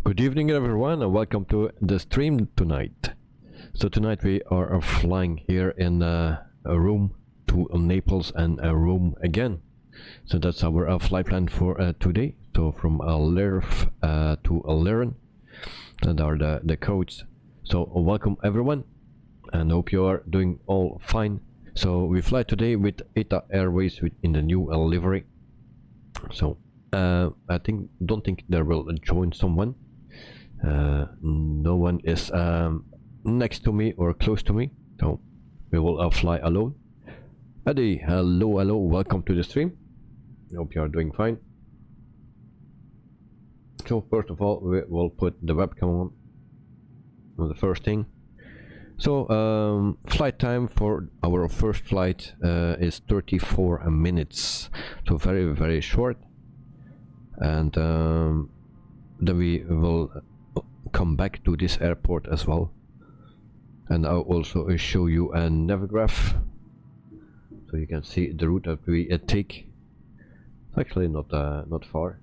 Good evening everyone and welcome to the stream tonight. So tonight we are flying here in a room to Naples and a room again. So that's our flight plan for today. So from LIRF to LIRN, that are the codes. So welcome everyone and hope you are doing all fine. So we fly today with ITA AIRWAYS in the new livery. So I don't think there will join someone. No one is next to me or close to me, so we will fly alone. Eddie, hello, welcome to the stream. I hope you are doing fine. So first of all, we will put the webcam on the first thing. So flight time for our first flight is 34 minutes, so very short, and then we will come back to this airport as well, and I'll also show you a navigraph so you can see the route that we take. It's actually not far,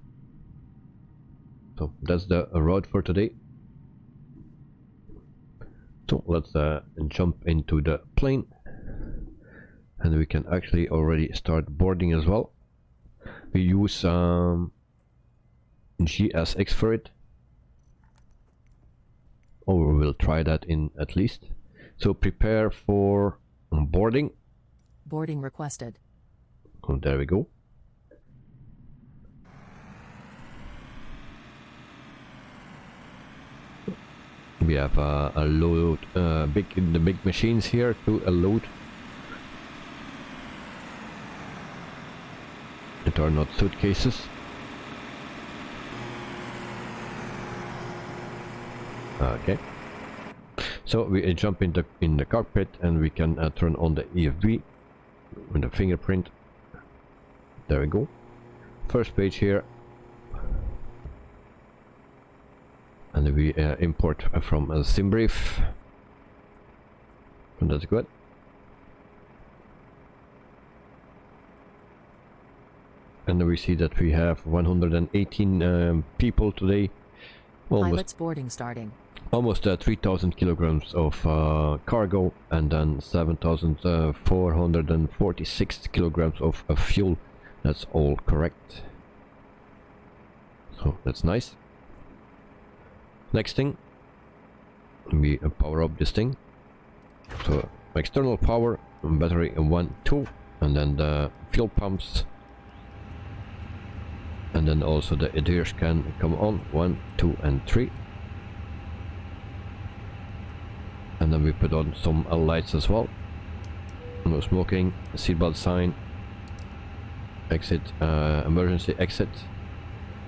so that's the route for today. So let's jump into the plane, and we can actually already start boarding as well. We use GSX for it, or we will try that in at least. So prepare for boarding. Boarding requested. Oh, there we go. We have a load, the big machines here to load. It are not suitcases. Okay, so we jump in the cockpit and we can turn on the EFB with the fingerprint. There we go. First page here, and we import from a sim brief, and that's good. And then we see that we have 118 people today. Pilots boarding starting. Almost 3,000 kilograms of cargo, and then 7,446 kilograms of fuel. That's all correct. So that's nice. Next thing, we power up this thing. So external power, battery 1, 2, and then the fuel pumps. And then also the adheres can come on 1, 2, and 3. And then we put on some lights as well. No smoking, seatbelt sign, exit, emergency exit,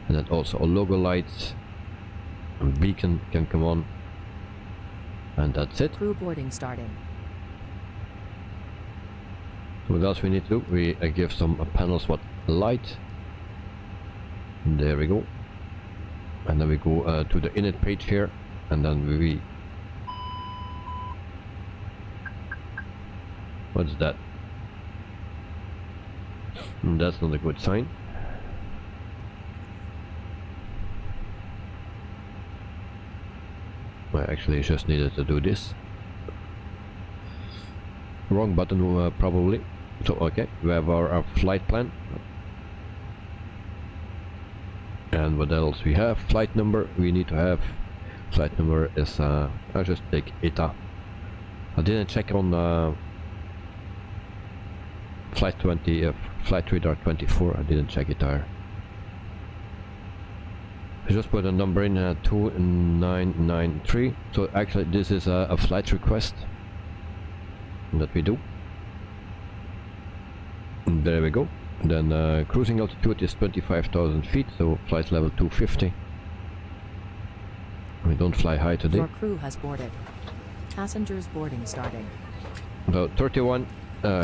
and then also a logo light, and beacon can come on, and that's it. Crew boarding starting. So what else we need to do? We give some panels what light. There we go. And then we go to the init page here, and then we what's that? That's not a good sign. I actually just needed to do this. Wrong button probably. So okay, we have our flight plan. And what else we have? Flight number we need to have. Flight number is I'll just take ITA. I didn't check on flight radar 24. I didn't check it there. I just put a number in 2993. So actually this is a flight request that we do. And there we go. Then cruising altitude is 25,000 feet, so flight level 250. We don't fly high today. Your crew has boarded. Passengers boarding starting. So 31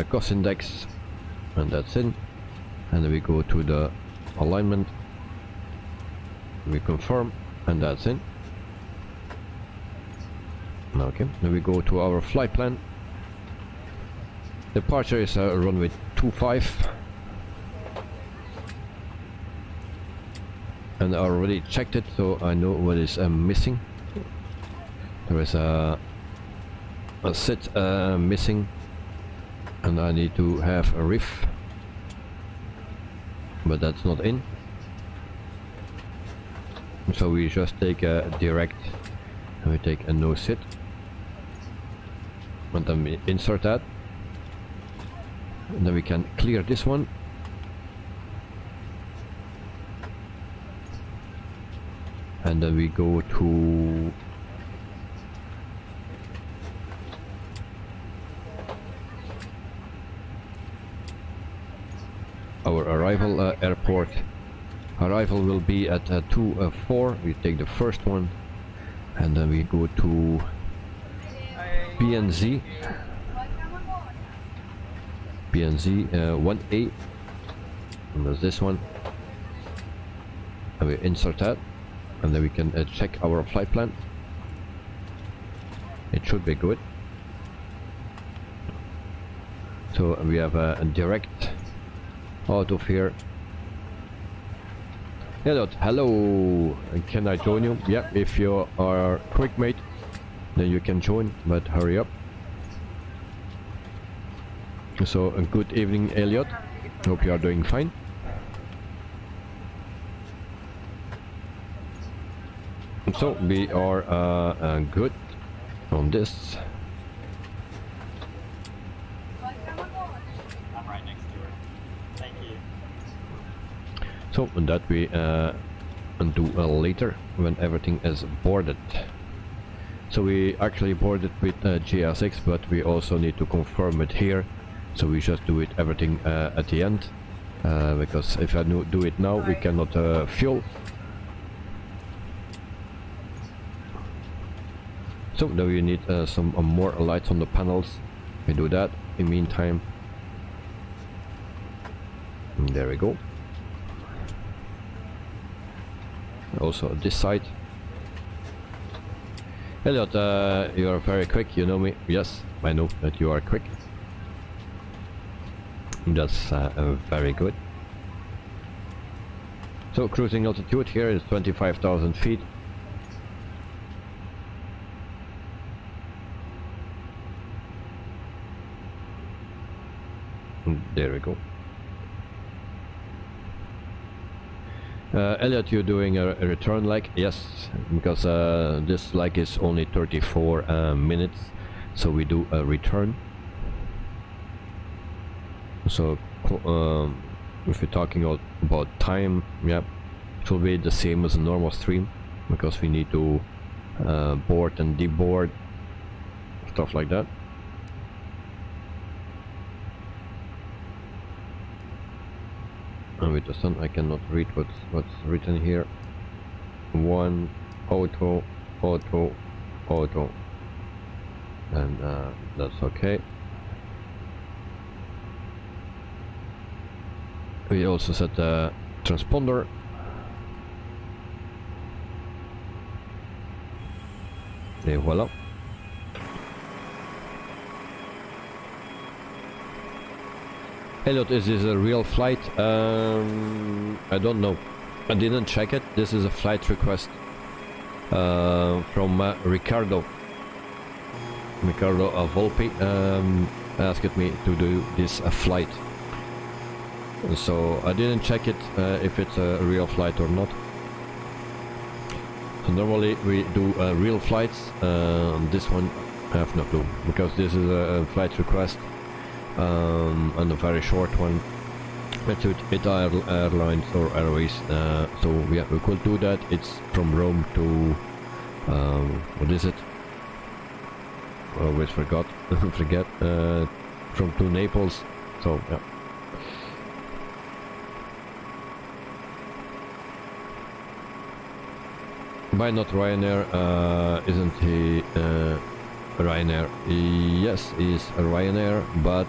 cost index, and that's in. And then we go to the alignment. We confirm, and that's in. Okay, then we go to our flight plan. Departure is runway 25. and I already checked it, so I know what is missing. There is a SID missing, and I need to have a RIF, but that's not in. So we just take a direct, and we take a no SID, and then we insert that, and then we can clear this one. And then we go to our arrival airport. Arrival will be at 2-4. We take the first one, and then we go to PNZ 1A, and there's this one, and we insert that. And then we can check our flight plan. It should be good. So we have a direct out of here. Hello, can I join you? Yeah, if you are quick, mate, then you can join, but hurry up. So good evening, Elliot. Hope you are doing fine. So we are good on this. I'm right next to her. Thank you. So that we do later when everything is boarded. So we actually boarded with GSX, but we also need to confirm it here. So we just do it everything at the end, because if I do it now, we cannot fuel. So now we need some more lights on the panels. We do that in the meantime. And there we go. Also this side. Elliot, you are very quick, you know me. Yes, I know that you are quick. That's very good. So cruising altitude here is 25,000 feet. There we go. Elliot, you're doing a return leg? Yes, because this leg is only 34 minutes, so we do a return. So if you're talking about time, yeah, it will be the same as a normal stream, because we need to board and deboard, stuff like that. And with the sun I cannot read what's written here. 1 auto, and that's okay. We also set the transponder. Et voilà. Elliot, is this a real flight? I don't know. I didn't check it. This is a flight request from Ricardo Volpi asked me to do this flight. So I didn't check it if it's a real flight or not. So normally we do real flights. This one I have no clue, because this is a flight request. And a very short one with ITA Airlines or Airways, so yeah, we could do that. It's from Rome to what is it? I always forget from to Naples. So yeah. Why not Ryanair? Isn't he Ryanair? Yes, he's a Ryanair, but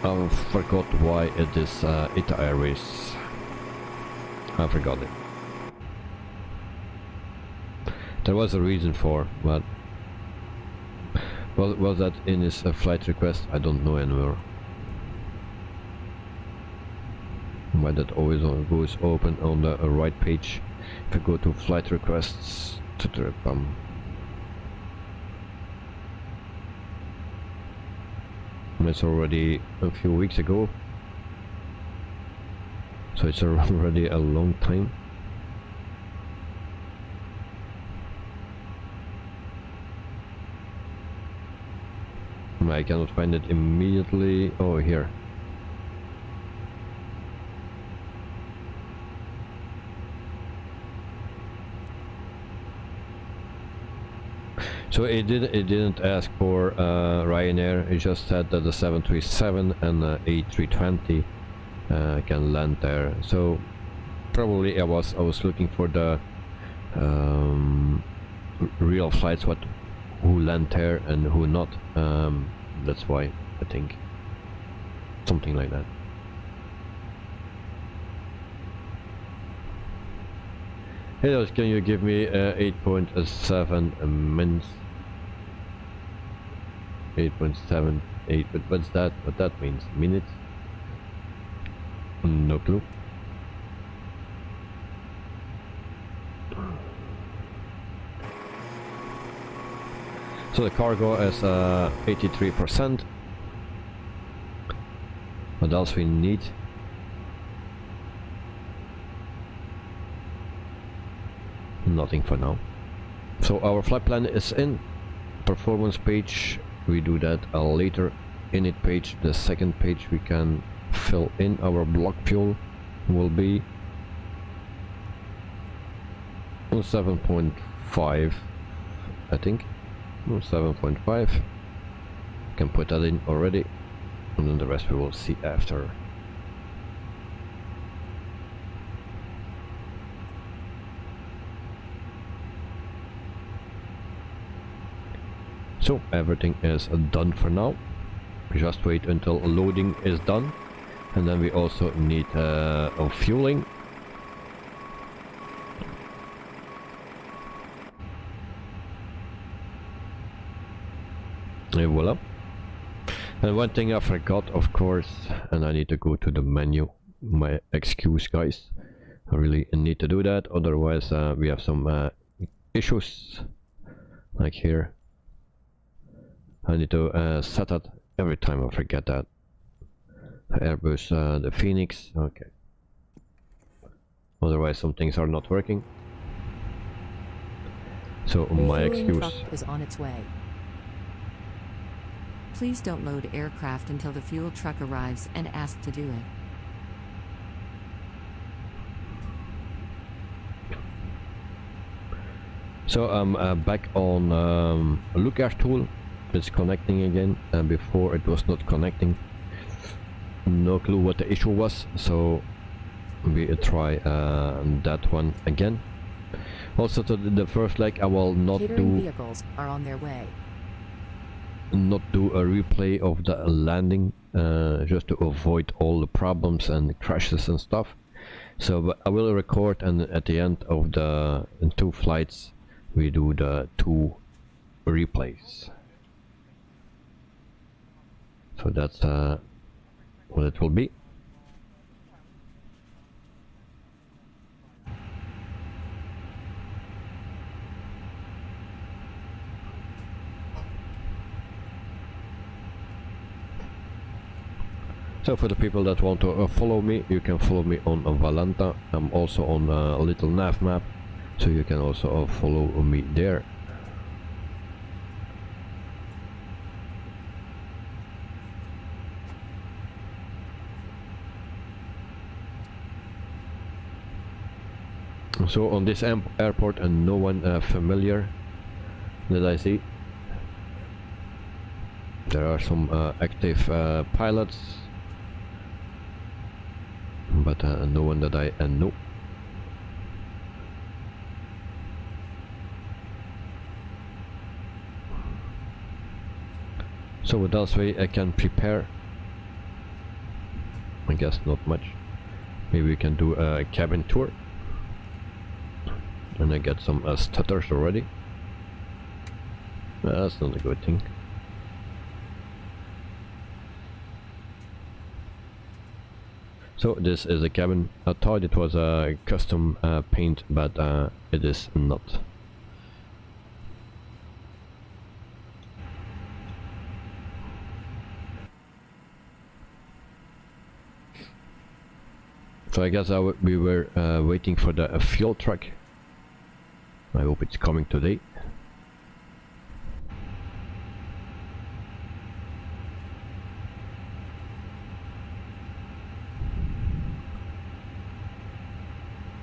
I forgot why it is ITA Airways. I forgot it. There was a reason for, but was that in his flight request? I don't know anymore. but that always goes open on the right page. If I go to flight requests to trip, it's already a few weeks ago, so it's already a long time. I cannot find it immediately. Oh, here. So it didn't ask for Ryanair. It just said that the 737 and the A320 can land there. So probably I was looking for the real flights, who land there and who not. That's why I think something like that. Hey, can you give me 8.7 minutes? 8.78, but what's that? What that means? Minutes? No clue. So the cargo is 83%. What else we need? Nothing for now. So our flight plan is in. Performance page, we do that later. Init page, the second page we can fill in our block fuel will be 7.5, I think. 7.5. Can put that in already, and then the rest we will see after. So everything is done for now. Just wait until loading is done, and then we also need fueling. And voila. And one thing I forgot, of course, and I need to go to the menu. My excuse, guys. I really need to do that, otherwise we have some issues, like here. I need to set that every time. I forget that. Airbus, the FENIX, okay. Otherwise some things are not working. So my Refueling excuse. truck is on its way. Please don't load aircraft until the fuel truck arrives and ask to do it. So I'm back on Lucas tool. It's connecting again, and before it was not connecting. No clue what the issue was, so we try that one again. Also to the first leg I will not Catering do vehicles are on their way. a replay of the landing, just to avoid all the problems and crashes and stuff. So but I will record, and at the end of the 2 flights we do the 2 replays. So that's what it will be. So for the people that want to follow me, you can follow me on Valenta. I'm also on a little nav map, so you can also follow me there. So on this airport, and no one familiar that I see. There are some active pilots, but no one that I know. So what else I can prepare? I guess not much. Maybe we can do a cabin tour. And I get some stutters already. That's not a good thing. So this is the cabin. I thought it was a custom paint, but it is not. So I guess we were waiting for the fuel truck. I hope it's coming today.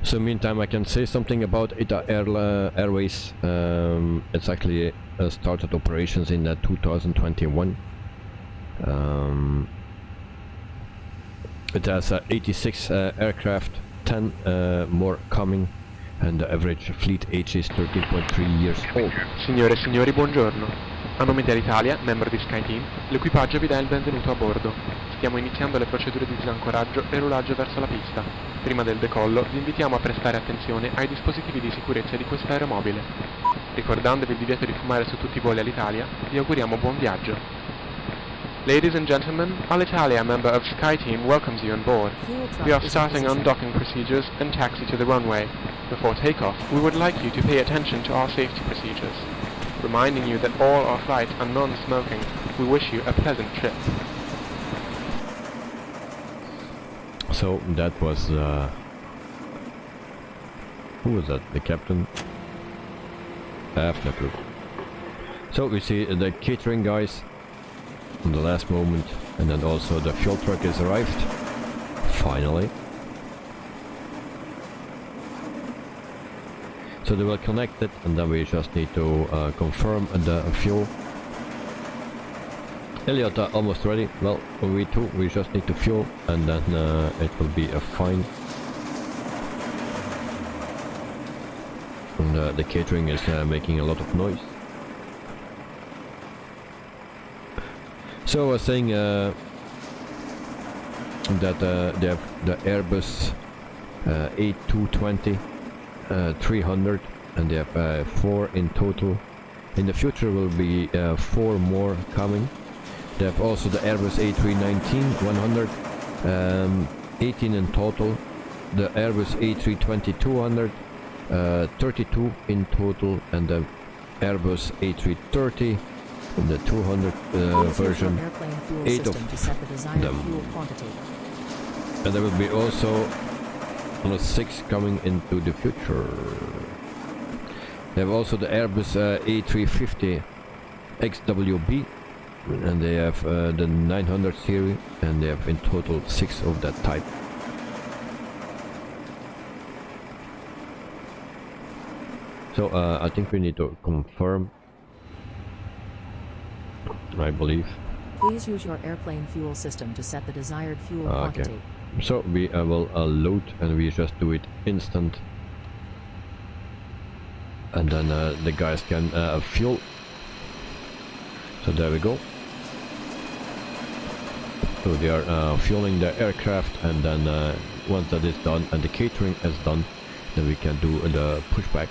So meantime I can say something about ITA Airways. It's actually started operations in 2021. It has 86 aircraft, 10 more coming, and the average fleet age is 13.3 years old. Signore e signori, buongiorno. A nome dell'Italia, membro di SkyTeam, l'equipaggio vi dà il benvenuto a bordo. Stiamo iniziando le procedure di disancoraggio e roulaggio verso la pista. Prima del decollo vi invitiamo a prestare attenzione ai dispositivi di sicurezza di quest'aeromobile. Ricordandovi il divieto di fumare su tutti i voli all'Italia, vi auguriamo buon viaggio. Ladies and gentlemen, Alitalia, member of SkyTeam, welcomes you on board. We are starting undocking procedures and taxi to the runway. Before takeoff, we would like you to pay attention to our safety procedures. Reminding you that all our flights are non-smoking, we wish you a pleasant trip. So that was who was that? The captain? I have no clue. So we see the catering guys in the last moment, and then also the fuel truck is arrived finally. So they will connect it, and then we just need to confirm the fuel. Elliot are almost ready. Well, we too, we just need to fuel, and then it will be fine. And the catering is making a lot of noise. So I was saying that they have the Airbus A320-200, and they have 4 in total. In the future will be 4 more coming. They have also the Airbus A319-100, 18 in total. The Airbus A320-200, 32 in total, and the Airbus A330, the 200 version, 8 of them. And there will be also 6 coming into the future. They have also the Airbus A350 XWB, and they have the 900 series, and they have in total 6 of that type. So I think we need to confirm, I believe. Please use your airplane fuel system to set the desired fuel quantity. So we will load, and we just do it instant, and then the guys can fuel. So there we go. So they are fueling the aircraft, and then once that is done and the catering is done, then we can do the pushback.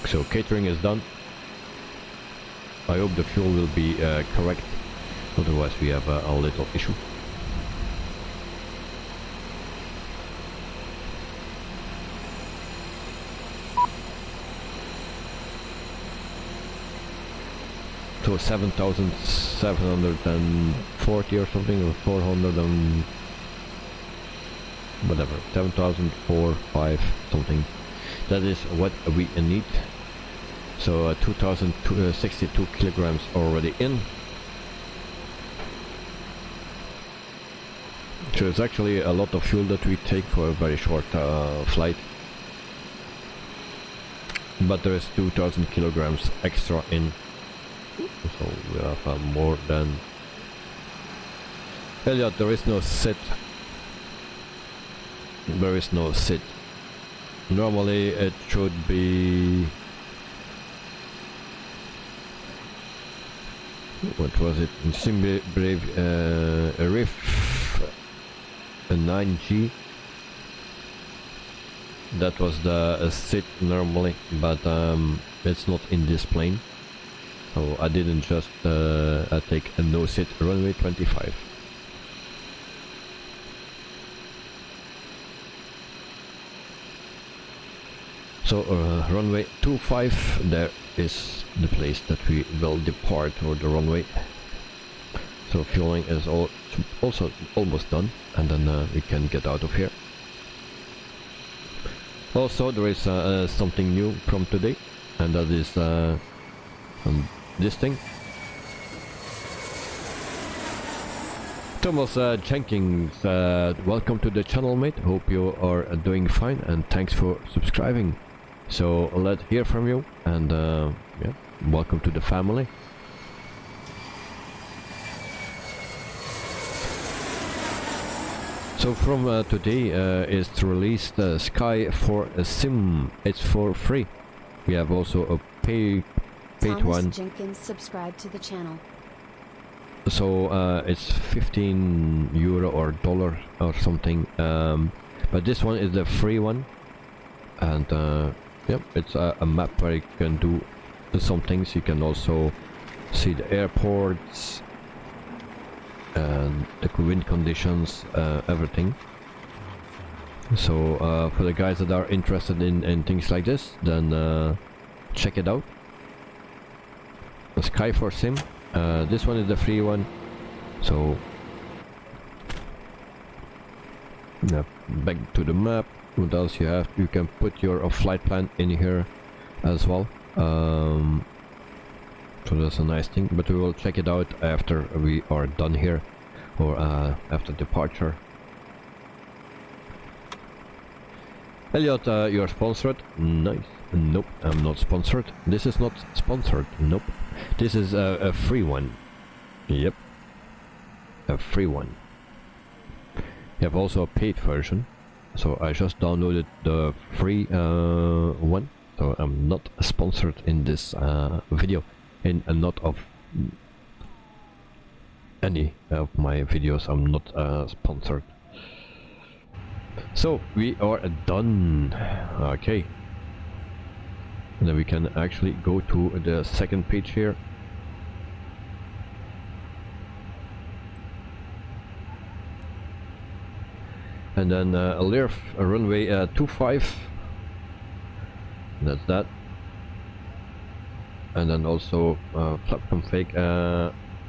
So catering is done. I hope the fuel will be correct, otherwise we have a little issue. So 7,740 or something, or 400 and whatever, 7,004, 5 something. That is what we need. So 2,062 kilograms already in. So it's actually a lot of fuel that we take for a very short flight. But there is 2,000 kilograms extra in. So we have more than... Elliot, there is no sit. There is no sit. Normally it should be... What was it? Simbi Brave a RIF a 9G. That was the sit normally, but it's not in this plane. So I didn't just take a no-sit runway 25. So runway 25, there is the place that we will depart, or the runway. So fueling is also almost done, and then we can get out of here. Also, there is something new from today, and that is this thing. Thomas Jenkins, welcome to the channel, mate. Hope you are doing fine, and thanks for subscribing. So let's hear from you, and yeah, welcome to the family. So from today is released Sky for a Sim. It's for free. We have also a paid one. Jenkins, subscribe to the channel. So it's 15 euro or dollar or something, but this one is the free one, and yep, it's a map where you can do some things. You can also see the airports and the wind conditions, everything. So for the guys that are interested in things like this, then check it out. Sky for Sim. This one is the free one. So back to the map. What else you have? You can put your flight plan in here as well. So that's a nice thing, but we will check it out after we are done here, or after departure. Elliot, you're sponsored. Nice. Nope, I'm not sponsored. This is not sponsored. Nope. This is a free one. Yep. A free one. You have also a paid version. So I just downloaded the free one. So I'm not sponsored in this video. In a lot of any of my videos, I'm not sponsored. So we are done. Okay. And then we can actually go to the second page here. And then LIRF runway 25. That's that. And then also flap config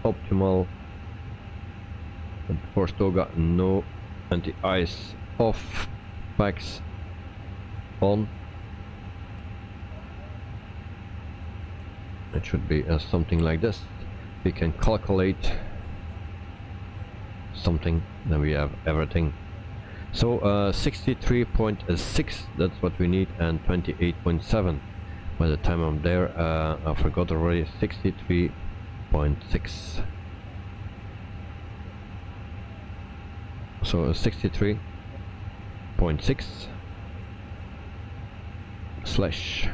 optimal. And for Stoga, no. Anti-ice off. Packs on. It should be something like this. We can calculate something, then we have everything. So 63.6, that's what we need, and 28.7. By the time I'm there, I forgot already. 63.6. So 63.6 slash,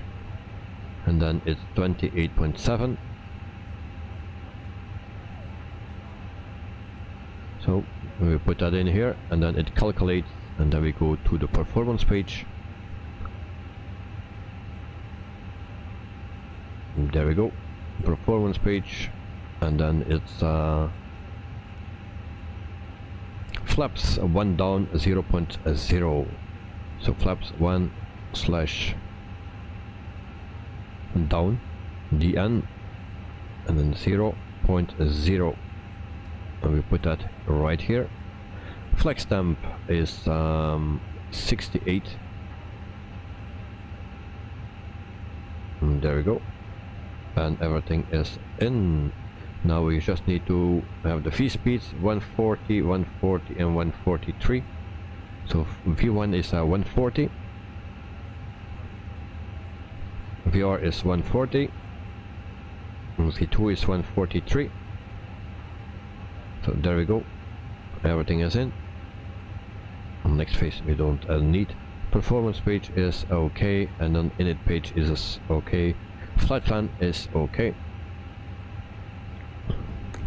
and then it's 28.7. So we put that in here, and then it calculates, and then we go to the performance page. And there we go, performance page, and then it's flaps 1 down 0.0. So flaps 1 slash down dn, and then 0.0, and we put that right here. Flex temp is 68, and there we go, and everything is in. Now we just need to have the V speeds 140, 140 and 143. So V1 is 140, VR is 140, and V2 is 143. So there we go, everything is in. On next phase we don't need. Performance page is okay, and then init page is okay. Flight plan is okay.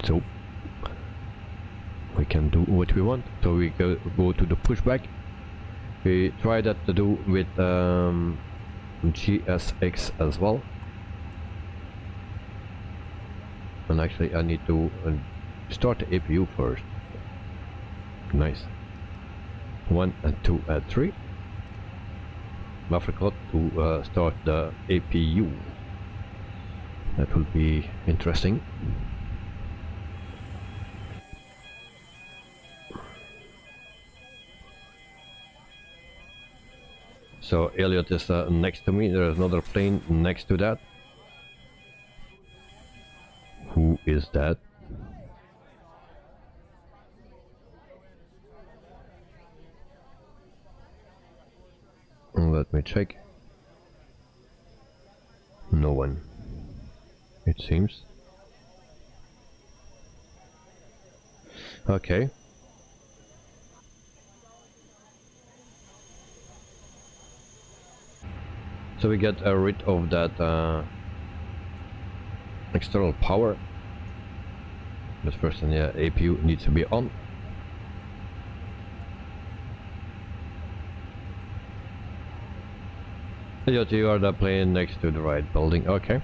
So we can do what we want. So we go to the pushback. We try that to do with GSX as well. And actually I need to start the APU first. Nice. 1 and 2 and 3. I forgot to start the APU. That will be interesting. So Elliot is next to me. There is another plane next to that. Who is that? Let me check. No one, it seems. Okay. So we get rid of that external power. But first, the APU needs to be on. You are the plane next to the right building. Okay.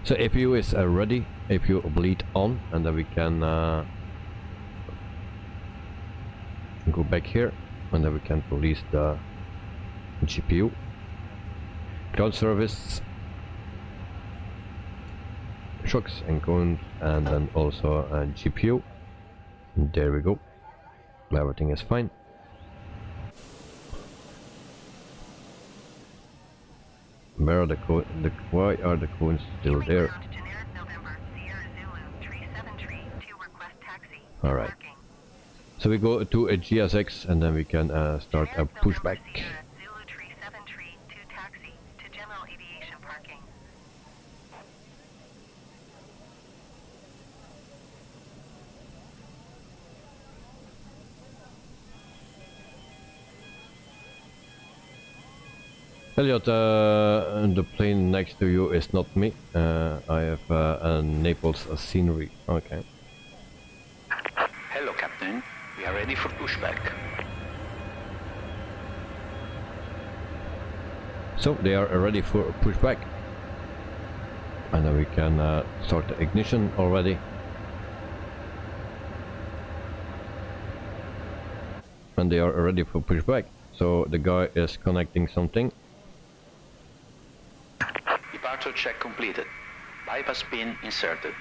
So APU is ready. APU bleed on, and then we can go back here, and then we can release the GPU. Ground service, shocks and cones, and then also a GPU. There we go. Everything is fine. Where are the cones? Why are the cones still there? Alright. So we go to a GSX and then we can start a pushback. Elliot, the plane next to you is not me. I have a Naples scenery. Okay. Hello, Captain. We are ready for pushback. So they are ready for pushback. And then we can start the ignition already. And they are ready for pushback. So the guy is connecting something. Departure check completed. Bypass pin inserted.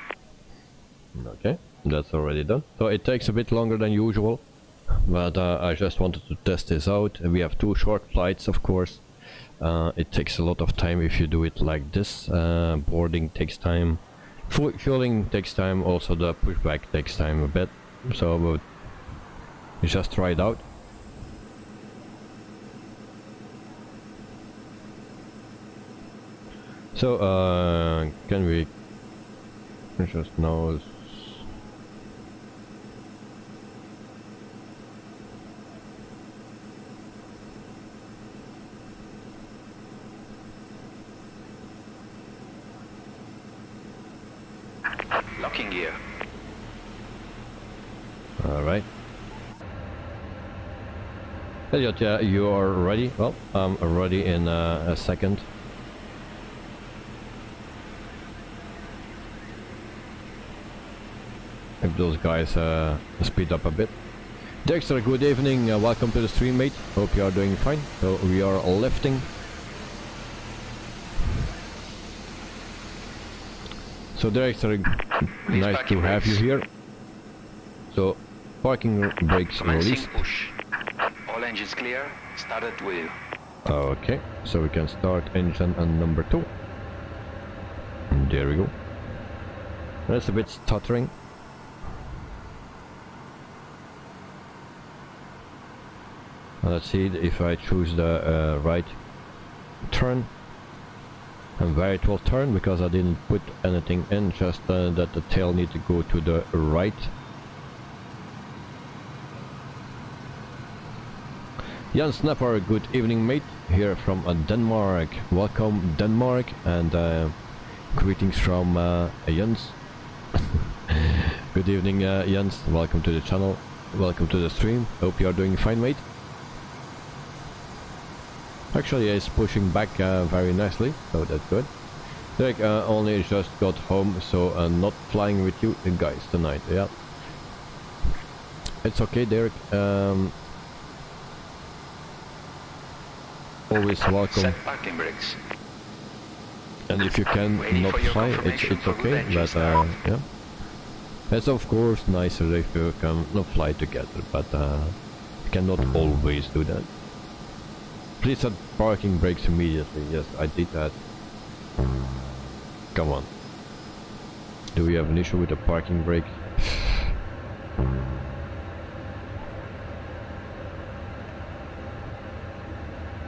Okay, that's already done. So it takes a bit longer than usual, but I just wanted to test this out. We have 2 short flights, of course. It takes a lot of time if you do it like this. Boarding takes time, fueling takes time, also the pushback takes time a bit. So we'll just try it out. So can we just now locking gear. all right. Elliot, yeah, you are ready. Well, I'm ready in a second. If those guys speed up a bit. Dexter, good evening. Welcome to the stream, mate. Hope you are doing fine. So we are lifting. So Dexter, nice to have you here. So parking brakes released. Push. All engines clear. Start at wheel. Okay, so we can start engine and number 2. And there we go. That's a bit stuttering. Let's see if I choose the right turn. And where it will turn, because I didn't put anything in, just that the tail need to go to the right. Jan Snapper, good evening, mate, here from Denmark. Welcome, Denmark, and greetings from Jens. Good evening, Jens. Welcome to the channel. Welcome to the stream. Hope you are doing fine, mate. Actually, it's pushing back very nicely, so that's good. Derek only just got home, so not flying with you guys tonight, yeah. It's okay, Derek. Always welcome. Set parking brakes. And if you can Waiting not for your fly, confirmation it's for okay, good engine but start. yeah. It's of course nicer if you can not fly together, but you cannot always do that. Please set parking brakes immediately. Yes, I did that. Come on. Do we have an issue with the parking brake?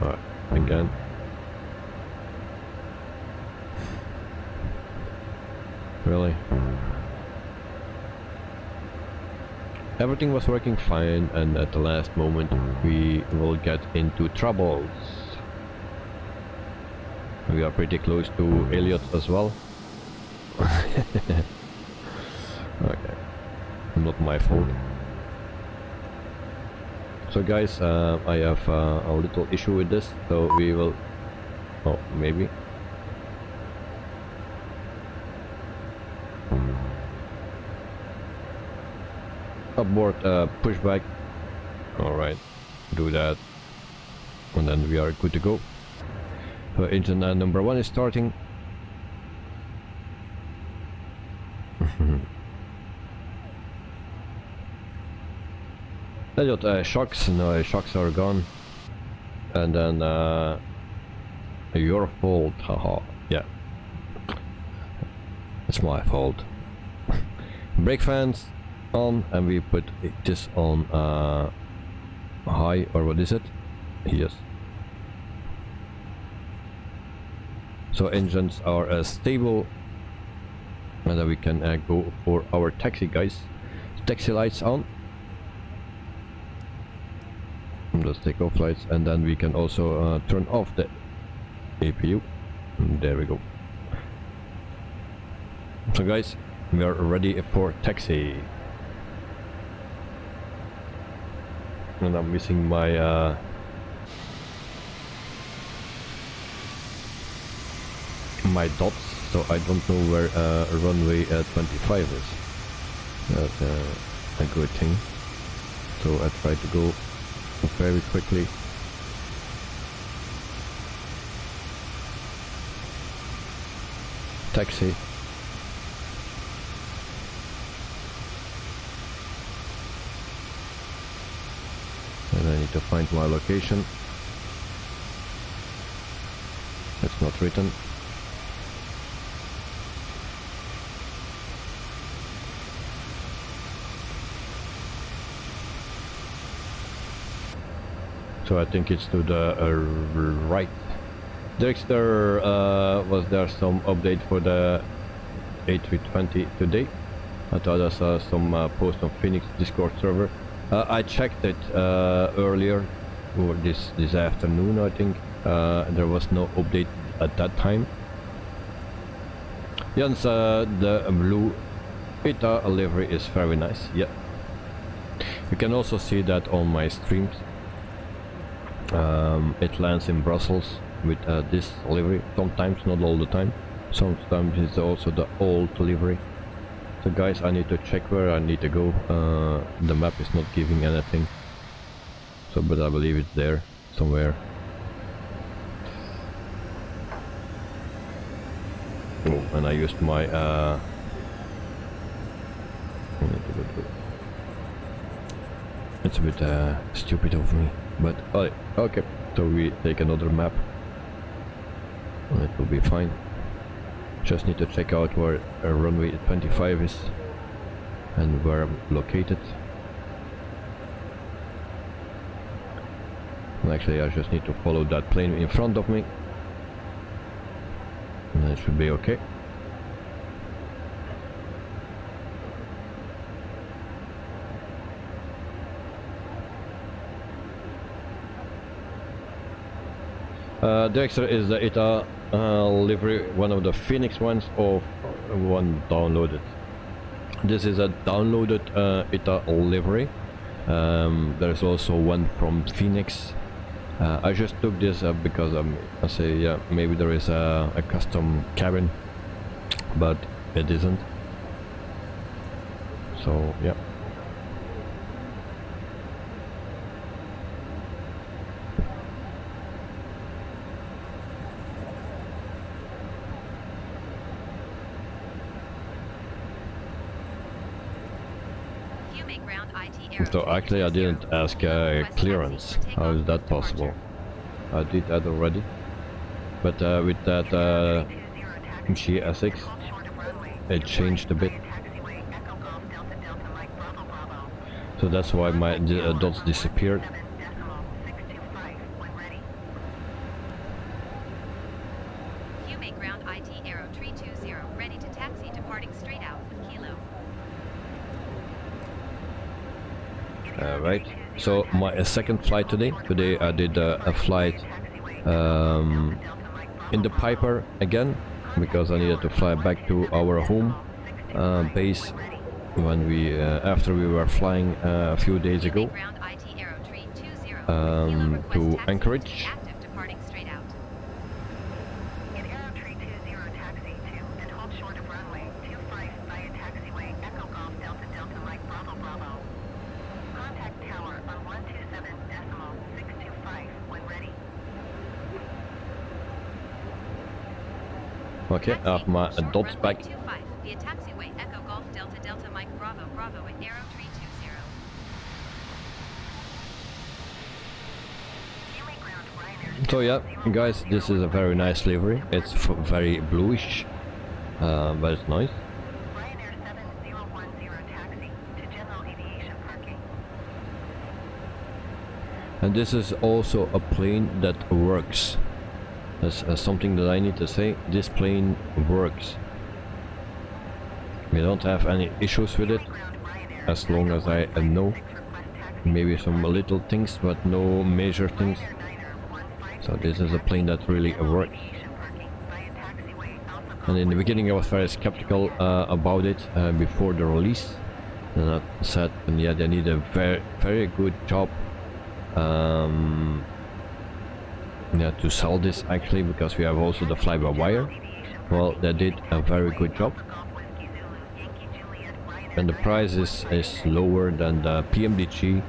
Alright, again. Really? Everything was working fine, and at the last moment we will get into troubles. We are pretty close to Elliot as well. Okay, not my fault. So guys, I have a little issue with this, so we will... Oh, maybe. Aboard pushback. Alright, do that. And then we are good to go. So engine number 1 is starting. Elliot, shocks, no, shocks are gone. And then your fault, haha, yeah. It's my fault. Brake fans on, and we put this on high, or what is it? Yes. So engines are stable, and then we can go for our taxi, guys. Taxi lights on. Those takeoff lights, and then we can also turn off the APU. There we go. So guys, we are ready for taxi. And I'm missing my my dots, so I don't know where runway 25 is. That's a good thing. So I try to go very quickly. Taxi. And I need to find my location. It's not written. So I think it's to the right. Dexter, was there some update for the A320 today? I thought I saw some post on FENIX Discord server. I checked it earlier, or this afternoon I think. There was no update at that time. Jens, the blue ITA livery is very nice, yeah. You can also see that on my streams. It lands in Brussels with this livery, sometimes, not all the time. Sometimes it's also the old livery. So guys, I need to check where I need to go. The map is not giving anything. So, but I believe it's there, somewhere. Oh, and I used my I need to go to... It's a bit stupid of me, but okay. So we take another map, and it will be fine. Just need to check out where runway 25 is and where I'm located. And actually, I just need to follow that plane in front of me, and it should be okay. Dexter is the ITA livery, one of the FENIX ones, or one downloaded. This is a downloaded ITA livery. There's also one from FENIX, I just took this because I say, yeah, maybe there is a custom cabin, but it isn't. So yeah. So actually I didn't ask clearance. How is that possible? I did that already. But with that GSX, it changed a bit. So that's why my dots disappeared. Right, so my second flight today. Today I did a flight in the Piper again, because I needed to fly back to our home base when we after we were flying a few days ago to Anchorage. Okay, I have my dots back. So yeah, guys, this is a very nice livery. It's very bluish, but it's nice. And this is also a plane that works. That's something that I need to say. This plane works. We don't have any issues with it, as long as I know. Maybe some little things, but no major things. So this is a plane that really works. And in the beginning I was very skeptical about it before the release. And I said, yeah, they need a very good job yeah, to sell this actually, because we have also the fly-by-wire. Well, they did a very good job, and the price is lower than the PMDG,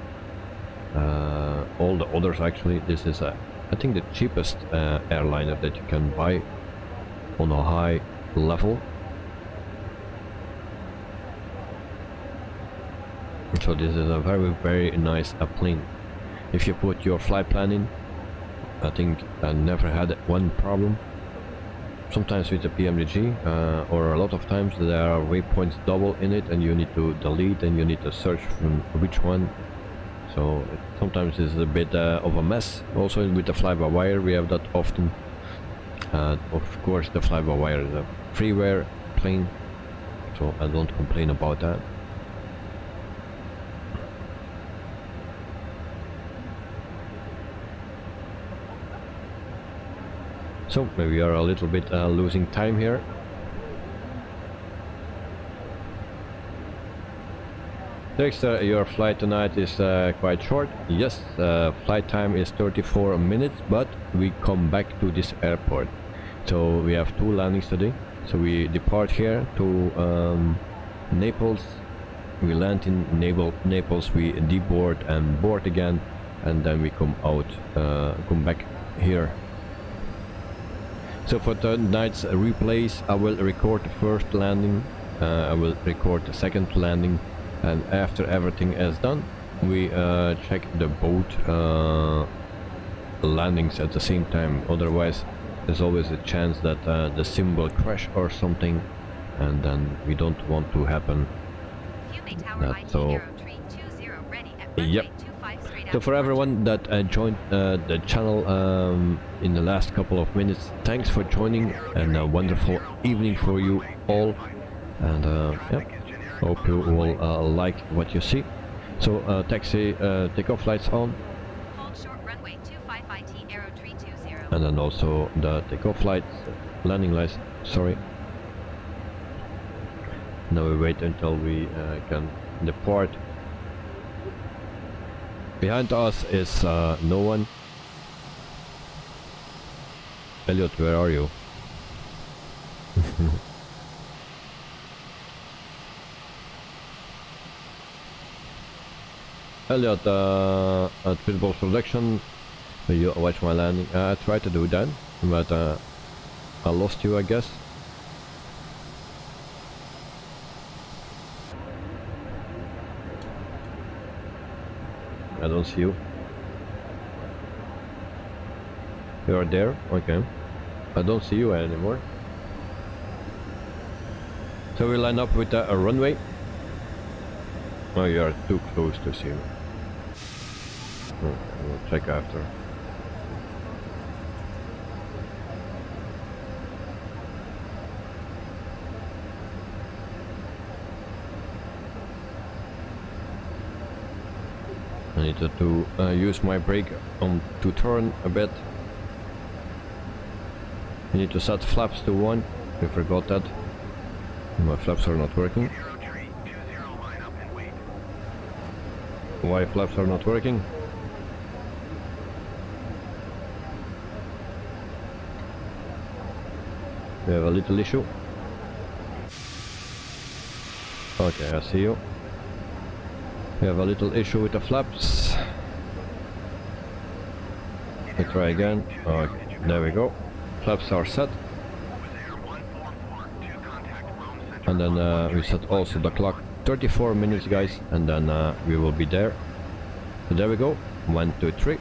all the others actually. This is I think the cheapest airliner that you can buy on a high level. So this is a very nice plane. If you put your flight plan in, I think I never had one problem. Sometimes with the PMDG, or a lot of times there are waypoints double in it, and you need to delete and you need to search from which one. So sometimes it's a bit of a mess. Also with the fly-by-wire we have that often. Of course the fly-by-wire is a freeware plane, so I don't complain about that. So we are a little bit losing time here. Dexter, your flight tonight is quite short. Yes, flight time is 34 minutes, but we come back to this airport. So we have 2 landings today. So we depart here to Naples. We land in Naples, we deboard and board again, and then we come out, come back here. So for tonight's replays, I will record the first landing, I will record the second landing, and after everything is done, we check the both landings at the same time. Otherwise, there's always a chance that the sim will crash or something, and then we don't want to happen. So, yep. So for everyone that joined the channel in the last couple of minutes, thanks for joining, and a wonderful evening for you all. And yeah, hope you will like what you see. So taxi takeoff lights on, and then also the takeoff lights, landing lights, sorry. Now we wait until we can depart. Behind us is no one, Elliot, where are you? Elliot, at Pitbull Production, you watch my landing. I tried to do that, but I lost you, I guess. I don't see you. You are there? Okay. I don't see you anymore. So we line up with a runway. Oh, you are too close to see me. Okay, we'll check after. I need to use my brake to turn a bit. I need to set flaps to 1. I forgot that. My flaps are not working. Why flaps are not working? We have a little issue. Okay, I see you. We have a little issue with the flaps. Let's try again. Okay, there we go. Flaps are set. And then we set also the clock 34 minutes, guys, and then we will be there. So there we go. 1, 2, 3.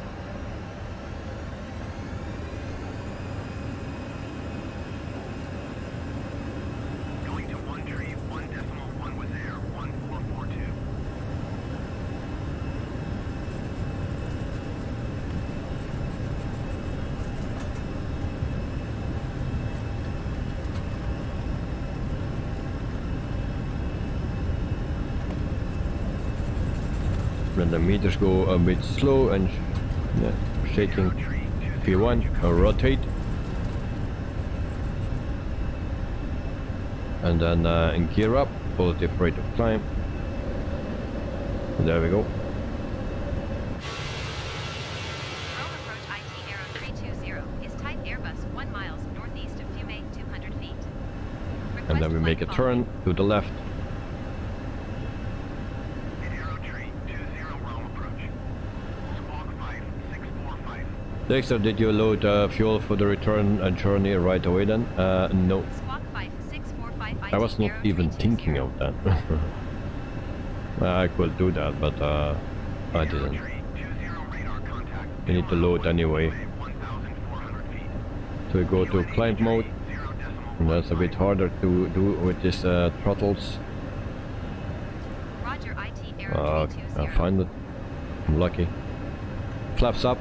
Then the meters go a bit slow and shaking. If you want, rotate, and then in gear up, positive rate of climb. There we go. Rome approach IT AIRWAYS 320 is type Airbus 1 miles northeast of Fiume 200 feet. And then we make a turn to the left. Dexter, did you load fuel for the return journey right away then? No. I was not even thinking of that. I could do that, but I didn't. You need to load anyway. So we go to client mode. And that's a bit harder to do with these throttles. I find it. I'm lucky. Flaps up.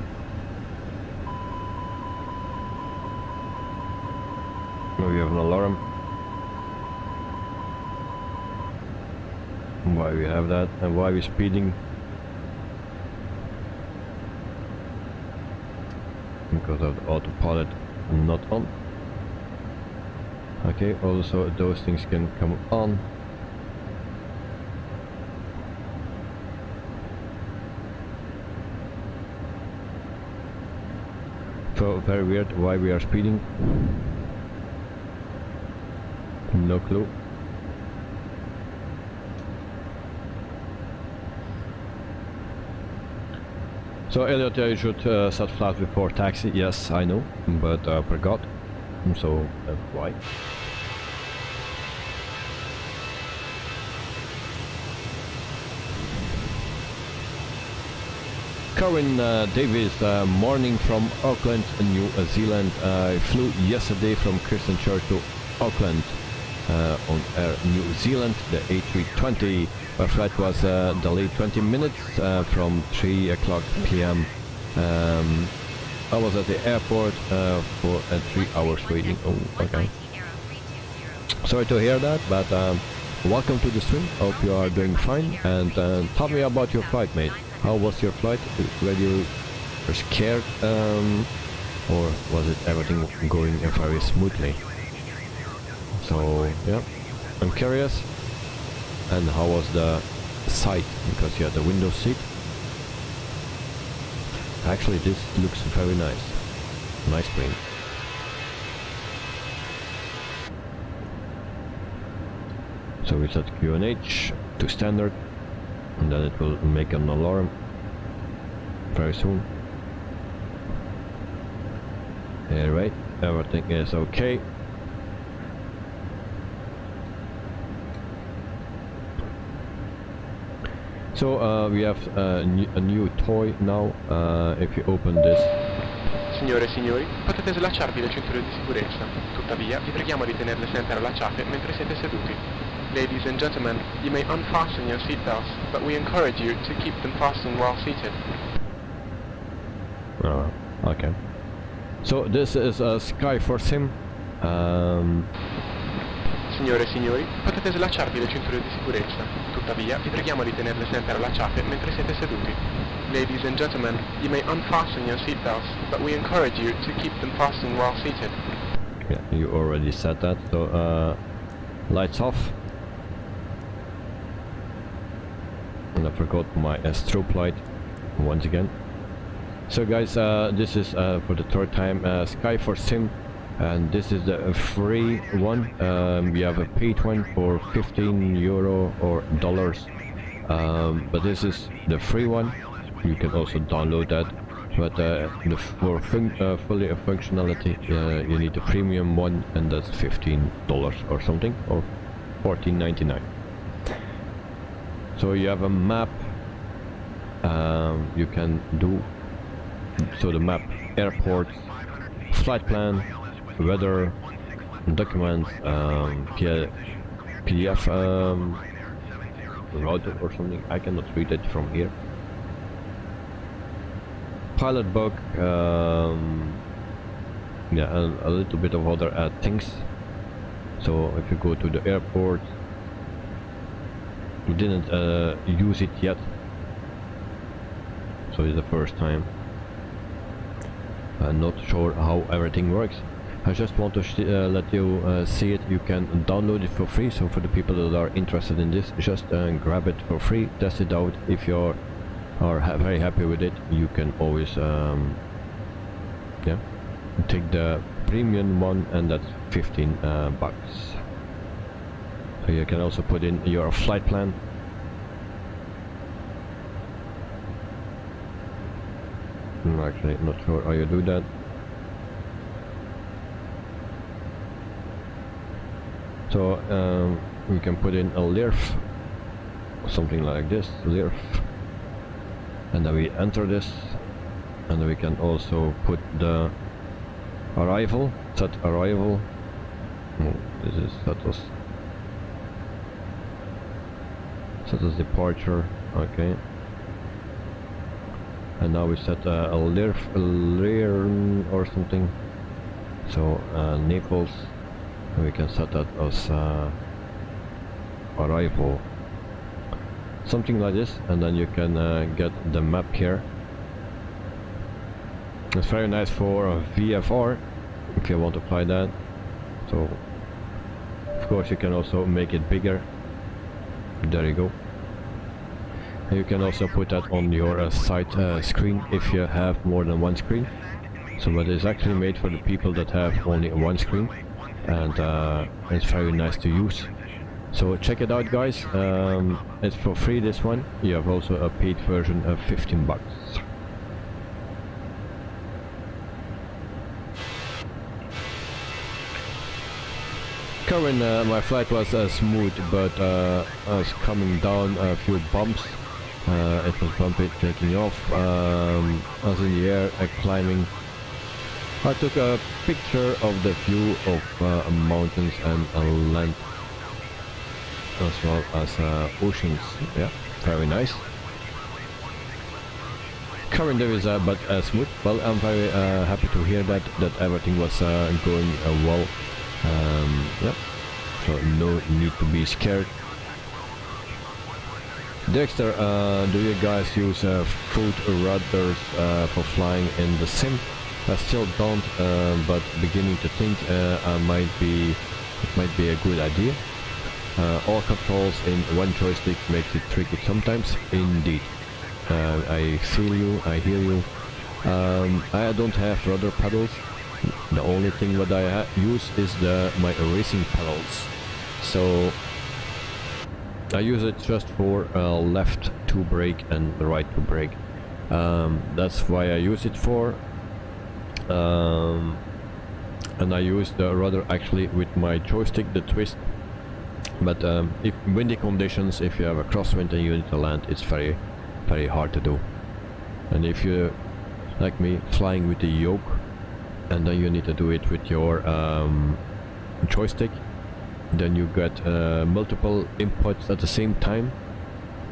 We have an alarm. Why we have that and why we're speeding? Because of the autopilot not on. Okay, also those things can come on. So very weird why we are speeding. No clue. So Elliot, you should set flaps before taxi. Yes, I know, but I forgot. So that's why. Corinne Davis, morning from Auckland, New Zealand. I flew yesterday from Christchurch to Auckland on Air New Zealand, the A320. My flight was delayed 20 minutes from 3 o'clock p.m. I was at the airport for 3 hours waiting. Oh, okay. Sorry to hear that, but welcome to the stream. Hope you are doing fine. And tell me about your flight, mate. How was your flight? Were you scared, or was it everything going very smoothly? So yeah, I'm curious. And how was the side? Because you had the window seat. Actually, this looks very nice. Nice plane. So we set QNH to standard, and then it will make an alarm very soon. Alright, everything is okay. So we have a new toy now. If you open this. Signore e signori, potete slacciarvi le cinture di sicurezza. Tuttavia, vi preghiamo di tenerle sempre allacciate mentre siete seduti. Ladies and gentlemen, you may unfasten your seatbelts, but we encourage you to keep them fastened while seated. Okay. So this is a Skyforce sim. Signore e signori, potete slacciarvi le cinture di sicurezza. Tuttavia, vi preghiamo di tenerle sempre allacciate mentre siete seduti. Ladies and gentlemen, you may unfasten your seatbelts, but we encourage you to keep them fastened while seated. Yeah, you already said that. So lights off. And I forgot my strobe light once again. So guys, this is for the third time Skyforce sim, and this is the free one. We have a paid one for €15 or dollars, but this is the free one. You can also download that, but for fully functionality you need the premium one, and that's $15 or something, or $14.99. So you have a map. You can do so the map, airports, flight plan, weather, documents, PDF router or something. I cannot read it from here. Pilot book, yeah, a little bit of other things. So if you go to the airport, we didn't use it yet, so it's the first time. I'm not sure how everything works. I just want to let you see it. You can download it for free, so for the people that are interested in this, just grab it for free, test it out. If you are very happy with it, you can always yeah, take the premium one, and that's 15 bucks. So you can also put in your flight plan. I'm actually not sure how you do that. So we can put in a LIRF, something like this, LIRF, and then we enter this, and then we can also put the arrival, set arrival. This is status departure, okay. And now we set a LIRN or something, so Naples, and we can set that as arrival, something like this, and then you can get the map here. It's very nice for VFR if you want to apply that. So of course you can also make it bigger. There you go. You can also put that on your side screen if you have more than one screen. So but it's actually made for the people that have only one screen, and it's very nice to use. So check it out, guys. It's for free, this one. You have also a paid version of 15 bucks. Current, my flight was smooth, but I was coming down a few bumps. It was bumpy taking off. I was in the air climbing. I took a picture of the view of mountains and land, as well as oceans. Yeah, very nice. Current there is but smooth. Well, I'm very happy to hear that everything was going well. Yeah, so no need to be scared. Dexter, do you guys use food rudders for flying in the sim? I still don't, but beginning to think it might be a good idea. All controls in one joystick makes it tricky sometimes. Indeed, I feel you, I hear you. I don't have rudder pedals. The only thing that I use is my racing pedals. So I use it just for left to brake and right to brake. That's why I use it for. And I use the rudder actually with my joystick, the twist. But if windy conditions, if you have a crosswind and you need to land, it's very hard to do. And if you, like me, flying with the yoke, and then you need to do it with your joystick, then you get multiple inputs at the same time,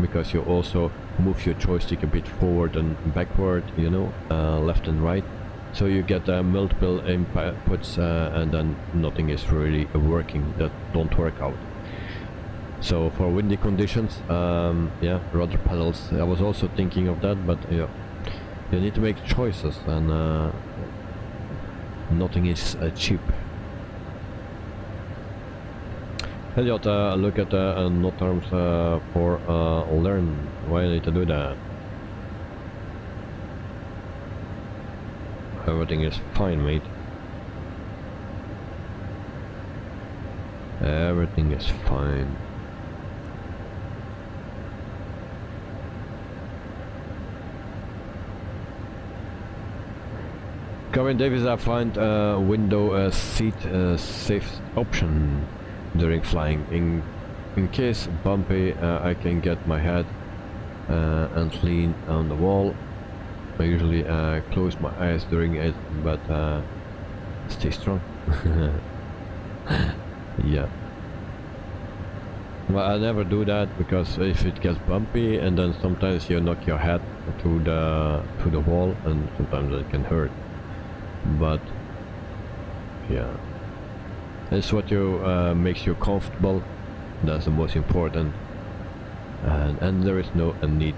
because you also move your joystick a bit forward and backward, you know, left and right. So you get multiple inputs and then nothing is really working, that don't work out. So for windy conditions, yeah, rudder pedals, I was also thinking of that, but yeah, you need to make choices, and nothing is cheap. Elliot, look at note terms for LIRN. Why I need to do that? Everything is fine, mate. Everything is fine. Kevin Davis, I find window seat safe option during flying. In case bumpy, I can get my head and lean on the wall. I usually close my eyes during it, but stay strong. Yeah. Well, I never do that, because if it gets bumpy, and then sometimes you knock your head to the wall, and sometimes it can hurt. But yeah, it's what you makes you comfortable. That's the most important, and there is no need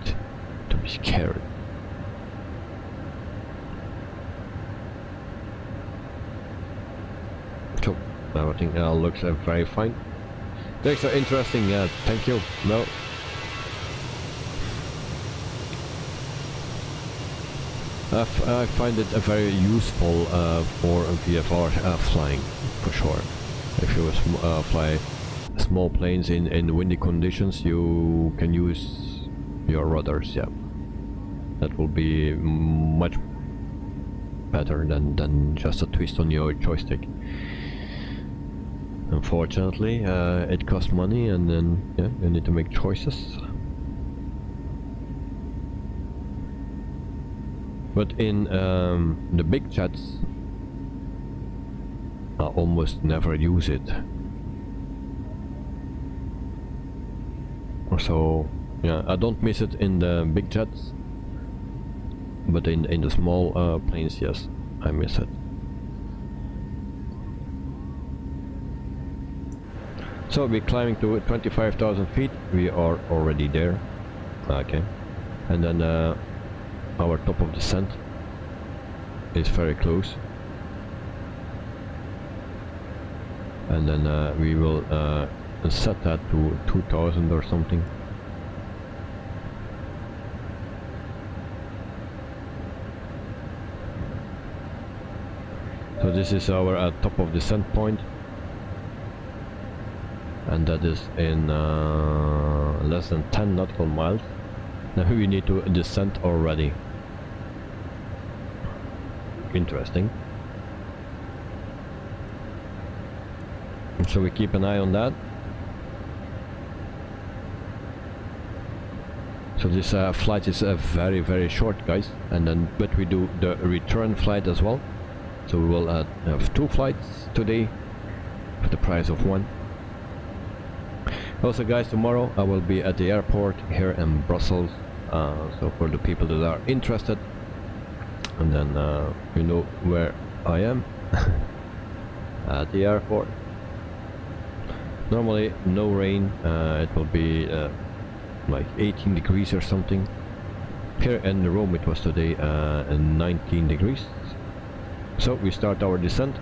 to be scared. So everything looks very fine. Thanks for interesting. Thank you. No. I find it very useful for VFR flying, for sure. If you fly small planes in windy conditions, you can use your rudders. Yeah, that will be much better than just a twist on your joystick. Unfortunately, it costs money, and then yeah, you need to make choices. But in the big jets, I almost never use it. So yeah, I don't miss it in the big jets, but in the small planes, yes, I miss it. So we're climbing to 25,000 feet. We are already there. Okay, and then our top of descent is very close, and then we will set that to 2000 or something. So this is our top of descent point, and that is in less than 10 nautical miles. Now we need to descend already. Interesting. So we keep an eye on that. So this flight is very short, guys, and then but we do the return flight as well. So we will have 2 flights today for the price of 1. Also, guys, tomorrow I will be at the airport here in Brussels. So for the people that are interested, and then you know where I am at the airport. Normally no rain, it will be like 18 degrees or something. Here in Rome it was today 19 degrees. So we start our descent.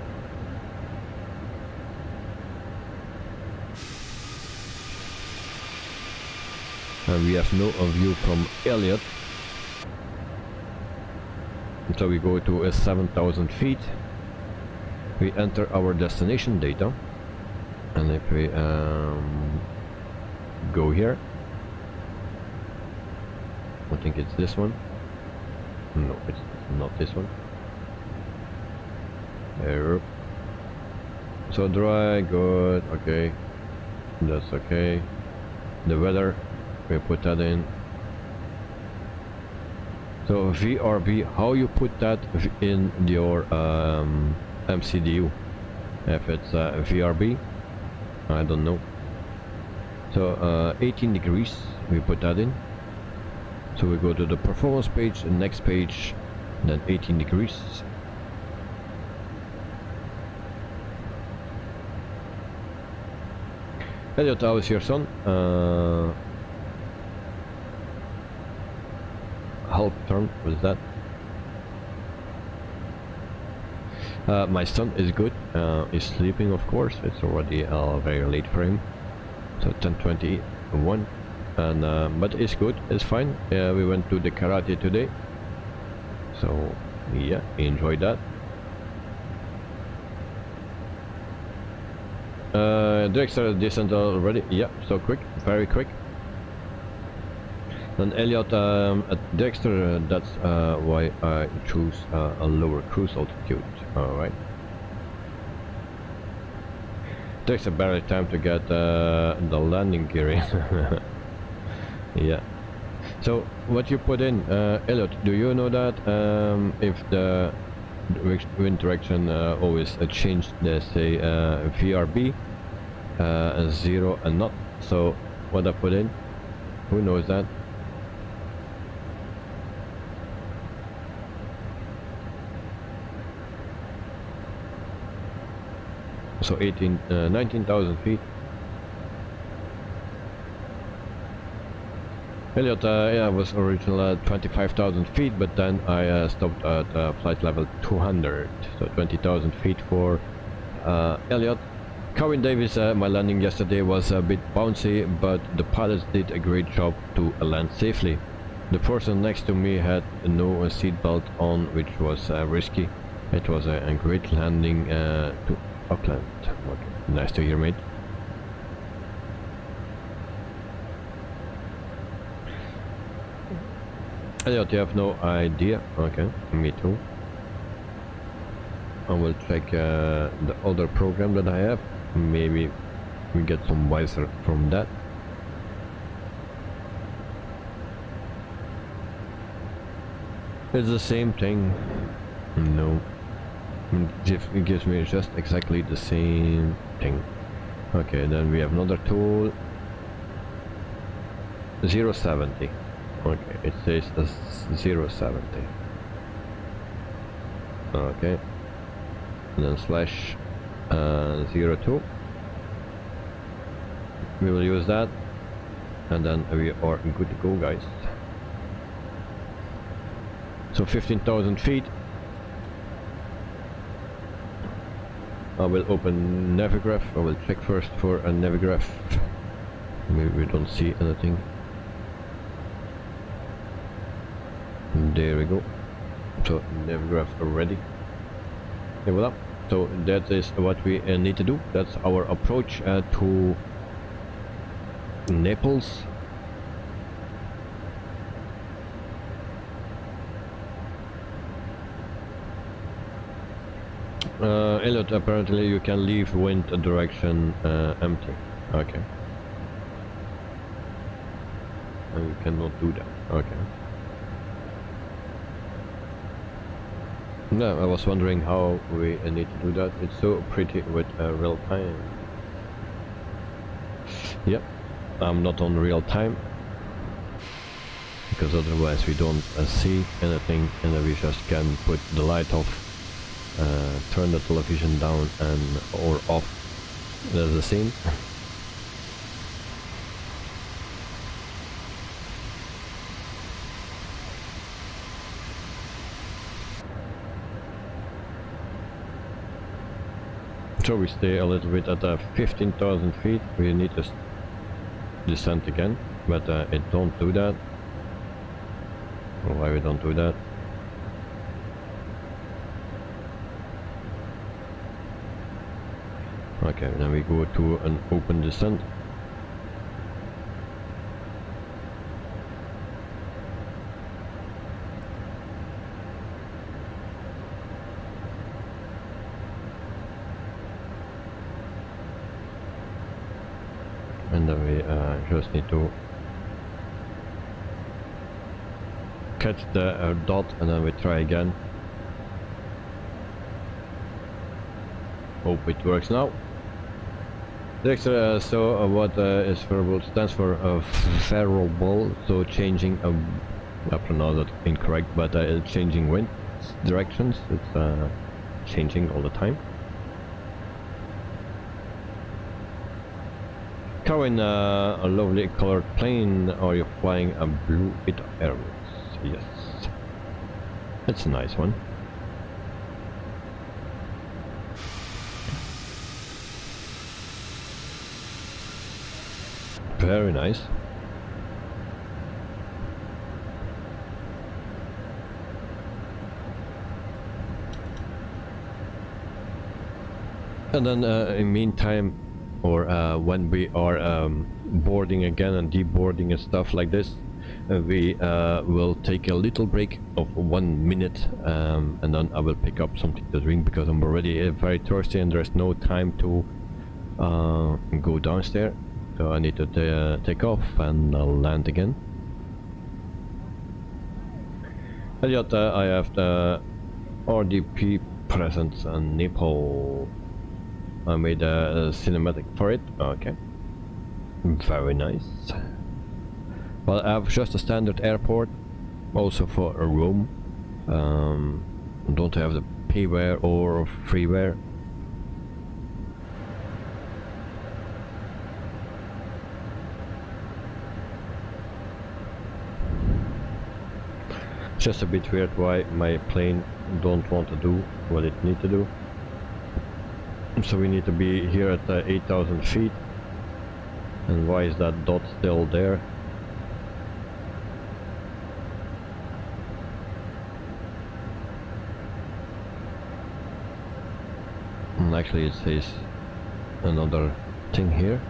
And we have no view from Elliot. So we go to 7,000 feet. We enter our destination data, and if we go here. I think it's this one. No, it's not this one. Error. So dry, good, okay. That's okay. The weather, we put that in. So VRB, how you put that in your MCDU? If it's VRB, I don't know. So 18 degrees, we put that in. So we go to the performance page, the next page, then 18 degrees. Elliot, how is your son? Half turn, what is that? My son is good, he's sleeping of course, it's already very late for him. So 10:21, and but it's good, it's fine. We went to the karate today, so yeah, he enjoyed that. Dexter descent already, yeah, so quick, very quick. And Elliot, at Dexter, that's why I choose a lower cruise altitude. Alright. Takes a better time to get the landing gear in. Yeah. So what you put in, Elliot, do you know that if the wind direction always changed, let's say VRB 0 and not? So what I put in, who knows that? So 19,000 feet. Elliot, yeah, was originally at 25,000 feet, but then I stopped at flight level 200, so 20,000 feet for Elliot. Corin Davis, my landing yesterday was a bit bouncy, but the pilots did a great job to land safely. The person next to me had no seatbelt on, which was risky. It was a great landing to Auckland. Okay. Nice to hear, mate. Elliot, you have no idea? Okay, me too. I will check the other program that I have. Maybe we get some wiser from that. It's the same thing. No. It gives me just exactly the same thing. Okay, then we have another tool. 070. Okay, it says 070. Okay, and then slash 02. We will use that, and then we are good to go, guys. So 15,000 feet. I will open Navigraph. I will check first for a Navigraph. Maybe we don't see anything. There we go. So Navigraph already. Okay, voila. So that is what we need to do. That's our approach to Naples. Elliot, apparently you can leave wind direction empty. Okay. You cannot do that. Okay. No, I was wondering how we need to do that. It's so pretty with real time. Yep, I'm not on real time, because otherwise we don't see anything, and then we just can put the light off, turn the television down and or off. That's the same. So we stay a little bit at 15,000 feet. We need to descend again, but it don't do that. Why we don't do that? Okay, then we go to an open descent. and then we just need to catch the dot, and then we try again. Hope it works now. Next, so what is variable stands for variable, so changing I pronounced that incorrect, but changing wind directions. It's changing all the time. Carrying a lovely colored plane, or you're flying a blue ITA AIRWAYS. Yes, it's a nice one. Very nice. And then in meantime, or when we are boarding again and deboarding and stuff like this, we will take a little break of 1 minute, and then I will pick up something to drink, because I'm already very thirsty and there's no time to go downstairs. So I need to take off and I'll land again. Elliot, I have the RDP presence on Naples. I made a cinematic for it. Okay. Very nice. Well, I have just a standard airport, also for a room. Don't have the payware or freeware. Just a bit weird why my plane don't want to do what it need to do. So we need to be here at 8,000 feet. And why is that dot still there? And actually it says another thing here.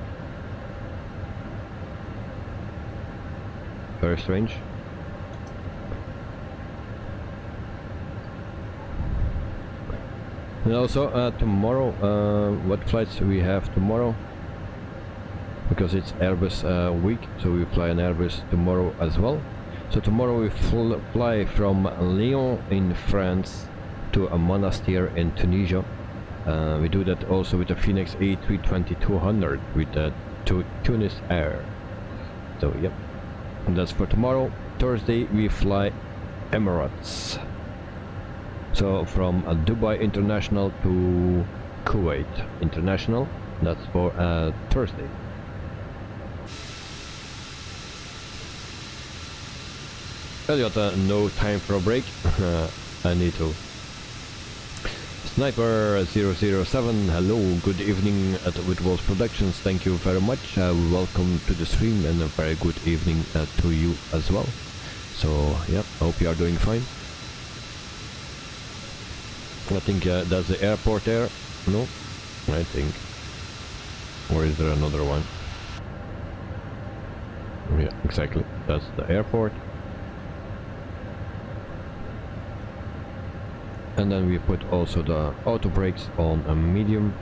Very strange. And also tomorrow, what flights we have tomorrow? Because it's Airbus week, so we fly an Airbus tomorrow as well. So tomorrow we fly from Lyon in France to a monastir in Tunisia. We do that also with the FENIX A320-200 with Tunis Air. So yep, and that's for tomorrow. Thursday we fly Emirates. So from Dubai International to Kuwait International. That's for Thursday. Elliot, no time for a break. I need to. Sniper 007, hello, good evening at Whitwalls Productions. Thank you very much. Welcome to the stream, and a very good evening to you as well. So yeah, hope you are doing fine. I think that's the airport there. No, I think. Or is there another one? Yeah, exactly. That's the airport. And then we put also the auto brakes on a medium.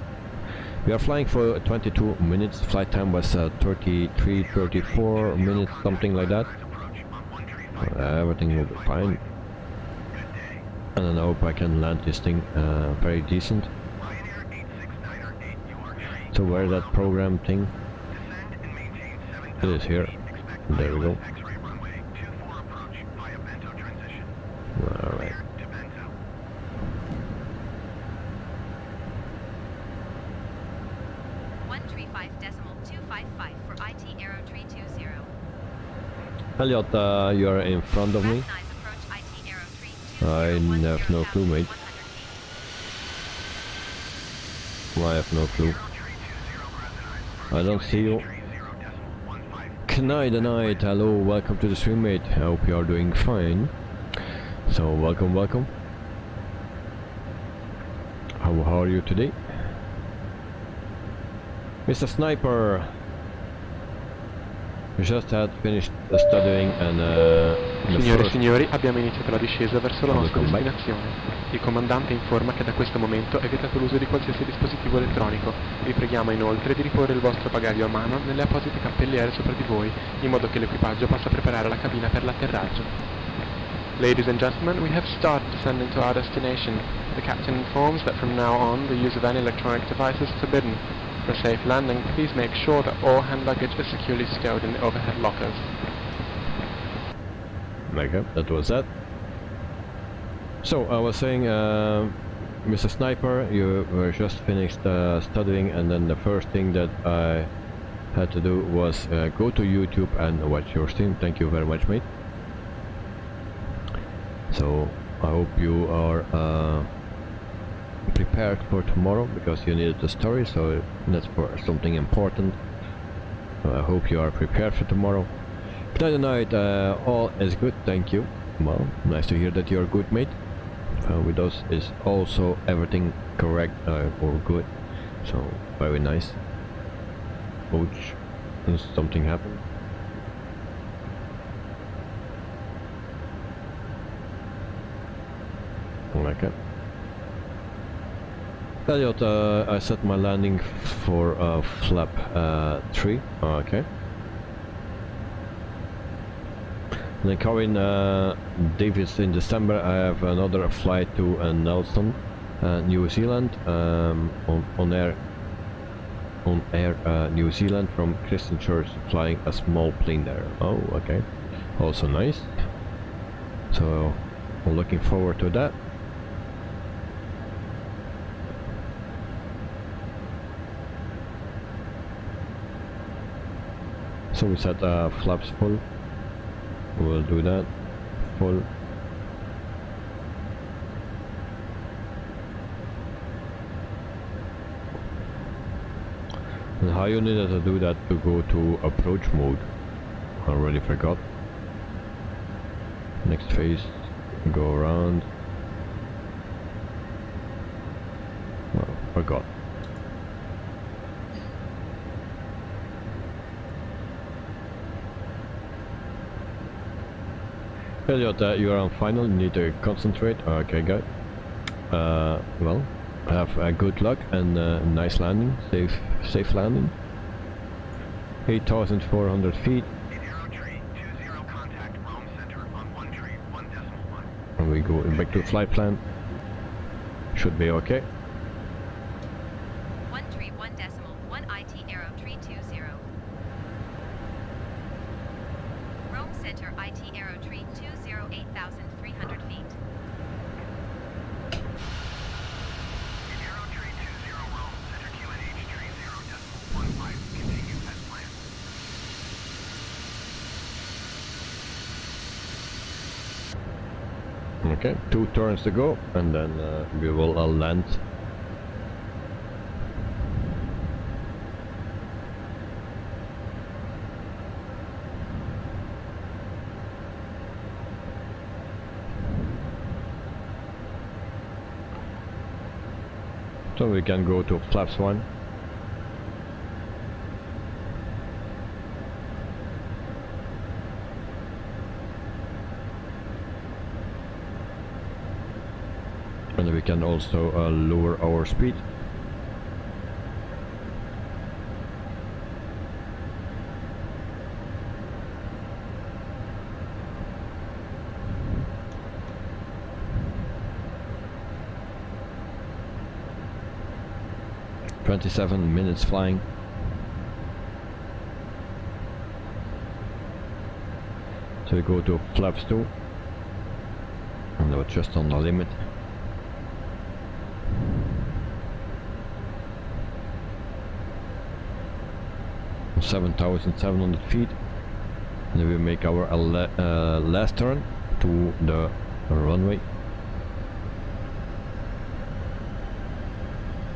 We are flying for 22 minutes. Flight time was 34 minutes, something like that. Everything will be fine. And then I hope I can land this thing very decent. So where's that program thing? It is here. There we go. Alright. for ITA AIRWAYS 320. Elliot, you are in front of me. I have no clue, mate. I have no clue. I don't see you. Knight the night, hello, welcome to the stream, mate. I hope you are doing fine. So welcome, welcome. How are you today? Mr. Sniper. We just had finished studying and Signore e signori, abbiamo iniziato la discesa verso la nostra Welcome back. destinazione. Il comandante informa che da questo momento è vietato l'uso di qualsiasi dispositivo elettronico. Vi preghiamo inoltre di riporre il vostro bagaglio a mano nelle apposite cappelliere sopra di voi, in modo che l'equipaggio possa preparare la cabina per l'atterraggio. Ladies and gentlemen, we have started descending to our destination. The captain informs that from now on the use of any electronic devices is forbidden. For safe landing, please make sure that all hand luggage is securely stowed in the overhead lockers. Okay, that was that. So I was saying, Mr. Sniper, you were just finished studying, and then the first thing that I had to do was go to YouTube and watch your stream. Thank you very much, mate. So I hope you are prepared for tomorrow, because you needed the story, so that's for something important. So I hope you are prepared for tomorrow. But tonight, all is good, thank you. Well, nice to hear that you're good, mate. With us is also everything correct or good, so very nice. Ouch, something happened. Okay. Elliot, I set my landing for flap 3. Okay. And then coming Davis in December, I have another flight to Nelson, New Zealand, on air New Zealand from Christchurch, flying a small plane there. Oh, okay. Also nice. So I'm looking forward to that. So we set flaps full. We'll do that full. And how you needed to do that to go to approach mode, I already forgot. Next phase, go around. Well, forgot. Elliot, you are on final, you need to concentrate. Okay, good. Well, have good luck and nice landing, safe landing. 8,400 feet. And we go back to flight plan. Should be okay. 131.1 IT Aero 320. Rome Center IT Aero 320, 8,300 feet. Aero 320 Rome Center QNH 30.15, continue as planned. Okay, 2 turns to go, and then we will land. So we can go to flaps 1. And we can also lower our speed. "27 minutes flying." So we go to flaps 2. And we're just on the limit. 7,700 feet, and then we make our last turn to the runway,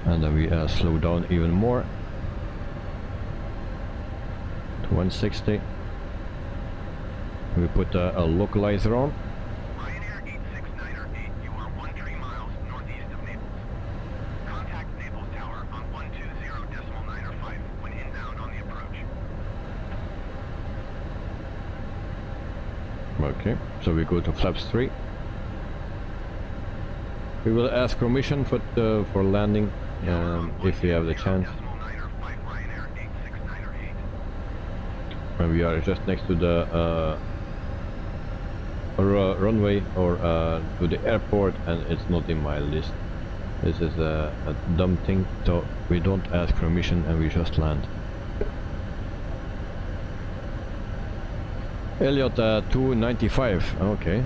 and then we slow down even more to 160. We put a localizer on. Ryanair 8698, you are 13 miles northeast of Naples. Contact Naples Tower on 120.905 when inbound on the approach. Okay, so we go to flaps 3. We will ask permission for landing if we have the chance. And we are just next to the runway or to the airport, and it's not in my list. This is a dumb thing, so we don't ask permission and we just land. Elliot 295, okay.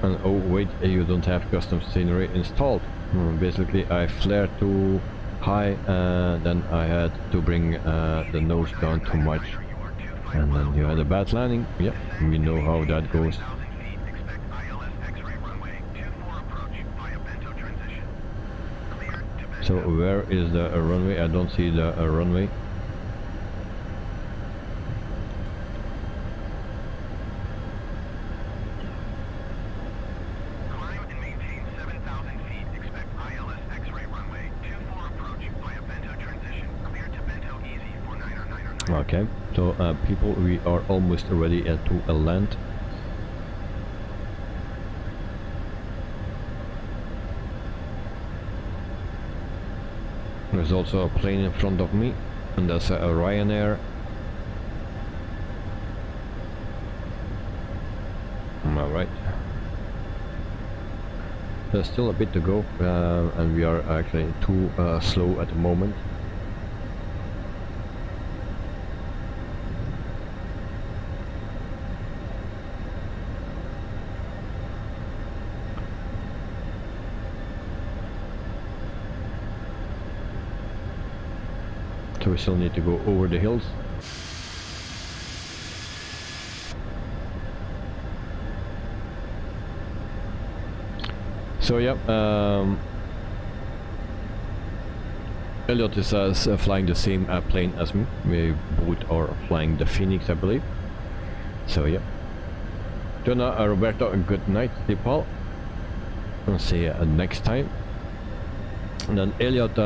And oh wait, you don't have custom scenery installed. Basically I flared too high, then I had to bring the nose down too much, and then you had a bad landing. Yep, we know how that goes. So where is the runway? I don't see the runway. Okay, so people, we are almost ready to land. There's also a plane in front of me, and that's a Ryanair. Alright. There's still a bit to go, and we are actually too slow at the moment. So we still need to go over the hills. So yeah, Elliot is flying the same plane as me. We both are flying the Phoenix, I believe. So yeah. Jonah, Roberto, good night, sleep well. I'll see you next time. And then Elliot,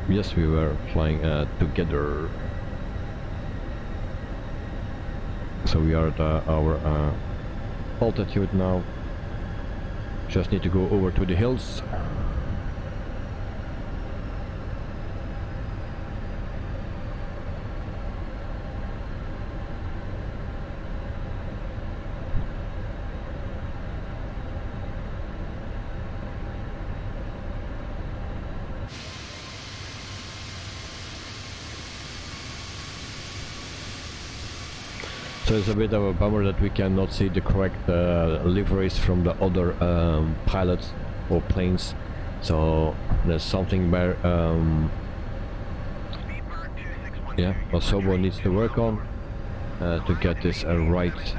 yes, we were flying together. So we are at our altitude now. Just need to go over to the hills. So it's a bit of a bummer that we cannot see the correct liveries from the other pilots or planes. So there's something where yeah, Osobo needs to work on to get this right.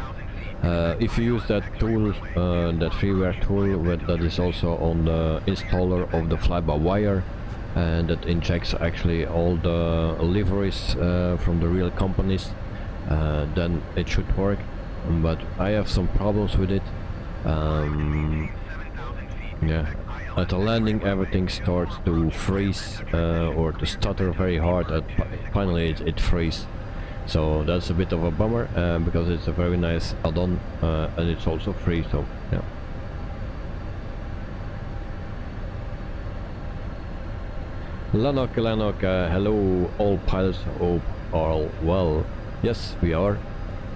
If you use that tool, that freeware tool that is also on the installer of the fly-by-wire, and that injects actually all the liveries from the real companies, then it should work. But I have some problems with it. Yeah, at the landing everything starts to freeze or to stutter very hard. Finally it freezes. So that's a bit of a bummer, because it's a very nice add-on, and it's also free, so yeah. Lanok, hello all pilots, hope all well. Yes, we are,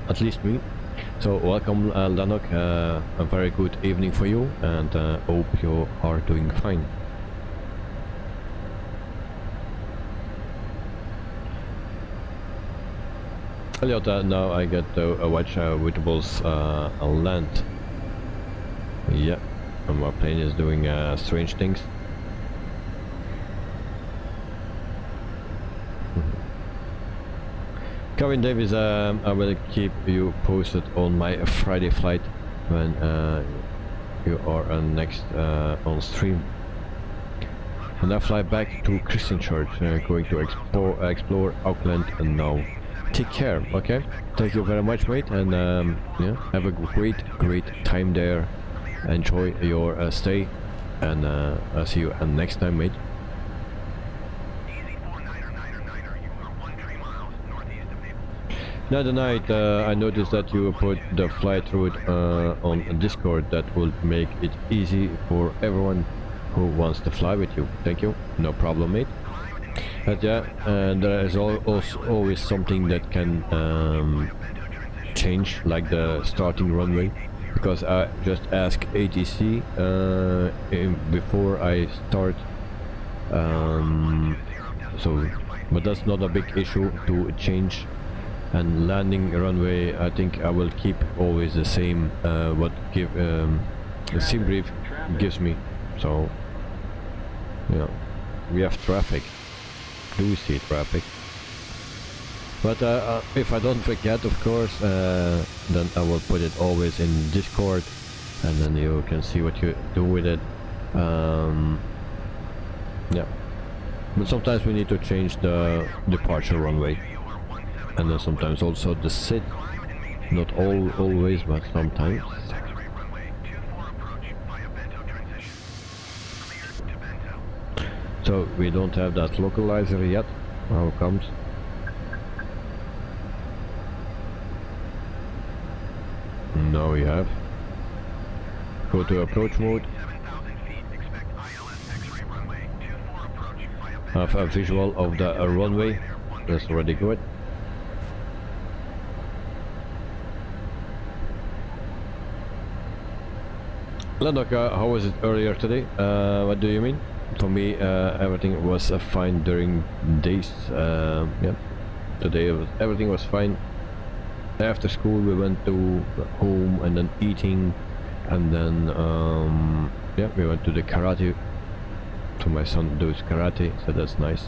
at least me. So welcome Lanok, a very good evening for you, and hope you are doing fine. Elliot, now I get to watch Wittable's land. Yeah, and my plane is doing strange things. Kevin Davis, I will keep you posted on my Friday flight when you are next on stream. And I fly back to Christianchurch, going to explore Auckland and now. Take care, okay? Thank you very much, mate, and yeah, have a great time there. Enjoy your stay, and I'll see you next time, mate. The other night I noticed that you put the flight route on Discord. That will make it easy for everyone who wants to fly with you. Thank you. No problem, mate. But yeah, there is also always something that can change, like the starting runway, because I just ask ATC before I start. But that's not a big issue to change. And landing runway, I think I will keep always the same what the sim brief gives me. So yeah, we have traffic. Do we see traffic? But if I don't forget, of course, then I will put it always in Discord, and then you can see what you do with it. Yeah, but sometimes we need to change the departure runway. And then sometimes also the SID, not always, but sometimes. So we don't have that localizer yet. How comes? Now we have. Go to approach mode. Have a visual of the runway. That's already good. Lennox, how was it earlier today? What do you mean? For me, everything was fine during days. Yeah, today everything was fine. After school, we went to home and then eating, and then yeah, we went to the karate. So my son does karate, so that's nice.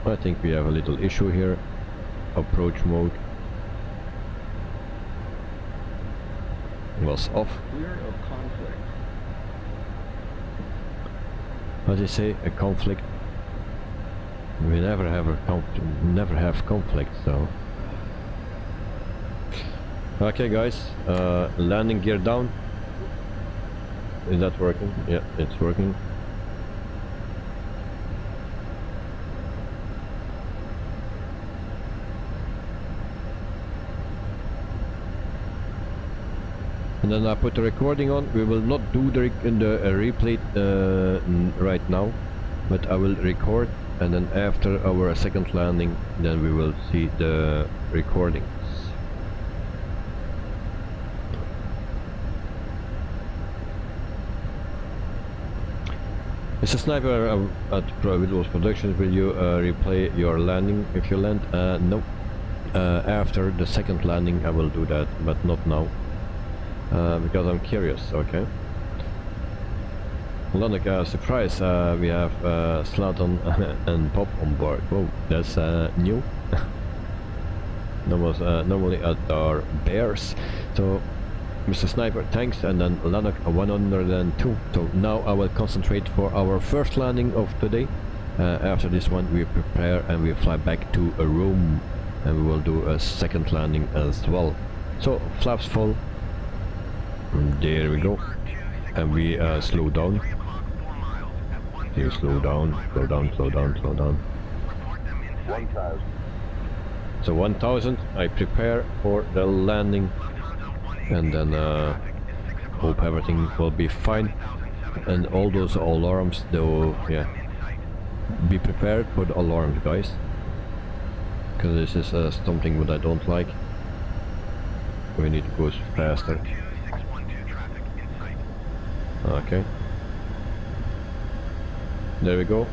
I think we have a little issue here. Approach mode was off. How do you say? A conflict? We never have conflict, so. Okay, guys, landing gear down. Is that working? Yeah, it's working. And then I put the recording on. We will not do the replay right now, but I will record, and then after our second landing, then we will see the recordings. Mr. Sniper at Windows Productions, will you replay your landing if you land? No. After the second landing I will do that, but not now. Because I'm curious, okay. Lonica, surprise, we have Slatan and Pop on board. Whoa, that's new. That was normally at our Bears. So, Mr. Sniper, thanks, and then Lanok 102. So now I will concentrate for our first landing of today. After this one we prepare and we fly back to a room, and we will do a second landing as well. So, flaps full. There we go, and we slow down. You slow down, slow down, slow down, slow down. 1,000. So 1,000. I prepare for the landing, and then hope everything will be fine. And all those alarms, though, yeah, be prepared for the alarms, guys, because this is something that I don't like. We need to go faster. Okay. There we go.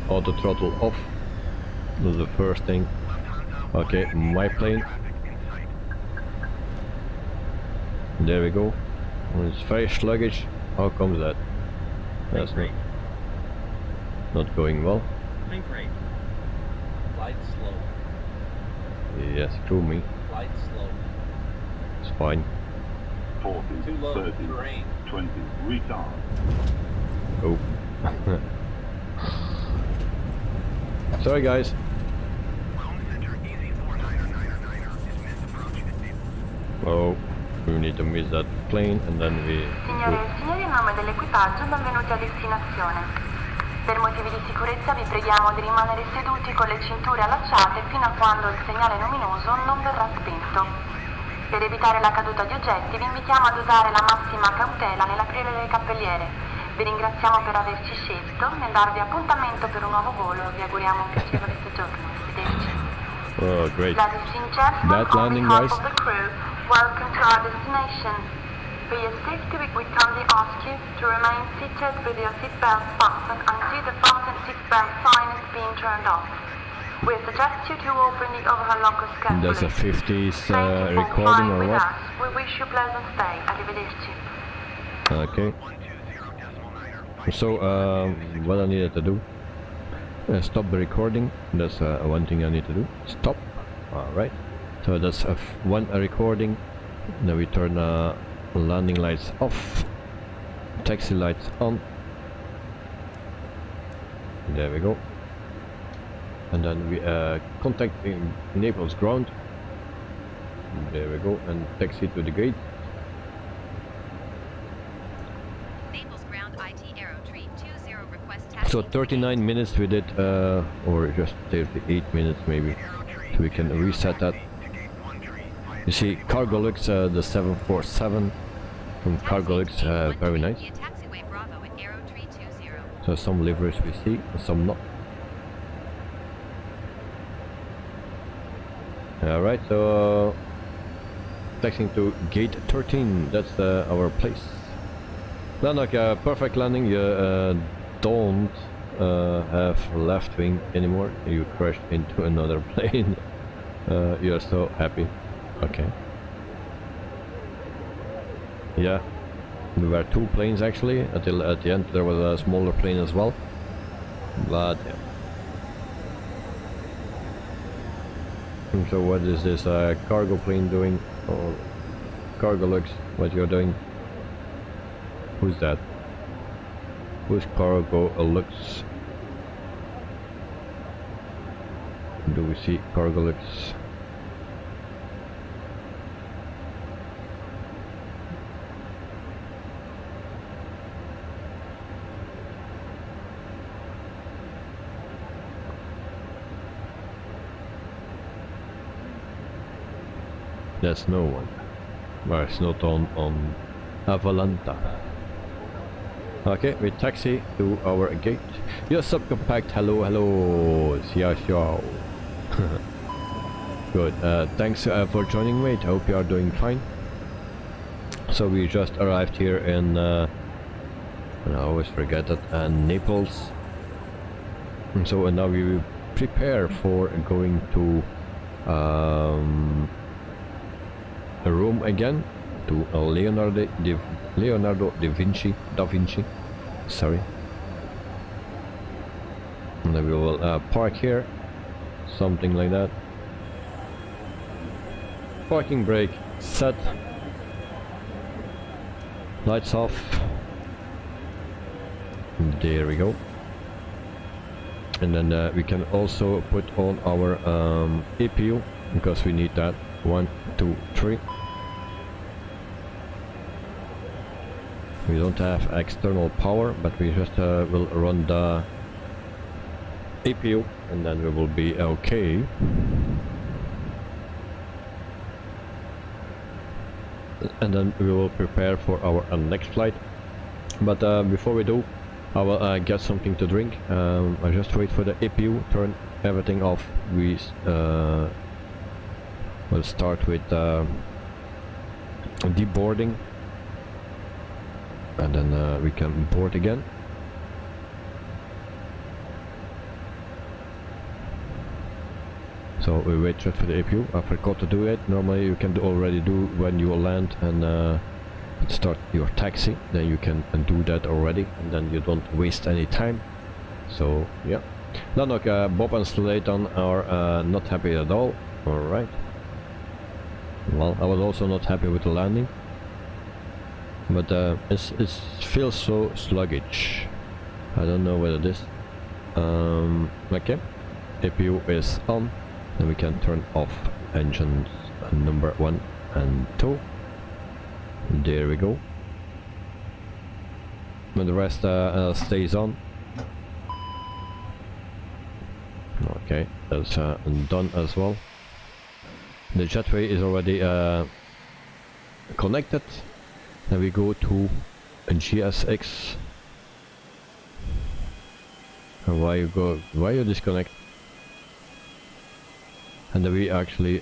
Auto throttle off. That's the first thing. Okay, my plane. There we go. It's very sluggish. How comes that? That's not going well. Think rate. Light slow. Yes, through me. Light slow. It's fine. 40, Too low. 30, Terrain. 20, retard. Oh. Sorry, guys. Oh. We need to miss that plane and then we Signore e signori, in nome dell'equipaggio, benvenuti a destinazione. Per motivi di sicurezza vi preghiamo di rimanere seduti con le cinture allacciate fino a quando il segnale luminoso non verrà spento. Per evitare la caduta di oggetti vi invitiamo ad usare la massima cautela nell'aprire le cappelliere. Vi ringraziamo per averci scelto, nel darvi appuntamento per un nuovo volo. Vi auguriamo un piacevole soggiorno. Arrivederci. Oh, great. Ladies and gentlemen, That landing, on behalf guys. of the crew, welcome to our destination. For your safety, we kindly ask you to remain seated with your seatbelt fastened until the fasten seatbelt sign is being turned off. We suggest you to open the overhead lockers carefully. That's a 50s Thank you for recording flying or with what? us. We wish you pleasant stay. Arrivederci. Okay. So, what I needed to do, stop the recording. That's one thing I need to do. Stop. Alright. So that's one recording. Then we turn landing lights off, taxi lights on. There we go. And then we contact in Naples ground. There we go, and taxi to the gate. Naples ground IT AIRWAYS request taxi. So 39 minutes we did, or just 38 minutes maybe. So we can reset that. You see, Cargolux, the 747 from Cargolux, very nice. Taxiway Bravo at Aero 320. So some liveries we see, some not. Alright, so taxiing to gate 13, that's our place. Then like a perfect landing, you don't have left wing anymore, you crashed into another plane. You're so happy. Okay. Yeah, there were two planes actually, until at the end there was a smaller plane as well. But yeah. So what is this cargo plane doing? Or Cargolux, what you're doing? Who's that? Who's Cargolux? Do we see Cargolux? There's no one. Well, it's not on Avalanta. Okay, we taxi to our gate. Your subcompact, hello, hello. Xia xiao. Good, thanks for joining, mate. I hope you are doing fine. So we just arrived here in, and I always forget that, Naples. And so now we will prepare for going to a room again to Leonardo da Vinci, sorry. And then we will park here, something like that. Parking brake set, lights off. There we go. And then we can also put on our APU, because we need that. 1, 2, 3. We don't have external power, but we just will run the APU and then we will be okay. And then we will prepare for our next flight. But before we do, I will get something to drink. I just wait for the APU, turn everything off. We will start with deboarding, and then we can board again. So we wait just for the APU. I forgot to do it. Normally you can already do when you land and start your taxi. Then you can do that already, and then you don't waste any time. So yeah. Dan ook Bob and Slayton are not happy at all. Alright. Well, I was also not happy with the landing. But it feels so sluggish. I don't know what it is. Okay. APU is on. Then we can turn off engines number 1 and 2. There we go. And the rest stays on. Okay, that's done as well. The jetway is already connected. Then we go to a GSX. Why you disconnect? And then we actually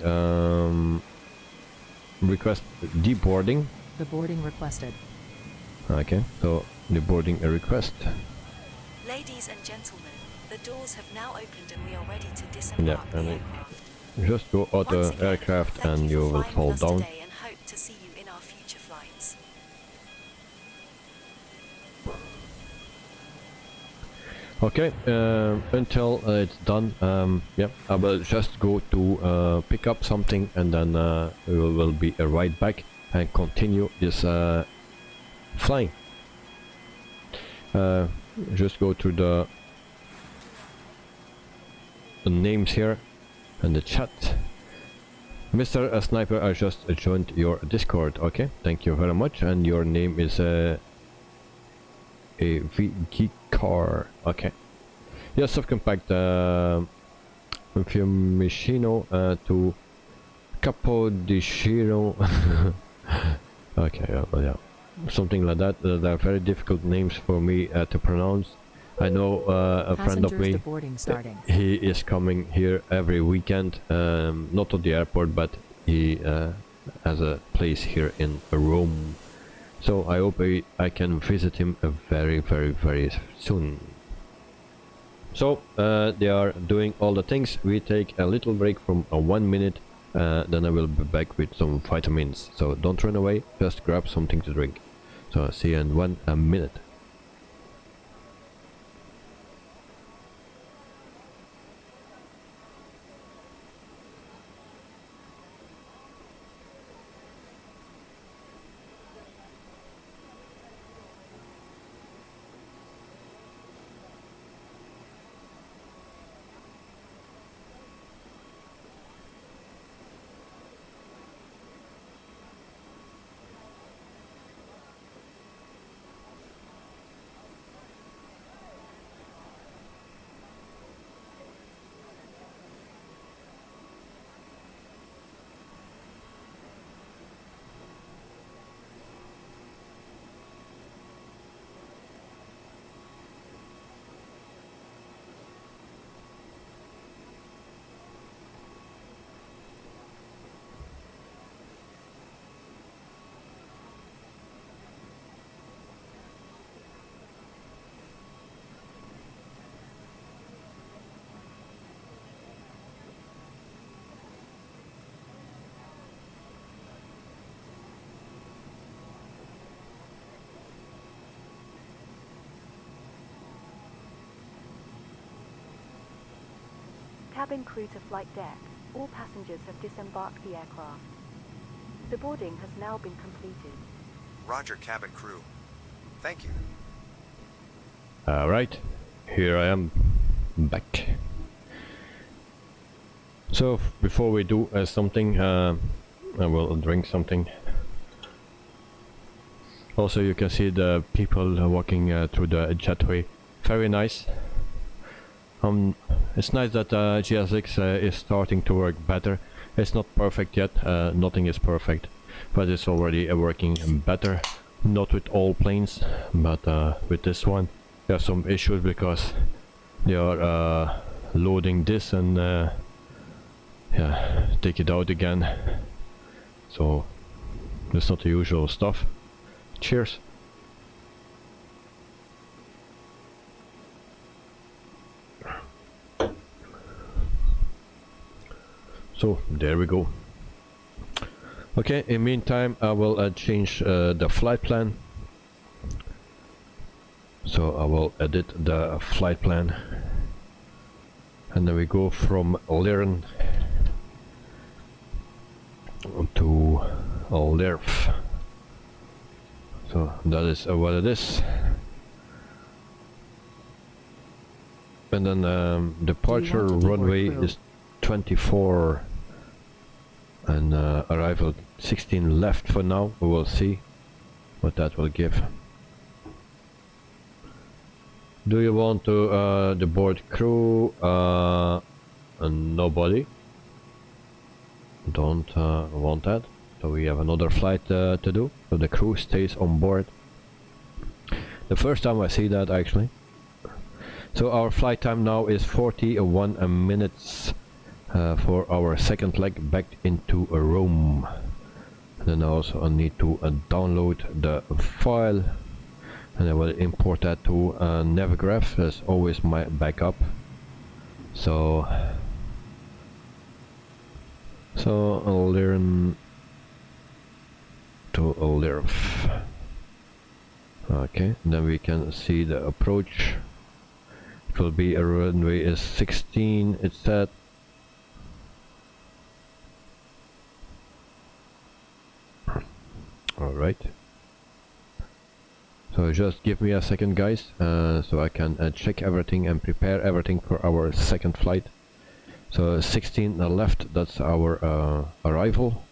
request deboarding. The boarding requested. Okay, so the boarding request. Ladies and gentlemen, the doors have now opened and we are ready to disembark the aircraft. Just go out the aircraft and you will fall down. And hope to see you in our future flights. Okay, until it's done, yeah, I will just go to pick up something, and then we will be right back and continue this flying. Just go to the names here and the chat. Mr. Sniper, I just joined your Discord. Okay, thank you very much. And your name is a VG car. Okay. Yes, subcompact Fiumicino to Capodicino. Okay, yeah, something like that. They're very difficult names for me to pronounce. I know a friend of me, he is coming here every weekend, not at the airport, but he has a place here in Rome. So I hope I can visit him very, very, very soon. So they are doing all the things. We take a little break from 1 minute, then I will be back with some vitamins. So don't run away, just grab something to drink. So see you in 1 minute. Cabin crew to flight deck. All passengers have disembarked the aircraft. The boarding has now been completed. Roger, cabin crew. Thank you. Alright, here I am back. So before we do something, I will drink something. Also you can see the people walking through the jetway. Very nice. It's nice that GSX is starting to work better. It's not perfect yet, nothing is perfect, but it's already working better. Not with all planes, but with this one there are some issues because they are loading this and yeah, take it out again. So that's not the usual stuff. Cheers. So there we go. Okay, in the meantime I will change the flight plan. So I will edit the flight plan, and then we go from LIRN to LIRF. So that is what it is. And then departure runway is 24 and arrival 16 left for now. We will see. what that will give. Do you want to the board crew? Nobody. Don't want that. So we have another flight to do. So the crew stays on board. The first time I see that actually. So our flight time now is 41 minutes for our second leg back into Rome. And then also I need to download the file, and I will import that to Navigraph. That's always my backup. So I'll learn to LIRF. Okay, then we can see the approach. It will be a runway is 16, it's set. Alright. So just give me a second, guys, so I can check everything and prepare everything for our second flight. So 16 left, that's our arrival.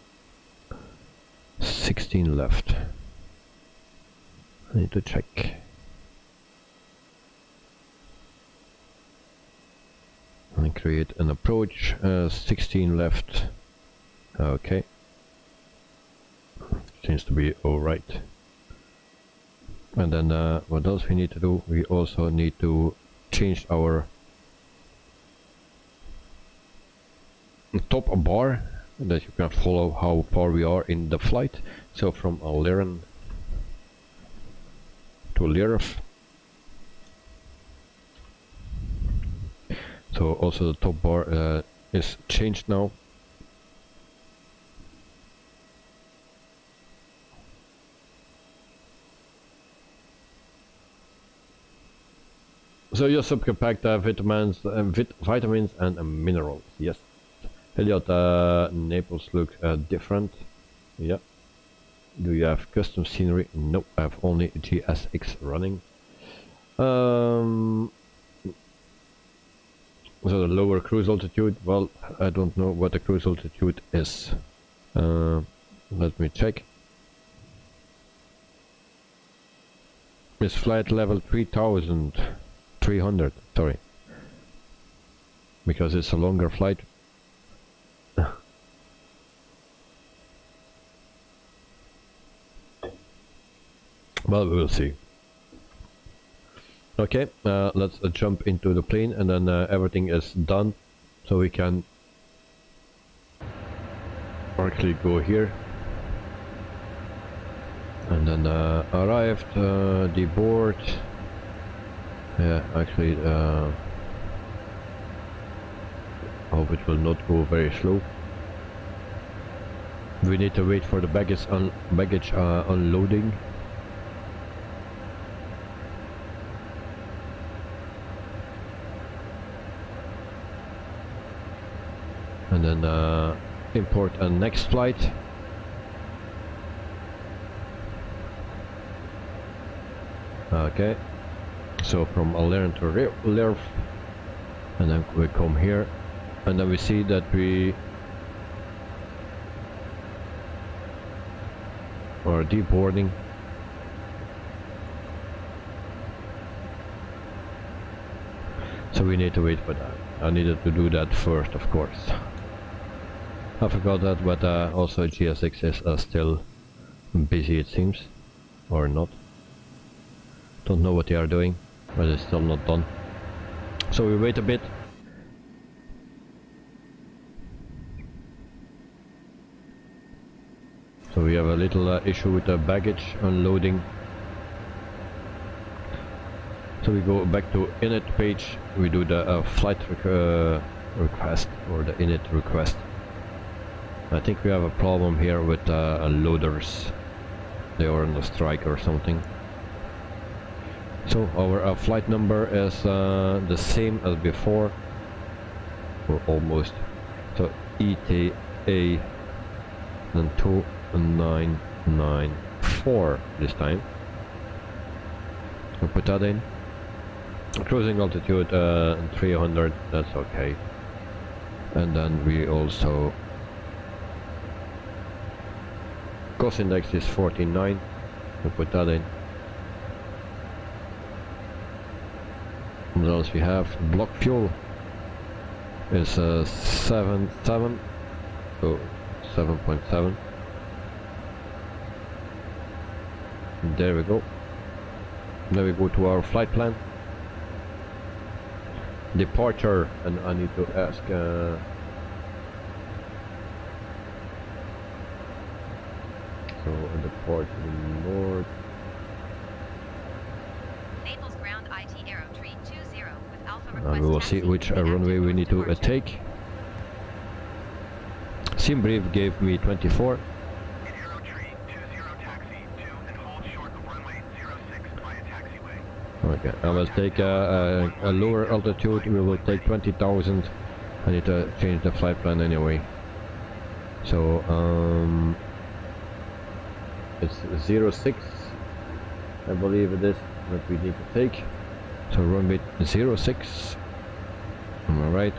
16 left. I need to check. And create an approach. 16 left. Okay. Seems to be alright. And then what else we need to do? We also need to change our top bar, that you can follow how far we are in the flight. So from a LIRN to LIRF. So also the top bar is changed now. So your subcompact vitamins and minerals. Yes. Elliot, Naples look different. Yeah. Do you have custom scenery? No, I have only GSX running. So the lower cruise altitude, well, I don't know what the cruise altitude is. Let me check. It's flight level 3,300, sorry. Because it's a longer flight. Well, we'll see. Okay, let's jump into the plane, and then everything is done, so we can actually go here. And then arrived, deboard. Yeah, actually, hope it will not go very slow. We need to wait for the baggage unloading. And then import a next flight. Okay, so from LIRN to LIRF, and then we come here, and then we see that we are deboarding. So we need to wait for that. I needed to do that first, of course. I forgot that, but also GSX is still busy, it seems, or not. Don't know what they are doing, but it's still not done. So we wait a bit. So we have a little issue with the baggage unloading. So we go back to init page. We do the flight request, or the init request. I think we have a problem here with loaders. They are on a strike or something. So our flight number is the same as before, or almost. So ITA and 2994 this time. We'll put that in. Cruising altitude 300, that's okay. And then we also cost index is 49. We'll put that in. What else we have? Block fuel is 7.7, so 7.7. There we go. Now we go to our flight plan. Departure, and I need to ask so a depart in north. Naples ground IT Aero 320 with Alpha request We will see taxi which and runway we active need to departure. take. Sim brief gave me 24. Aero 320 taxi to and hold short of runway 06 via taxiway. Okay, I will take a lower altitude. We will take 20,000. I need to change the flight plan anyway. So it's 06, I believe it is, that we need to take. So runway 06, am I right?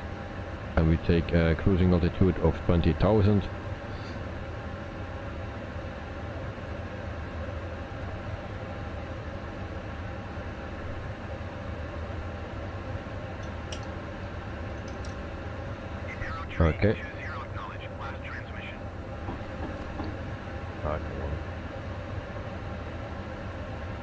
And we take a cruising altitude of 20,000. Okay.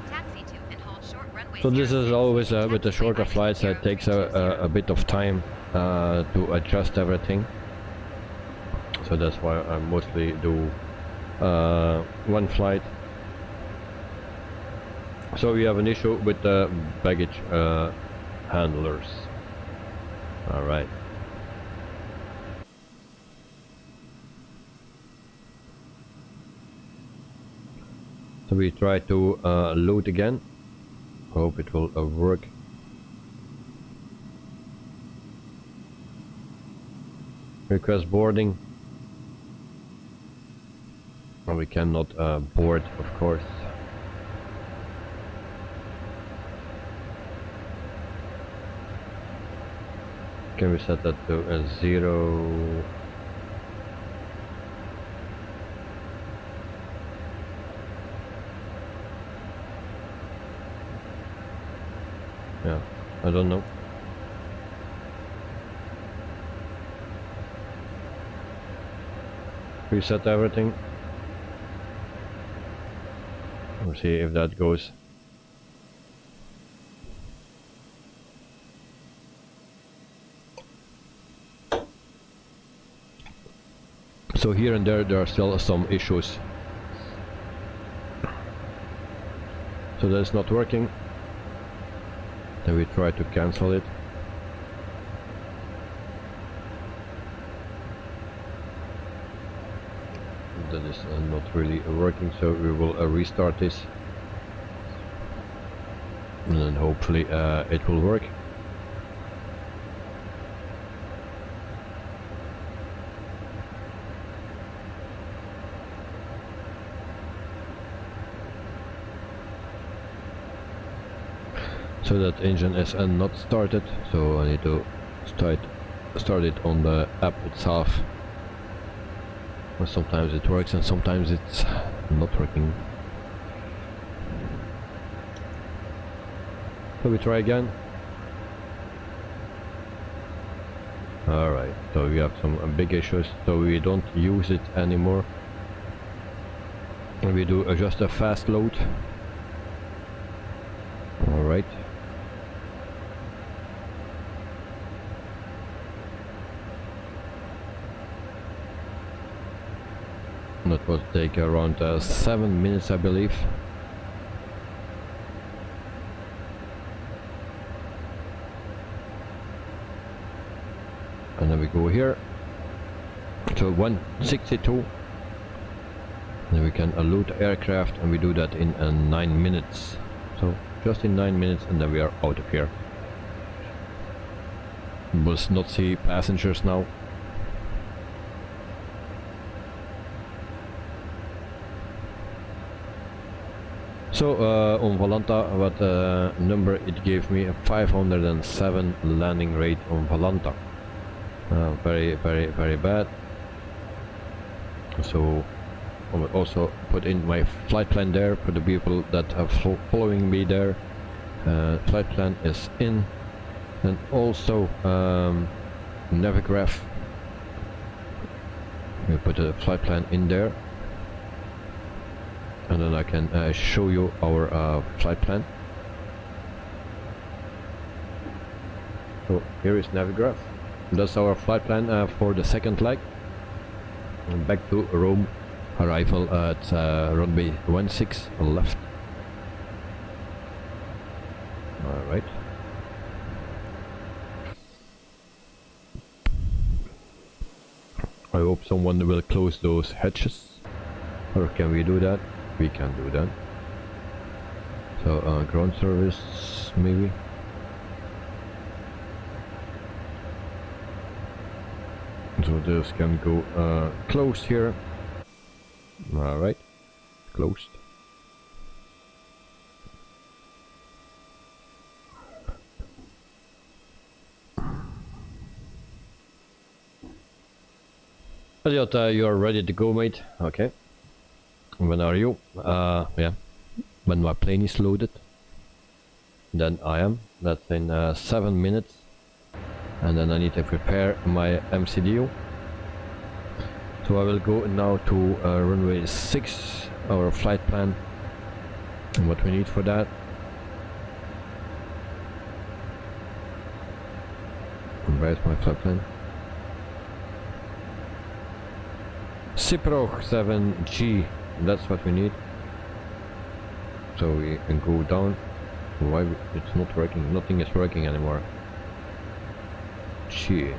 Taxi to and hold short runway So this is 06. always with the Taxi shorter IT flights, Aero it takes 320. a bit of time to adjust everything. So that's why I mostly do one flight. So we have an issue with the baggage handlers. All right. So we try to load again. Hope it will work. Request boarding. Well, we cannot board, of course. Can we set that to a 0? Yeah, I don't know. Reset everything. We'll see if that goes. So here and there are still some issues. So that's not working. Then we try to cancel it. That is not really working, so we will restart this. And then hopefully it will work. So that engine is not started, so I need to start it on the app itself. Well, sometimes it works and sometimes it's not working. So we try again. Alright, so we have some big issues, so we don't use it anymore. And we do just a fast load. Alright. That will take around 7 minutes, I believe. And then we go here to 162. Then we can load the aircraft, and we do that in 9 minutes. So just in 9 minutes, and then we are out of here. We'll not see passengers now. So on Volanta, what number it gave me, a 507 landing rate on Volanta. Very bad. So I will also put in my flight plan there for the people that are following me there. Flight plan is in, and also Navigraph. We put a flight plan in there, and then I can show you our flight plan. So here is Navigraph. That's our flight plan for the second leg. And back to Rome, arrival at runway 16 left. Alright. I hope someone will close those hatches. Or can we do that? We can do that. So ground service maybe. So this can go closed here. Alright, closed. Elliot, you are ready to go, mate. Okay. When are you? Yeah. When my plane is loaded. Then I am. That's in 7 minutes. And then I need to prepare my MCDU. So I will go now to runway 6, our flight plan, and what we need for that. And where's my flight plan? Cipro 7G, that's what we need. So we can go down. Why it's not working? Nothing is working anymore. Gee.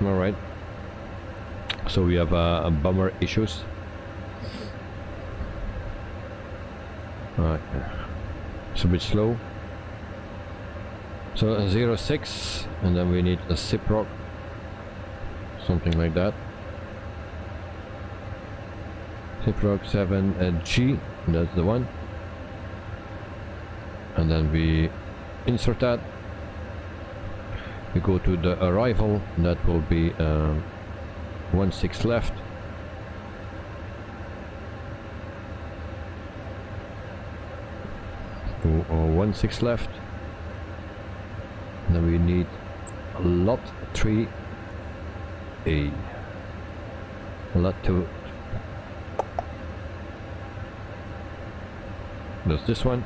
Alright. So we have a bummer issues. Okay. It's a bit slow. So a 06, and then we need a Ciproc. Something like that. Ciproc 7G, that's the one. And then we insert that. We go to the arrival, that will be 16 left. To 16 left. And then we need lot 3A. Lot 2. That's this one.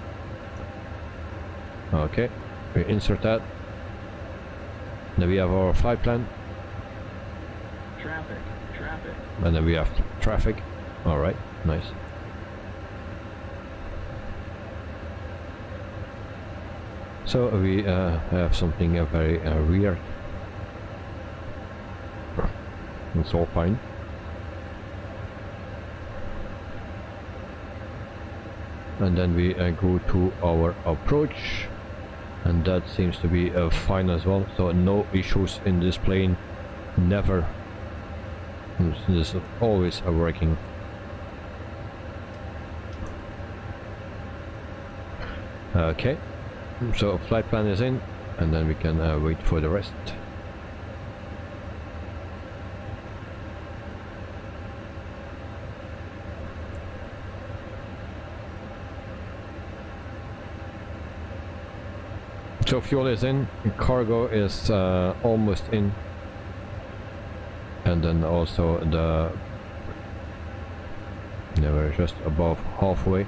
Okay, we insert that. Then we have our flight plan. Traffic. And then we have traffic. Alright, nice. So we have something very weird. It's all fine. And then we go to our approach, and that seems to be fine as well, so no issues in this plane, never. This is always working. Okay, so flight plan is in, and then we can wait for the rest. So fuel is in, cargo is almost in, and then also we're just above halfway.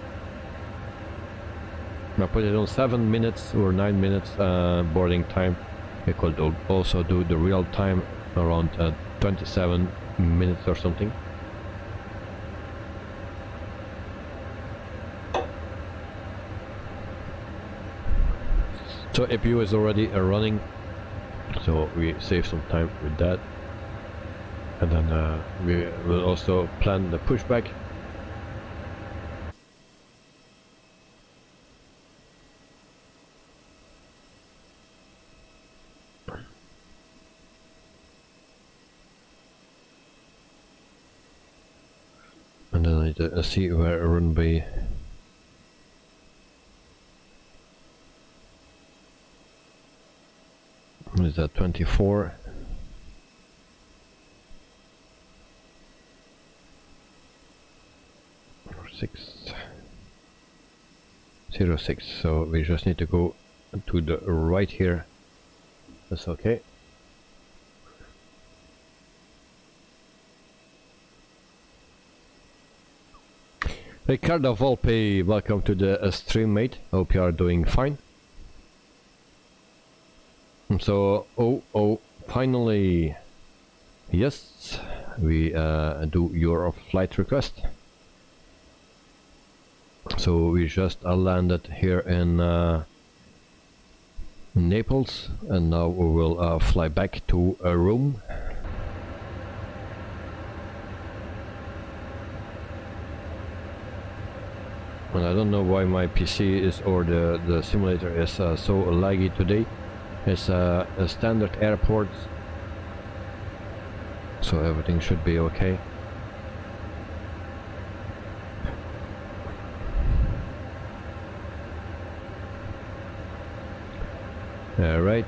I put it on 7 minutes or 9 minutes boarding time. We could also do the real time around 27 minutes or something. So APU is already running, so we save some time with that. And then we will also plan the pushback. And then I need to see where runway is at 24. Six 06. So we just need to go to the right here. That's okay. Ricardo Volpe, welcome to the stream, mate. Hope you are doing fine. So, finally, yes, we do your flight request. So we just landed here in Naples, and now we will fly back to Rome. And I don't know why my PC is, or the simulator is so laggy today. It's a standard airport, so everything should be okay. Alright.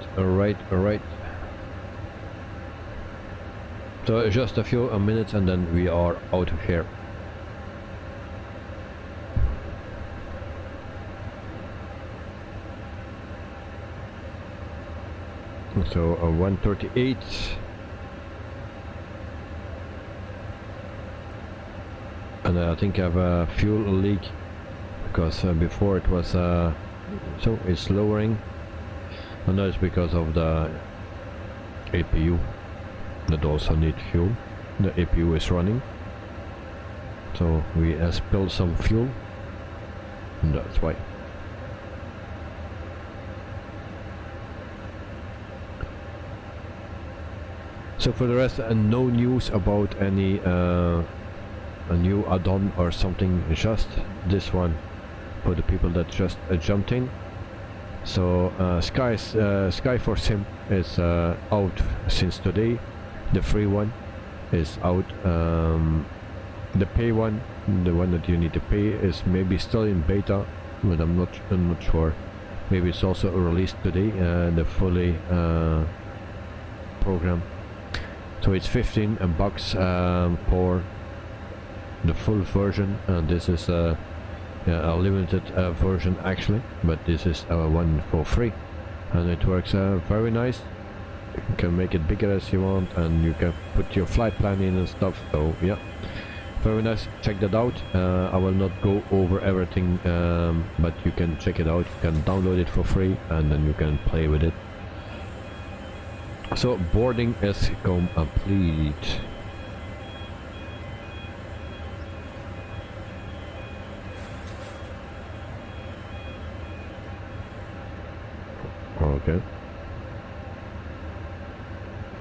So just a few minutes and then we are out of here. So 138. And I think I have a fuel leak, because before it was so it's lowering. And that's because of the APU that also need fuel. The APU is running, so we spilled some fuel, and that's why. So for the rest, no news about any a new add-on or something, just this one for the people that just jumped in. So Sky for Sim is out since today. The free one is out. The pay one, the one that you need to pay, is maybe still in beta, but I'm not sure. Maybe it's also released today, the fully program. So it's 15 bucks for the full version, and this is a limited version actually, but this is one for free, and it works very nice. You can make it bigger as you want, and you can put your flight plan in and stuff. So yeah, very nice. Check that out. I will not go over everything, but you can check it out. You can download it for free, and then you can play with it. So boarding is complete. Okay.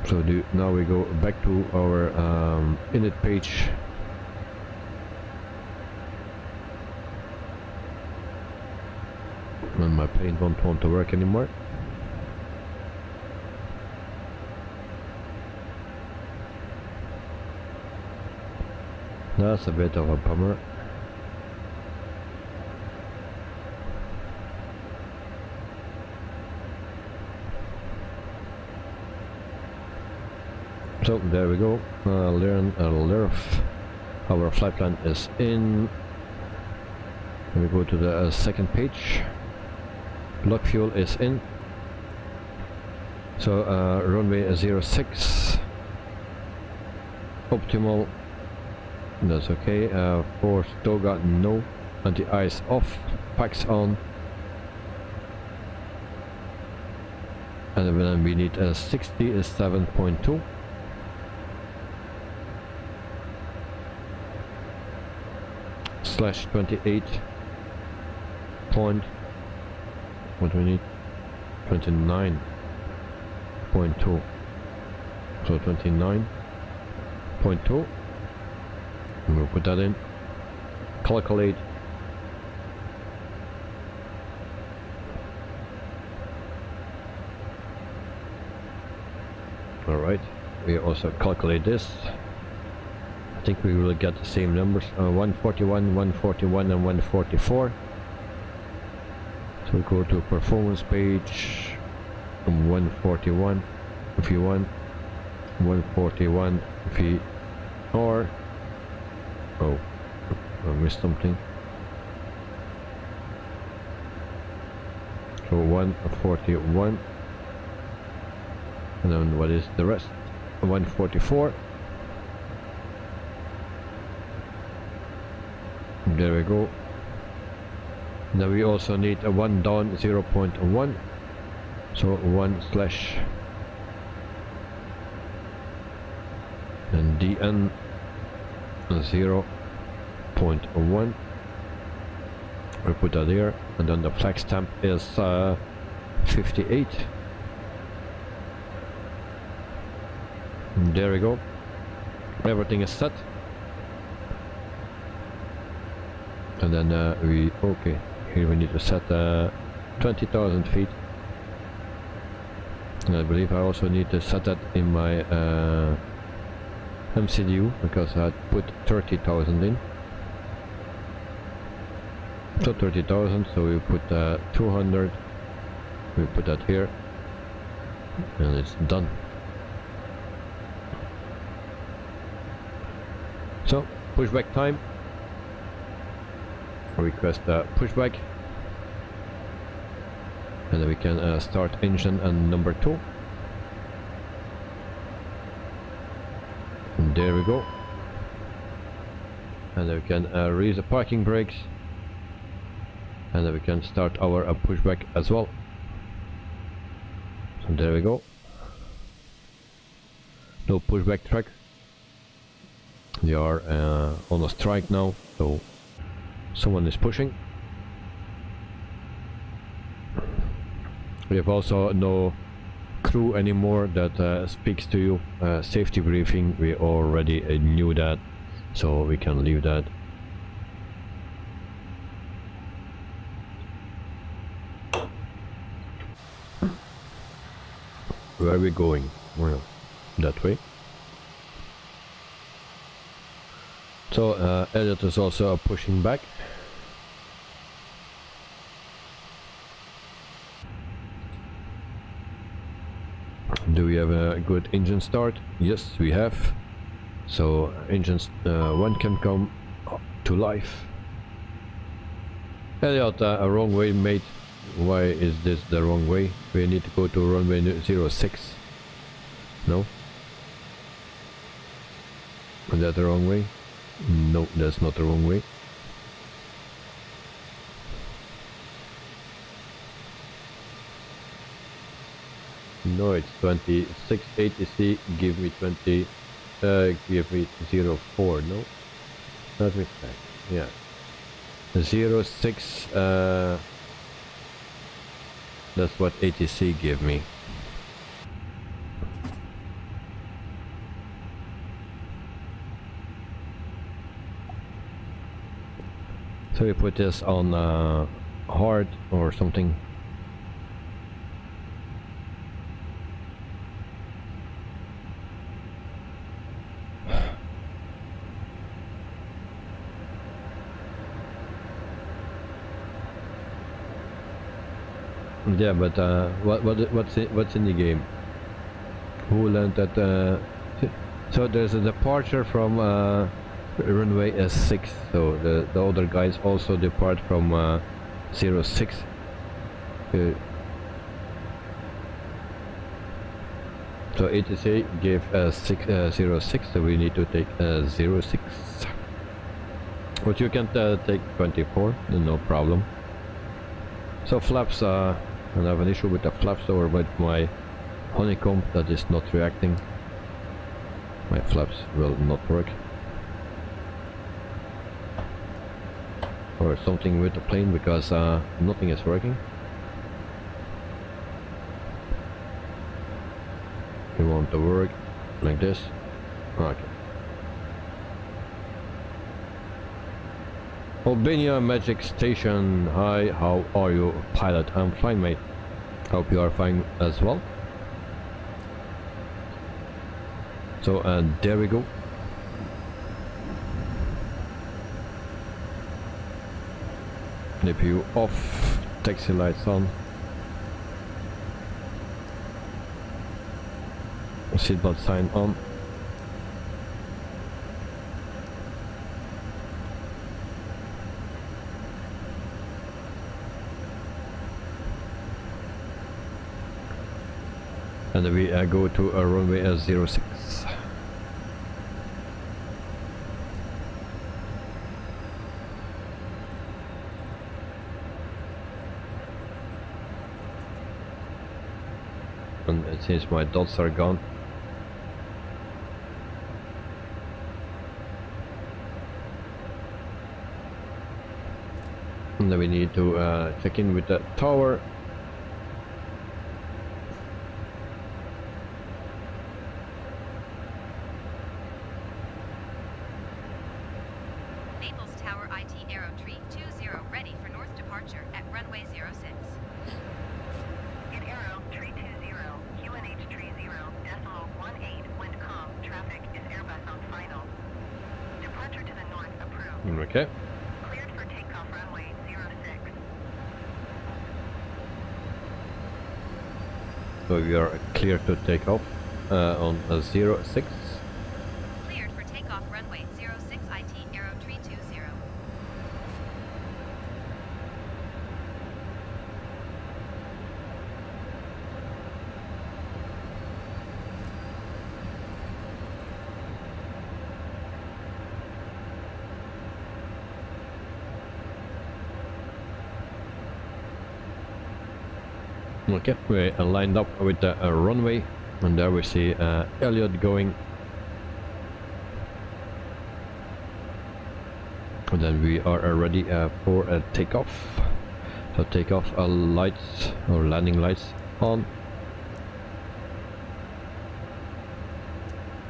So now we go back to our init page. And my plane don't want to work anymore. That's a bit of a bummer. So there we go. LIRN LIRF. Our flight plan is in. We go to the second page. Block fuel is in. So runway 06. Optimal. That's okay. Force Toga, no. Anti-ice off. Packs on. And then we need 67.2. / 28 point. What do we need? 29.2. So 29.2. We'll put that in. Calculate. Alright, we also calculate this. I think we will get the same numbers, 141, 141 and 144. So we go to performance page. 141 V1, 141 V, or oh, I missed something. So 141, and then what is the rest? 144. There we go. Now we also need a 1 down 0.1, so 1 slash and DN 0.1. we put that here, and then the flag stamp is 58. And there we go, everything is set. And then we, okay, here we need to set 20,000 feet. And I believe I also need to set that in my MCDU, because I had put 30,000 in. So 30,000, so we put 200, we put that here, and it's done. So, pushback time. Request pushback, and then we can start engine and number 2. And there we go. And then we can release the parking brakes, and then we can start our pushback as well. So there we go. No pushback track. We are on a strike now, so someone is pushing. We have also no crew anymore that speaks to you. Safety briefing, we already knew that, so we can leave that. Where are we going? Well, that way. So Elliot is also pushing back. Do we have a good engine start? Yes, we have. So engine 1 can come to life. Elliot, a wrong way, mate. Why is this the wrong way? We need to go to runway 06. No? Is that the wrong way? No, that's not the wrong way. No, it's 26 ATC. Give me 20. Give me 04. No, let me check. Yeah, 06. That's what ATC gave me. So we put this on hard or something. Yeah, but what's in the game? Who learned that? So there's a departure from runway S6. So the other guys also depart from 06. So ATC gave 06, so we need to take 06. But you can take 24, no problem. So flaps, I have an issue with the flaps or with my Honeycomb that is not reacting. My flaps will not work. Or something with the plane, because nothing is working. You want to work like this. Okay. Albania Magic Station. Hi, how are you, pilot? I'm fine, mate. Hope you are fine as well. So, there we go. CPU off, taxi lights on. Seatbelt sign on. And we go to a runway 06. And it seems my dots are gone. And then we need to check in with the tower. Naples Tower IT Aero 320 ready for north departure at runway 06. In Aero 320, QNH 30.18 wind calm, traffic is Airbus on final. Departure to the north approved. Okay. Cleared for takeoff runway 06. So we are clear to take off on 06. Cleared for takeoff runway 06 IT Aero 320. Okay, we are lined up with the runway, and there we see Elliot going. And then we are ready for a takeoff. So takeoff lights or landing lights on.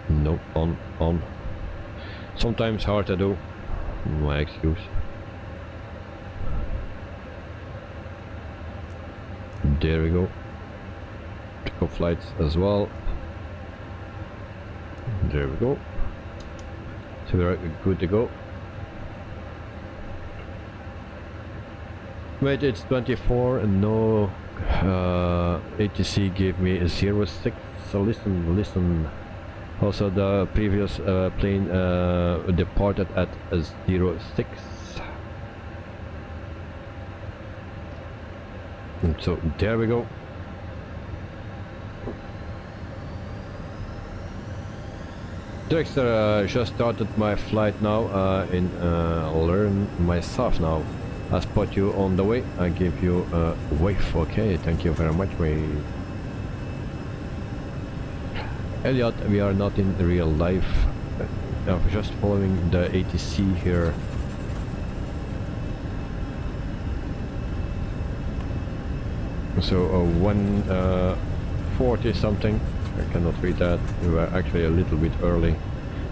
No, on. Sometimes hard to do. My excuse. There we go. Takeoff lights as well. There we go. So we're good to go. Wait, it's 24 and no ATC gave me a 06. So listen. Also the previous plane departed at 06. And so there we go. Dexter, just started my flight now in LIRN myself now. I spot you on the way. I give you a wave. Okay, thank you very much, mate. Elliot, we are not in real life. I'm just following the ATC here. So 140 something. I cannot read that. We were actually a little bit early.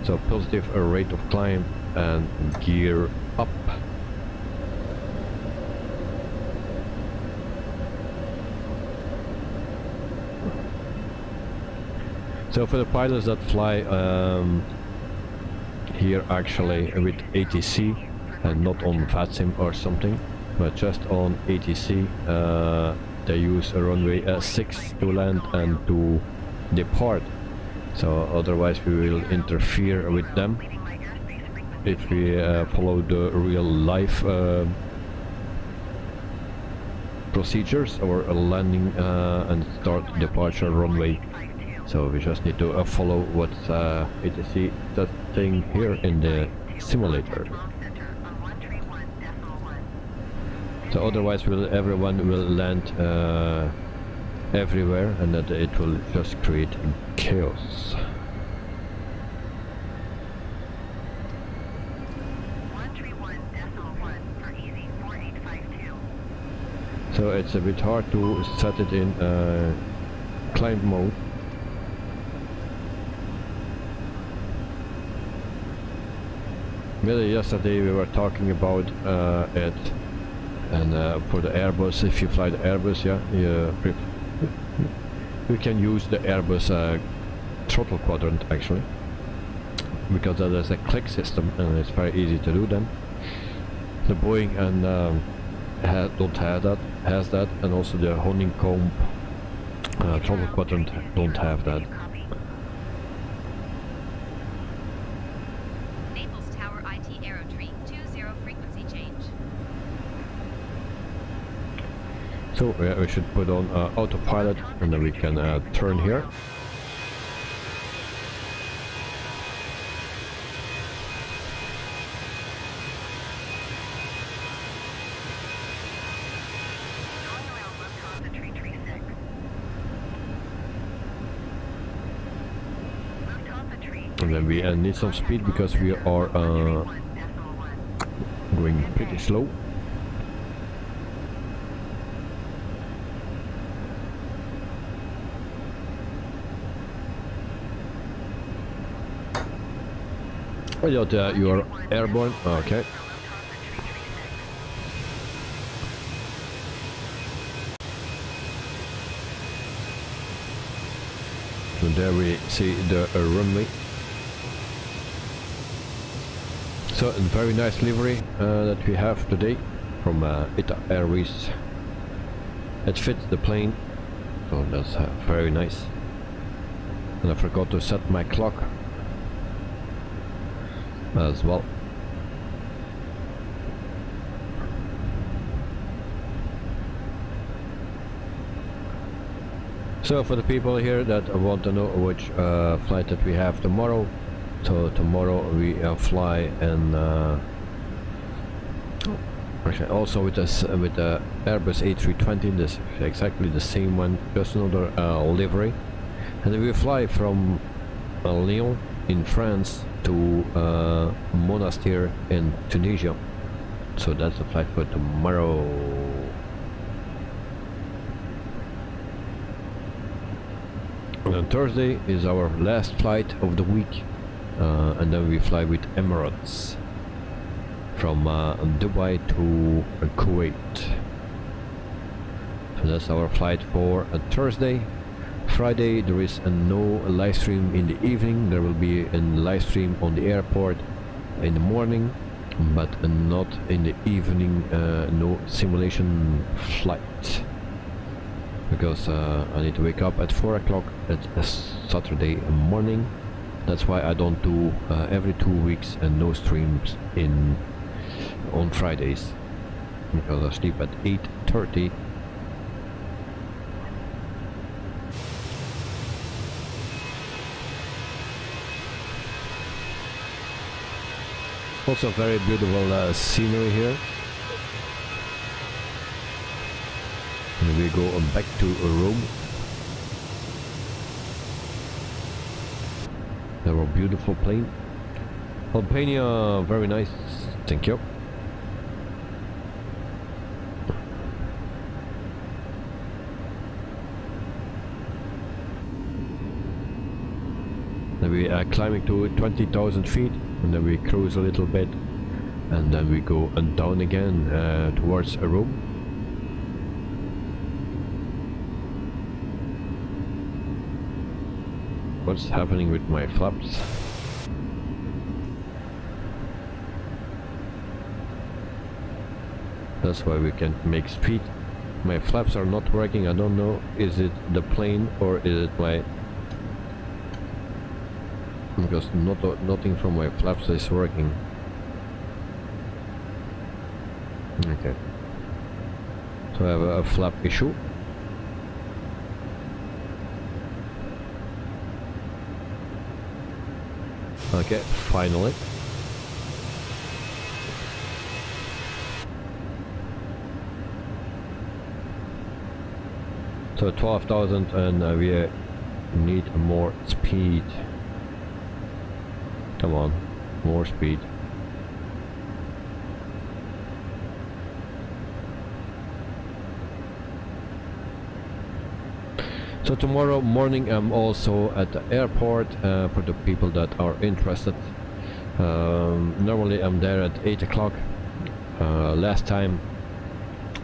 So positive rate of climb and gear up. So for the pilots that fly here actually with ATC and not on VATSIM or something, but just on ATC, they use a runway 6 to land and to depart. So otherwise we will interfere with them if we follow the real life procedures or a landing and start departure runway. So we just need to follow what ATC does thing here in the simulator. So otherwise everyone will land everywhere, and that it will just create chaos. So it's a bit hard to set it in climb mode. Really, yesterday we were talking about it, and for the Airbus, if you fly the Airbus, yeah, you can use the Airbus throttle quadrant actually, because there's a click system and it's very easy to do them. The Boeing and don't have that, has that, and also the Honeycomb throttle quadrant don't have that. So we should put on autopilot, and then we can turn here. And then we need some speed because we are going pretty slow. Oh, yeah, you are airborne. Okay. So there we see the runway. So a very nice livery that we have today from ITA Airways. It fits the plane, so that's very nice. And I forgot to set my clock as well. So for the people here that want to know which flight that we have tomorrow, so tomorrow we fly and actually also with us with the Airbus A320, this exactly the same one, just another livery, and then we fly from Lyon in France to Monastir in Tunisia. So that's the flight for tomorrow. And then Thursday is our last flight of the week, and then we fly with Emirates from Dubai to Kuwait. So that's our flight for Thursday. Friday there is no live stream in the evening. There will be a live stream on the airport in the morning, but not in the evening. No simulation flight, because I need to wake up at 4 o'clock at Saturday morning. That's why I don't do every 2 weeks and no streams on Fridays, because I sleep at 8:30. Also very beautiful scenery here. And we go back to Rome. There were beautiful plane. Albania, very nice, thank you. Then we are climbing to 20,000 feet, and then we cruise a little bit, and then we go down again towards Rome. What's happening with my flaps? That's why we can't make speed. My flaps are not working. I don't know, is it the plane or is it my... Because nothing from my flaps is working. Okay. So I have a flap issue. Okay, finally. So 12,000, and we need more speed. Come on, more speed. So tomorrow morning I'm also at the airport for the people that are interested. Normally I'm there at 8 o'clock. Last time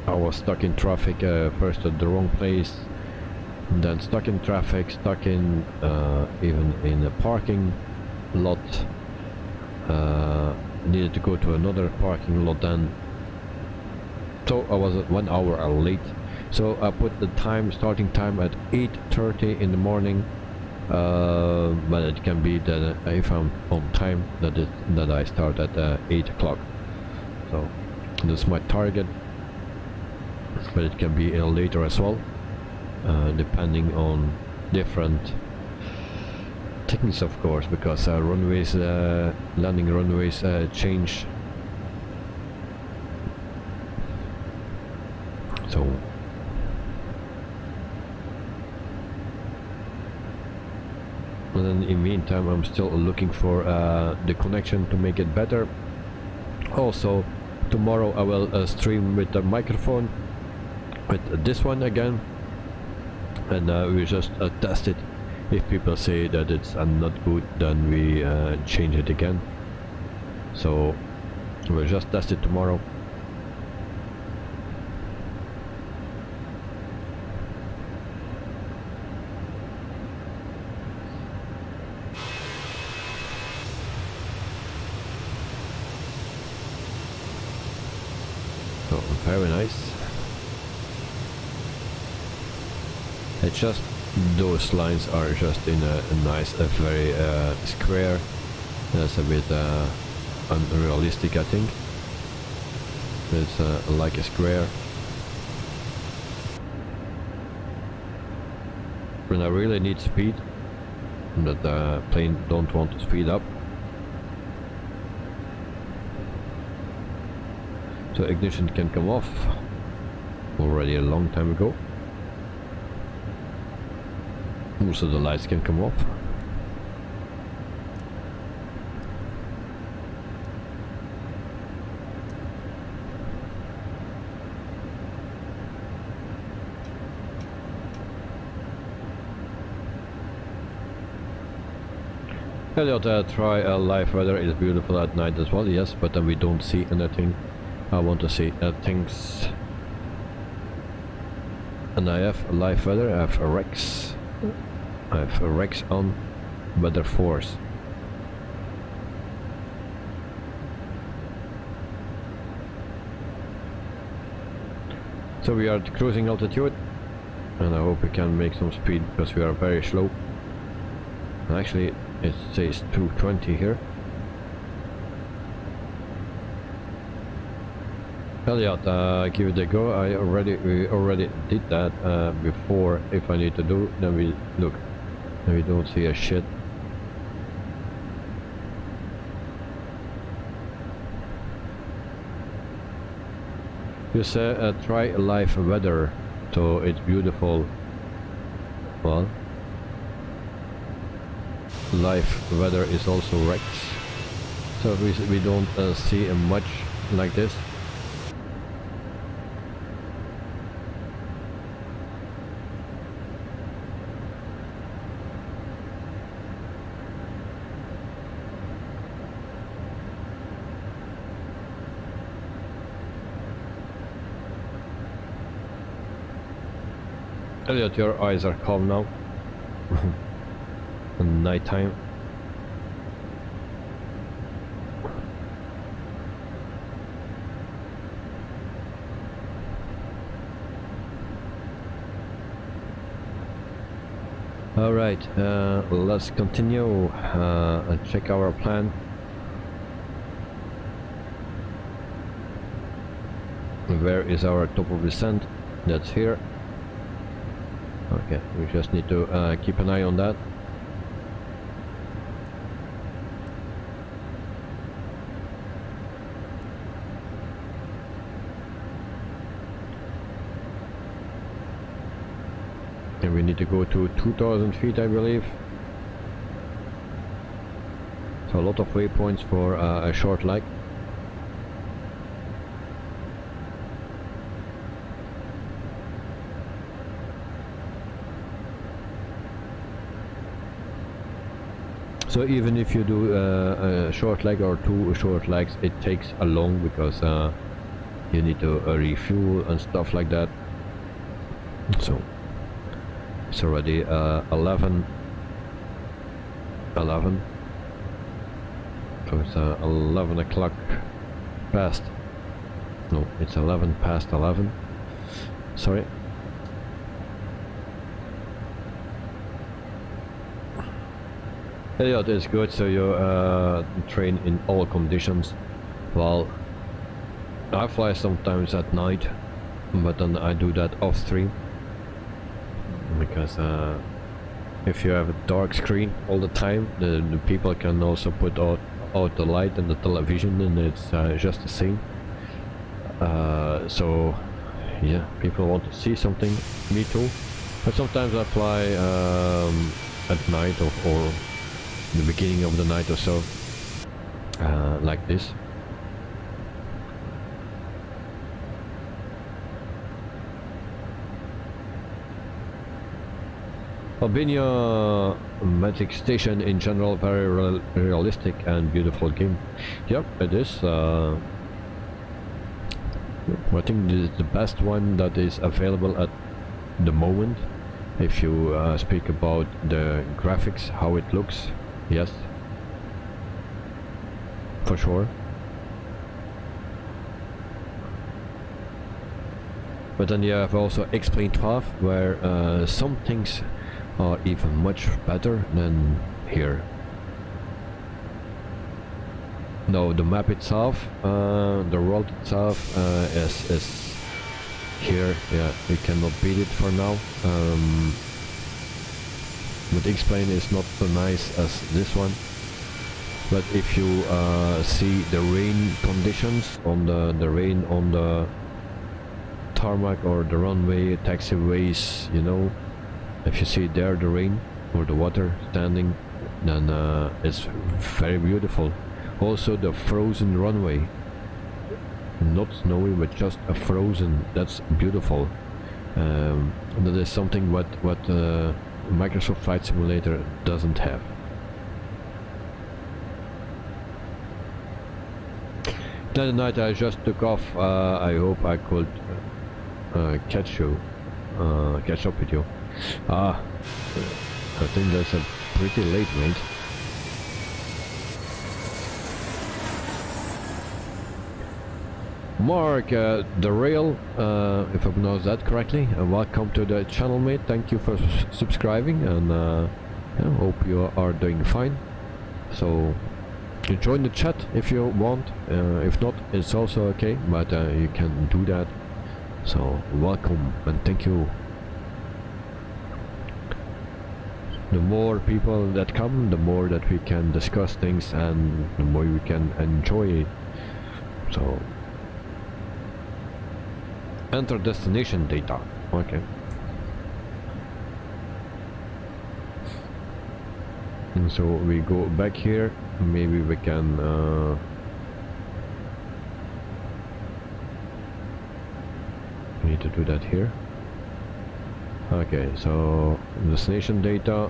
I was stuck in traffic, first at the wrong place, and then stuck in traffic, stuck in even in a parking lot. Needed to go to another parking lot then. So I was 1 hour late. So I put the starting time at 8:30 in the morning, but it can be that if I'm on time that I start at 8 o'clock. So that's my target. but it can be later as well, depending on different techniques, of course, because runways, landing runways change. So and then in the meantime I'm still looking for the connection to make it better. Also tomorrow I will stream with the microphone with this one again, and we just test it. If people say that it's not good, then we change it again. So we'll just test it tomorrow. So very nice. It's just those lines are just in a nice, very square. That's a bit unrealistic, I think. It's like a square. When I really need speed, that the plane don't want to speed up. So ignition can come off already a long time ago. Also the lights can come off. Elliot, try live weather is beautiful at night as well, yes, but then we don't see anything. I want to see things. And I have live weather, I have a Rex. I have a Rex on weather force. So we are at cruising altitude, and I hope we can make some speed because we are very slow. And actually it says 220 here. Elliot, give it a go. We already did that before. If I need to do, then we look. And we don't see a shit. You say try live weather, so it's beautiful. Well, live weather is also Rex, so we don't see much like this. Elliot, your eyes are calm now. Night time. All right, let's continue and check our plan. Where is our top of descent? That's here. Okay, we just need to keep an eye on that. And we need to go to 2000 feet, I believe. So a lot of waypoints for a short leg. So even if you do a short leg or two short legs, it takes a long because you need to refuel and stuff like that. So it's already 11. So it's 11 o'clock past. No, it's 11 past 11. Sorry. Yeah, that's good. So you train in all conditions. Well, I fly sometimes at night, but then I do that off stream, because if you have a dark screen all the time, the people can also put out the light in the television, and it's just the same. So yeah, people want to see something, me too. But sometimes I fly at night or the beginning of the night or so, like this. Albania Magic Station in general, very realistic and beautiful game. Yep, it is. I think this is the best one that is available at the moment. If you speak about the graphics, how it looks, yes, for sure. But then you have also Explain 12, where some things are even much better than here. No, the map itself, the world itself is here. Yeah, we cannot beat it for now. But Explain is not so nice as this one. But if you see the rain conditions on the rain on the tarmac or the runway, taxiways, you know, if you see there the rain or the water standing, then it's very beautiful. Also the frozen runway, not snowy but just a frozen, that's beautiful. That is something what Microsoft Flight Simulator doesn't have. The other night I just took off. I hope I could catch up with you. I think that's a pretty late, mate. Mark the Rail, if I pronounce that correctly, welcome to the channel, mate. Thank you for subscribing, and yeah, hope you are doing fine. So you join the chat if you want, if not, it's also okay, but you can do that. So welcome and thank you. The more people that come, the more that we can discuss things and the more we can enjoy it. So enter destination data. Okay. And so we go back here. Maybe we can we need to do that here. Okay, so destination data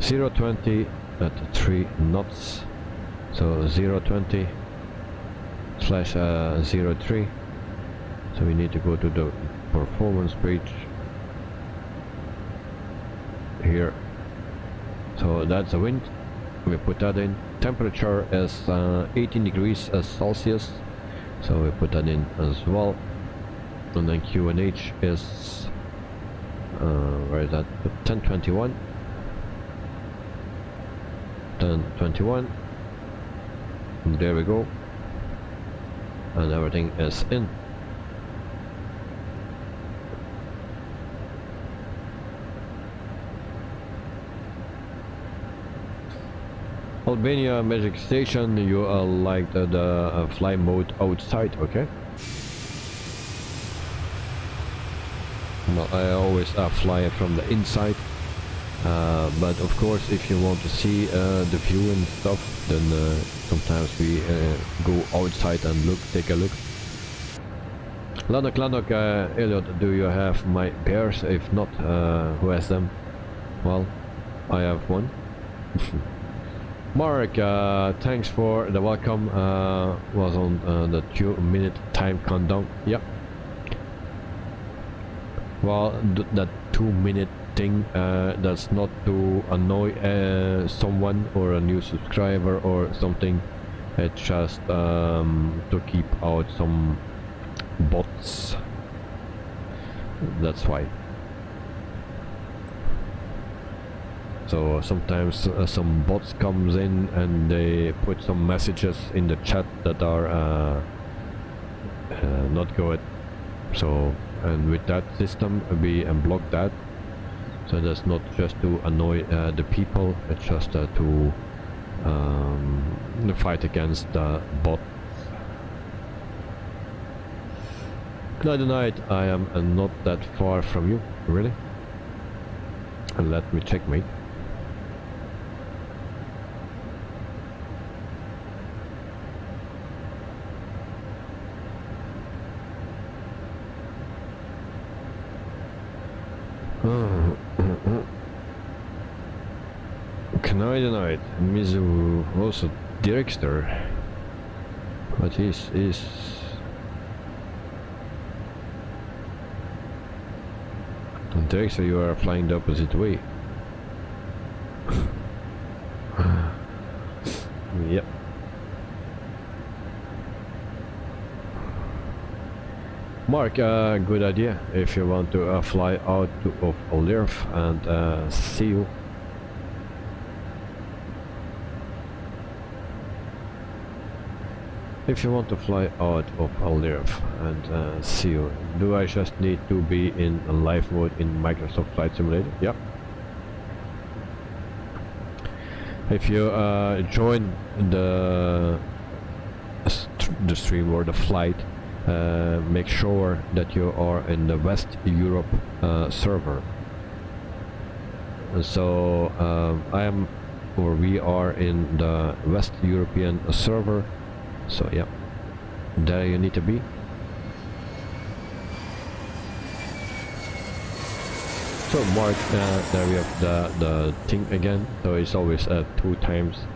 020 at 3 knots. So 020 slash 03. So we need to go to the performance page here. So that's the wind. We put that in. Temperature is 18 degrees Celsius. So we put that in as well. And then QNH is where is that? 1021. 1021. And there we go. And everything is in. Albania Magic Station, you like the fly mode outside, okay? Well, I always fly from the inside, but of course if you want to see the view and stuff, then sometimes we go outside and take a look. Lanok, Elliot, do you have my bears? If not, who has them? Well, I have one. Mark, thanks for the welcome. Was on the 2-minute time countdown. Yep. Well, that 2-minute thing, that's not to annoy someone or a new subscriber or something. It's just to keep out some bots. That's why. So sometimes some bots comes in and they put some messages in the chat that are not good. So, and with that system we unblock that. So that's not just to annoy the people, it's just to fight against the bot. Good night, I am not that far from you, really. And let me checkmate. Canadian night, Mizu also Director, but is Director, you are flying the opposite way. Yep. Mark, good idea if you want to fly out of LIRF, and see you. If you want to fly out of LIRF and see you, do I just need to be in a live mode in Microsoft Flight Simulator? Yep. If you join the stream or the flight, make sure that you are in the West Europe server. And so we are in the West European server. So yeah, there you need to be. So Mark, there we have the thing again. So it's always 2 times.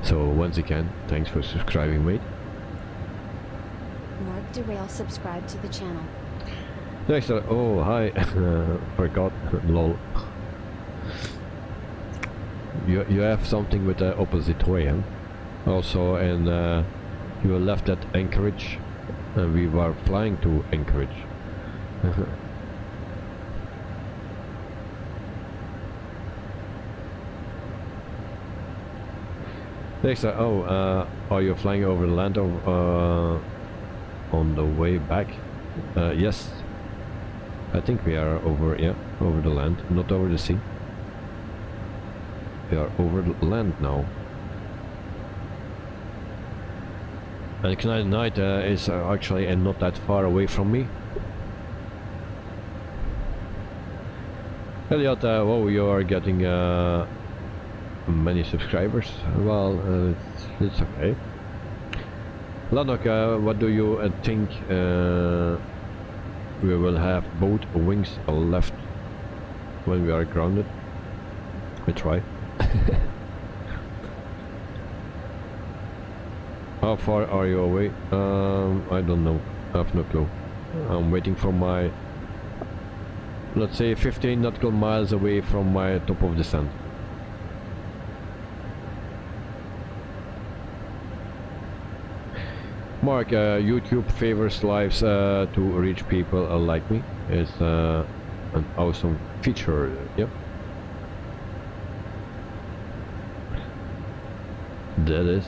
So once again, thanks for subscribing, mate. Mark Derail subscribe to the channel. Next, oh hi, forgot, lol. You have something with the opposite way, huh? Also, and you left at Anchorage, and we were flying to Anchorage. Next, are you flying over the land or on the way back? Yes, I think we are over, yeah, over the land, not over the sea. We are over the land now. And Canadian Night is actually not that far away from me. Elliot, oh, you are getting many subscribers. Well, it's okay. Lanok, what do you think? We will have both wings left when we are grounded. We try. How far are you away? I don't know. I have no clue. I'm waiting for my, let's say, 15 nautical miles away from my top of descent. Mark, YouTube favors lives to reach people like me. It's an awesome feature. Yep. That is.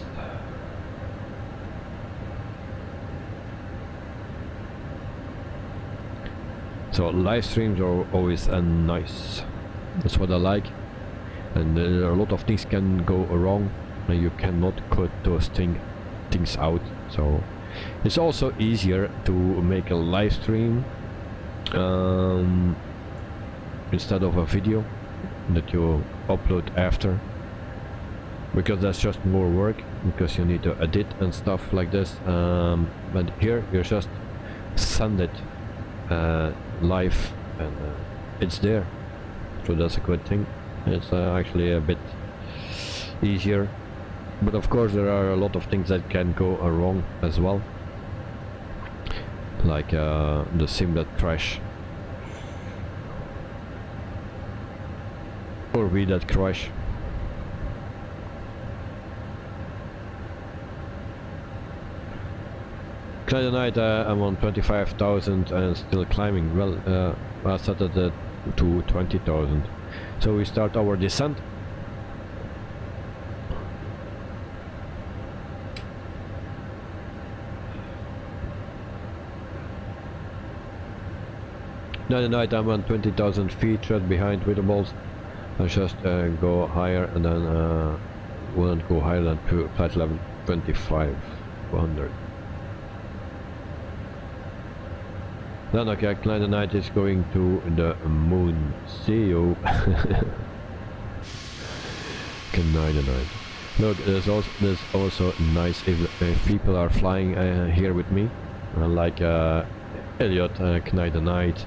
So live streams are always nice. That's what I like. And a lot of things can go wrong, and you cannot cut those things out. So it's also easier to make a live stream instead of a video that you upload after, because that's just more work, because you need to edit and stuff like this. But here you just send it live, and it's there. So that's a good thing. It's actually a bit easier, but of course there are a lot of things that can go wrong as well, like the sim that crash, or we that crash. Friday night I'm on 25,000 and still climbing. Well, I started to 20,000. So we start our descent. No, no, I'm on 20,000 feet right behind with the balls. I just go higher and then wouldn't go higher than flight level 25,100. Then okay, Klein the Knight is going to the moon. See you. Klein the Knight. Look, there's also nice if people are flying here with me, like Elliot, Klein the Knight.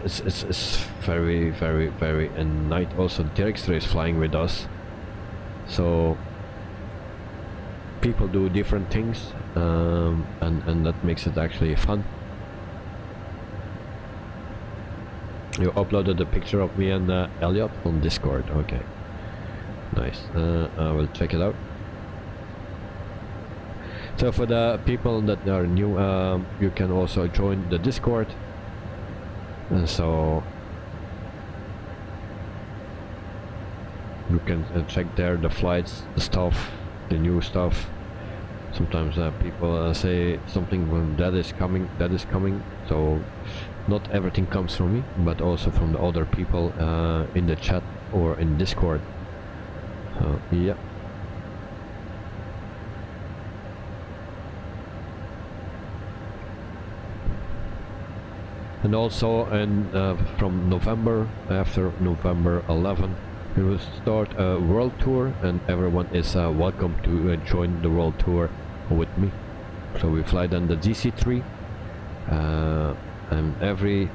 It's very nice. Also Dirkster is flying with us, so people do different things, and that makes it actually fun. You uploaded a picture of me and Elliot on Discord. Okay, nice. I will check it out. So for the people that are new, you can also join the Discord. And so you can check there the flights, the stuff, the new stuff. Sometimes people say something when that is coming, so not everything comes from me, but also from the other people in the chat or in Discord. So yeah. And also, from November, after November 11, we will start a world tour, and everyone is welcome to join the world tour with me. So we fly then the DC-3, and every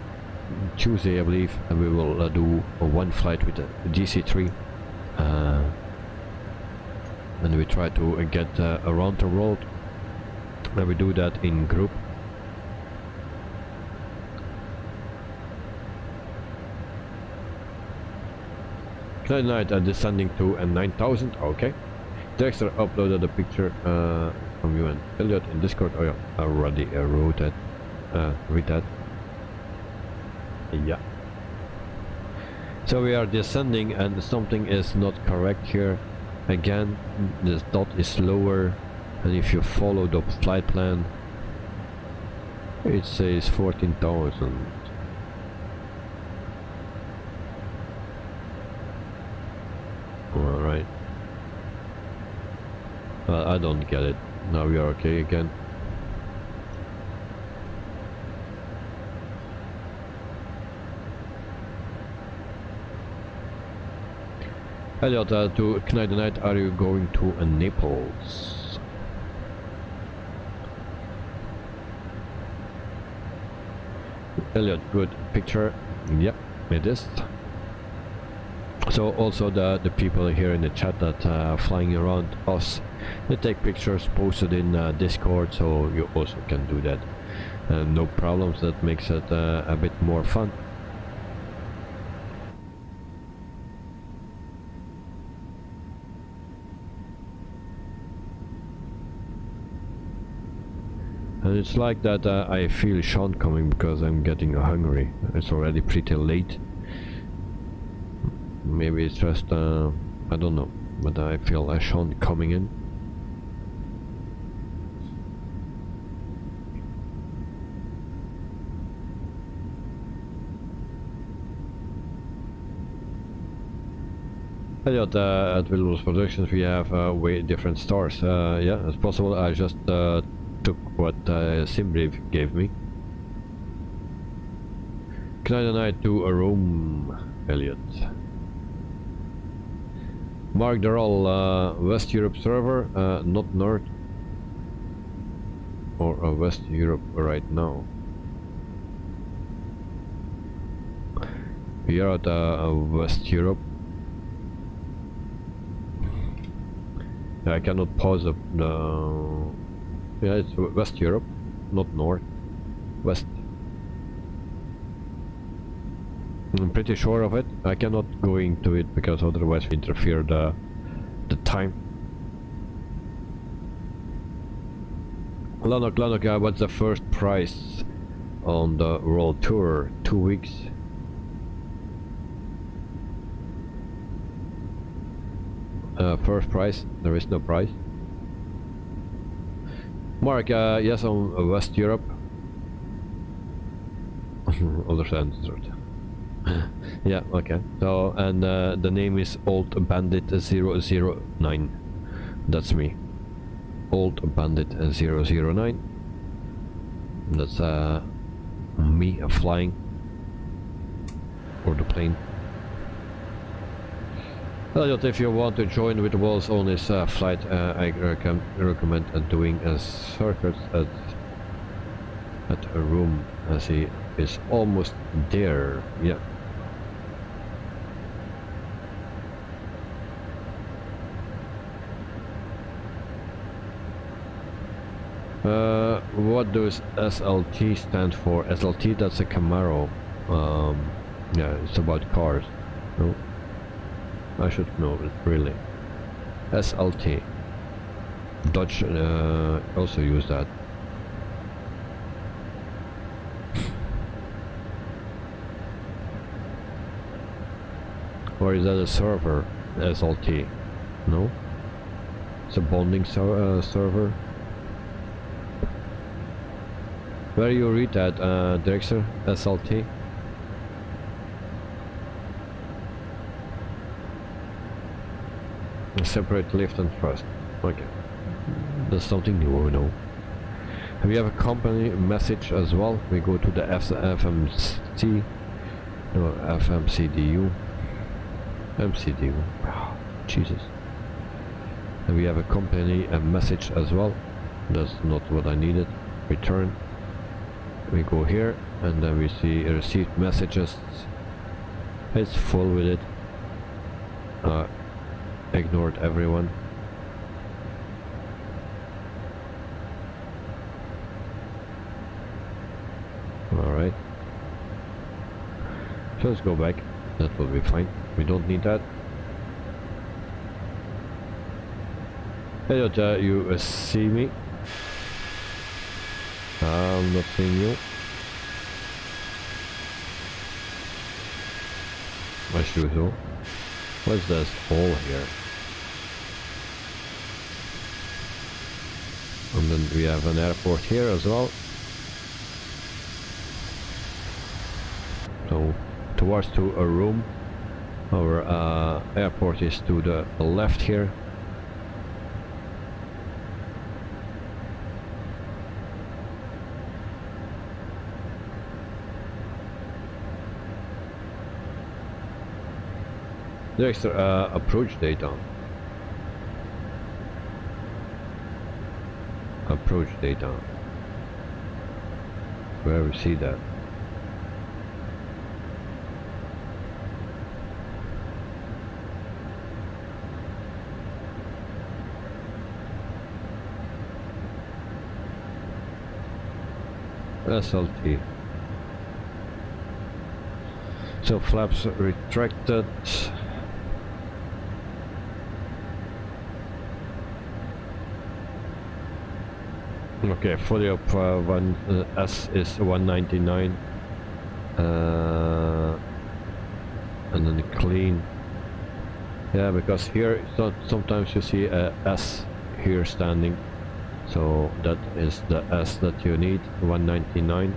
Tuesday, I believe, we will do one flight with the DC-3, and we try to get around the world, and we do that in group. Tonight descending to 9,000. Okay. Dexter uploaded a picture from you and Elliot in Discord. Oh yeah, I already wrote that. Read that. Yeah. So we are descending and something is not correct here. Again, this dot is lower, and if you follow the flight plan, it says 14,000. Alright. Well, I don't get it. Now we are okay again. Elliot, to Knight the Night, are you going to Naples? Elliot, good picture. Yep, it is. So also the people here in the chat that flying around us, they take pictures posted in Discord, so you also can do that. No problems, that makes it a bit more fun. And it's like that I feel Sean coming because I'm getting hungry. It's already pretty late. Maybe it's just, I don't know, but I feel Sean coming in. Elliot, at Willows Productions we have way different stars. Yeah, it's possible. I just took what Simbrief gave me. Can I deny to a room, Elliot? Mark, they're all West Europe server, not North or West Europe right now. We are at West Europe. I cannot pause the... yeah, it's West Europe, not North. West. I'm pretty sure of it. I cannot go into it because otherwise we interfere the time. Lanok, what's the first price on the world tour? 2 weeks. First price, there is no price. Mark, yes, on West Europe. Understood. Yeah, okay. So, and the name is Old Bandit 009. That's me. Old Bandit 009. That's me flying. Or the plane. If you want to join with the world's on this flight, I recommend doing a circuit at a room, as he is almost there. Yeah. What does SLT stand for? SLT, that's a Camaro. Yeah, it's about cars. No, I should know it, really. SLT. Dodge also use that. Or is that a server? SLT? No? It's a bonding server. Where you read that, Drexler? SLT? Separate lift and thrust. Okay. That's something new, we know. And we have a company message as well. We go to the FMC. No, FMCDU. MCDU. Oh, Jesus. And we have a company message as well. That's not what I needed. Return. We go here and then we see received messages. It's full with it. Ignored everyone. Alright. So let's go back. That will be fine. We don't need that. Hello, you see me? I'm not seeing you. As usual. What's this hole here? And then we have an airport here as well. So towards to a room. Our airport is to the left here. There's approach data. Approach data. Where we see that? SLT. So flaps retracted. Okay, fully up. S is 199, and then clean. Yeah, because here sometimes you see a S here standing, so that is the S that you need, 199.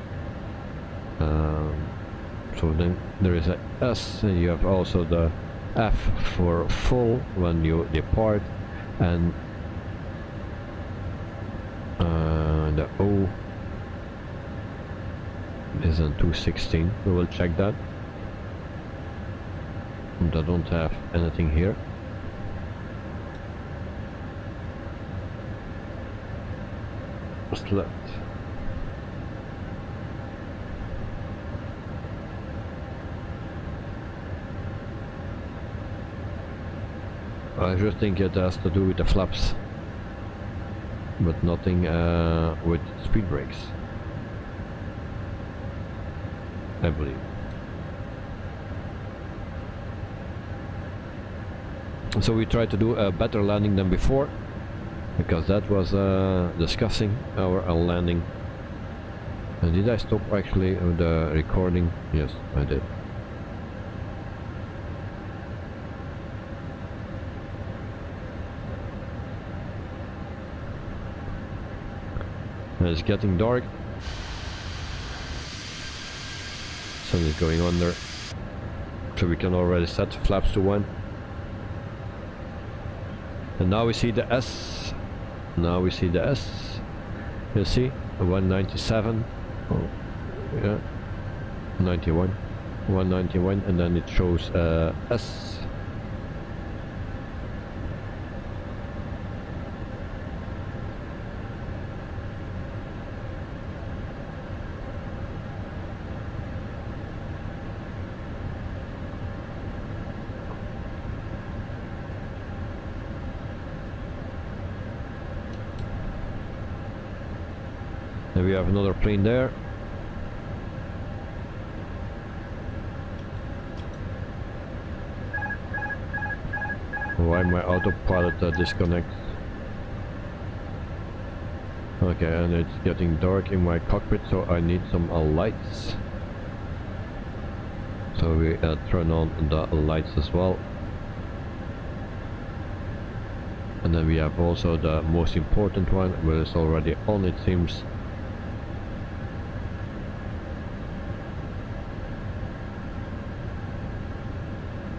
So then there is a S, and you have also the F for full when you depart, and the O is on 216. We will check that. I don't have anything here. Select. I just think it has to do with the flaps, but nothing with speed brakes, I believe. So we tried to do a better landing than before, because that was discussing our landing. And did I stop actually the recording? Yes, I did. It's getting dark. Sun is going under, so we can already set flaps to 1. And now we see the S. Now we see the S. You see 197. Oh, yeah, 91, 191, and then it shows S. And we have another plane there. Why my autopilot disconnects? Okay, and it's getting dark in my cockpit, so I need some lights. So we turn on the lights as well. And then we have also the most important one, where it's already on, it seems.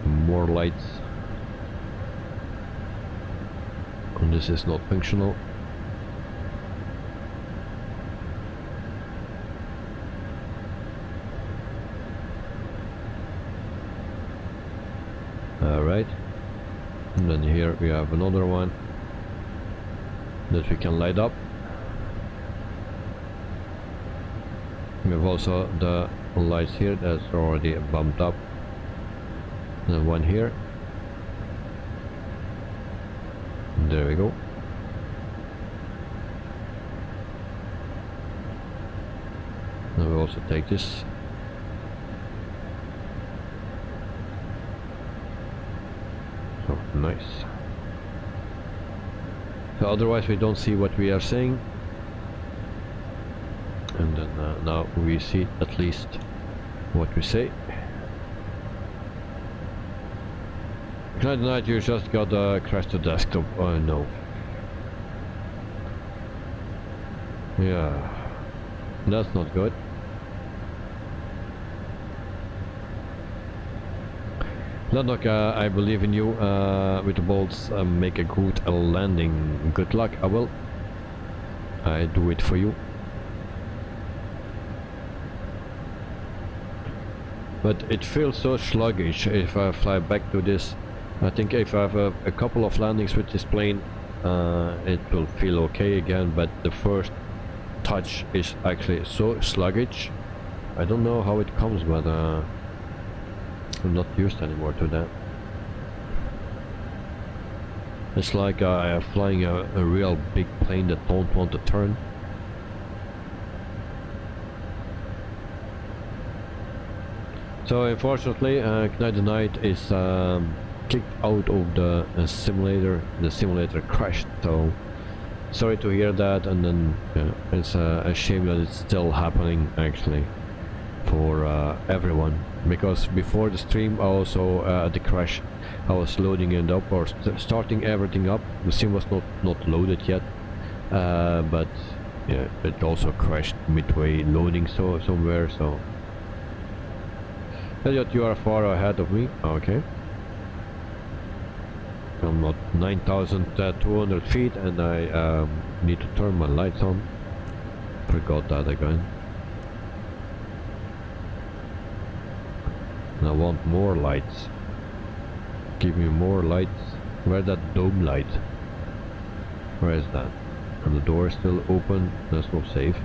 More lights. And this is not functional. Alright. And then here we have another one that we can light up. We have also the lights here that's already bumped up. And one here. There we go. Now we also take this. So nice. So otherwise we don't see what we are saying. And then now we see at least what we say. Tonight you just got crashed the desktop. Oh no. Yeah, that's not good. Ladok, I believe in you. With the bolts, make a good landing. Good luck. I will. I do it for you. But it feels so sluggish if I fly back to this. I think if I have a couple of landings with this plane, it will feel okay again, but the first touch is actually so sluggish. I don't know how it comes, but I'm not used anymore to that. It's like I'm flying a real big plane that don't want to turn. So unfortunately, Knight Knight is kicked out of the simulator. The simulator crashed, so sorry to hear that. And then it's a shame that it's still happening actually for everyone, because before the stream I also at the crash I was loading it up or starting everything up. The sim was not loaded yet, but yeah, it also crashed midway loading somewhere. So Elliot, you are far ahead of me. Okay. I'm at 9,200 feet and I need to turn my lights on. Forgot that again. And I want more lights. Give me more lights. Where's that dome light? Where is that? And the door is still open. That's not safe.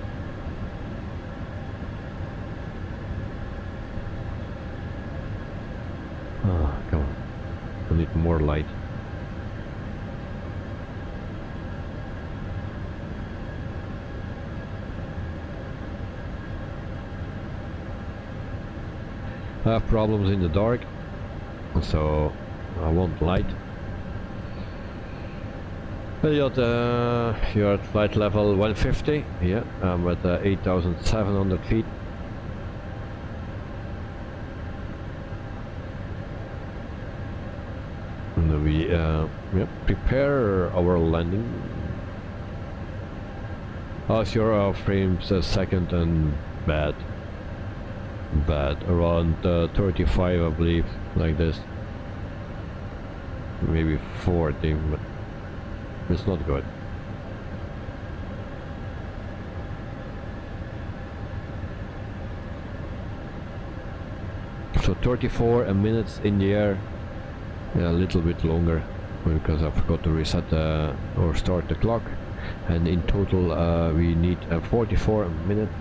Ah, come on. I need more light. I have problems in the dark, so I want light. Elliot, you're at flight level 150. Yeah, I'm at 8,700 feet. And we prepare our landing. How's your frames second and bad? bad. Around 35, I believe, like this. Maybe 40, but it's not good. So 34 minutes in the air, yeah, a little bit longer because I forgot to reset or start the clock, and in total we need 44 minutes.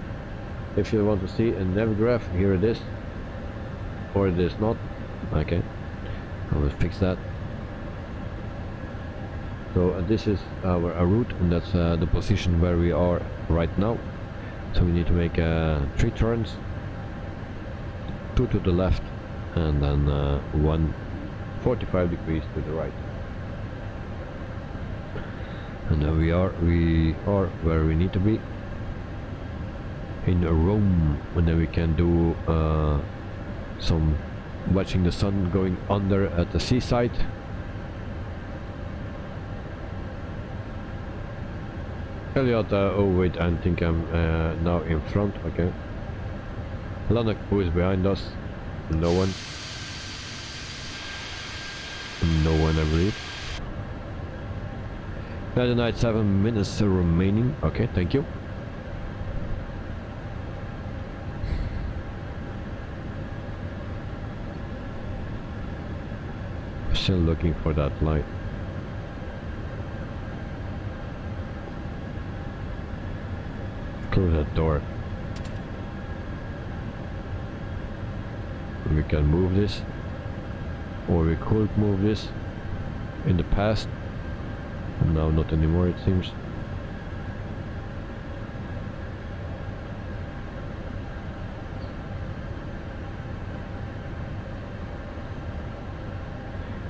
If you want to see a nav graph, here it is, or it is not. Okay, I will fix that. So this is our route, and that's the position where we are right now. So we need to make 3 turns, 2 to the left, and then 1 45 degrees to the right. And then we are where we need to be, in Rome, and then we can do some watching the sun going under at the seaside. Elliot, oh wait, I think I'm now in front. Okay. Lanok, who is behind us? No one. No one, I believe. 7 minutes remaining. Okay, thank you. Still looking for that light. Close that door. We can move this, or we could move this in the past. Now not anymore, it seems.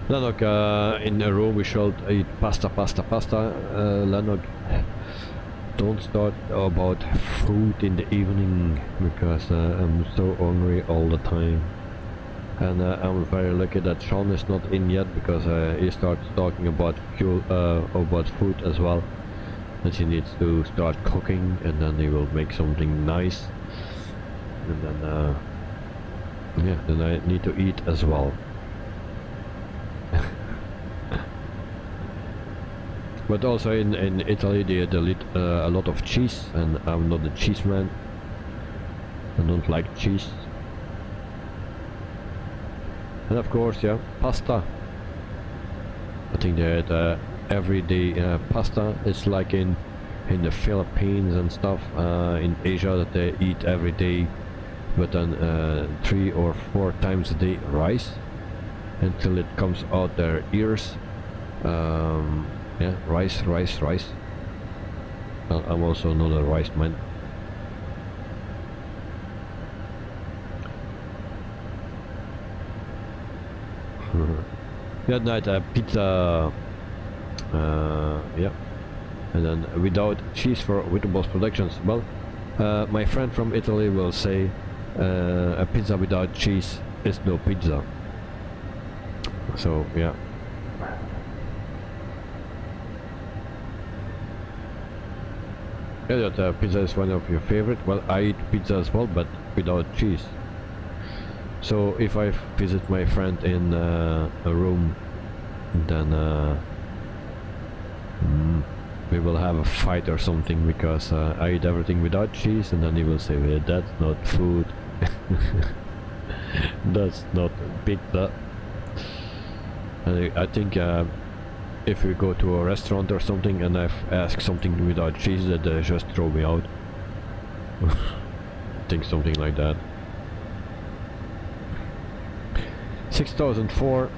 Lanok, in a row we should eat pasta. Lanok, don't start about food in the evening, because I'm so hungry all the time. And I'm very lucky that Sean is not in yet, because he starts talking about about food as well. That he needs to start cooking, and then he will make something nice. And then, yeah, then I need to eat as well. But also in Italy they eat a lot of cheese, and I'm not a cheese man. I don't like cheese. And of course, yeah, pasta. I think they had everyday pasta. It's like in the Philippines and stuff, in Asia, that they eat every day, but then 3 or 4 times a day rice until it comes out their ears. Yeah, rice. I'm also not a rice man. That night pizza, yeah, and then without cheese for Witterboss Productions. Well, my friend from Italy will say a pizza without cheese is no pizza. So yeah. Yeah, that pizza is one of your favorite. Well, I eat pizza as well, but without cheese. So if I visit my friend in a room, then we will have a fight or something, because I eat everything without cheese, and then he will say, well, that's not food. That's not pizza. And I think if we go to a restaurant or something and I've asked something without cheese, that they just throw me out. I think something like that. 6004.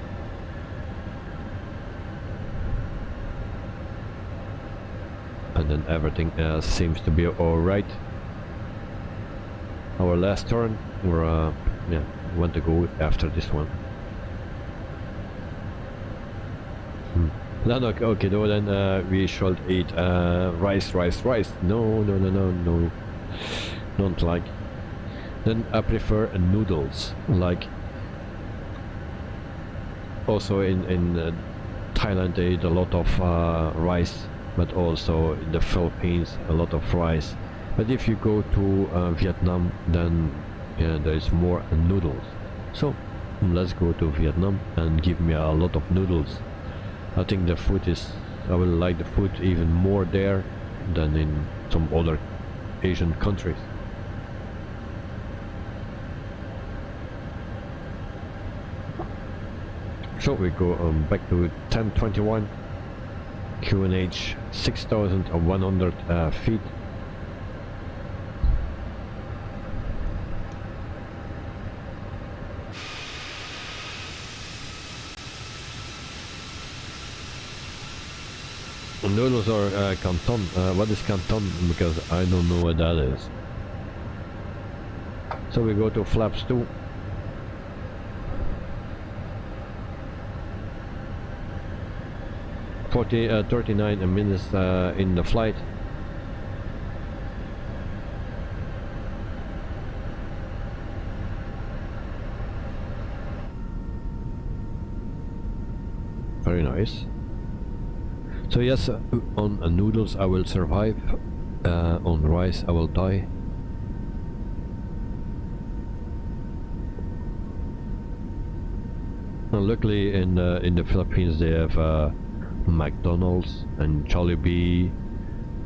And then everything else seems to be alright. Our last turn, or yeah, want to go after this one. Lanok, okay, no, then we should eat rice. No, don't like. Then I prefer noodles, like. Also in Thailand they eat a lot of rice, but also in the Philippines a lot of rice. But if you go to Vietnam, then yeah, there is more noodles. So let's go to Vietnam and give me a lot of noodles. I think the food is, I will like the food even more there than in some other Asian countries. So we go back to 1021 QNH 6100 feet. Noodles are Canton. What is Canton? Because I don't know what that is. So we go to flaps 2. – 39 minutes in the flight. Very nice. So yes, on noodles I will survive, on rice I will die. And luckily in the Philippines they have McDonald's and Jollibee,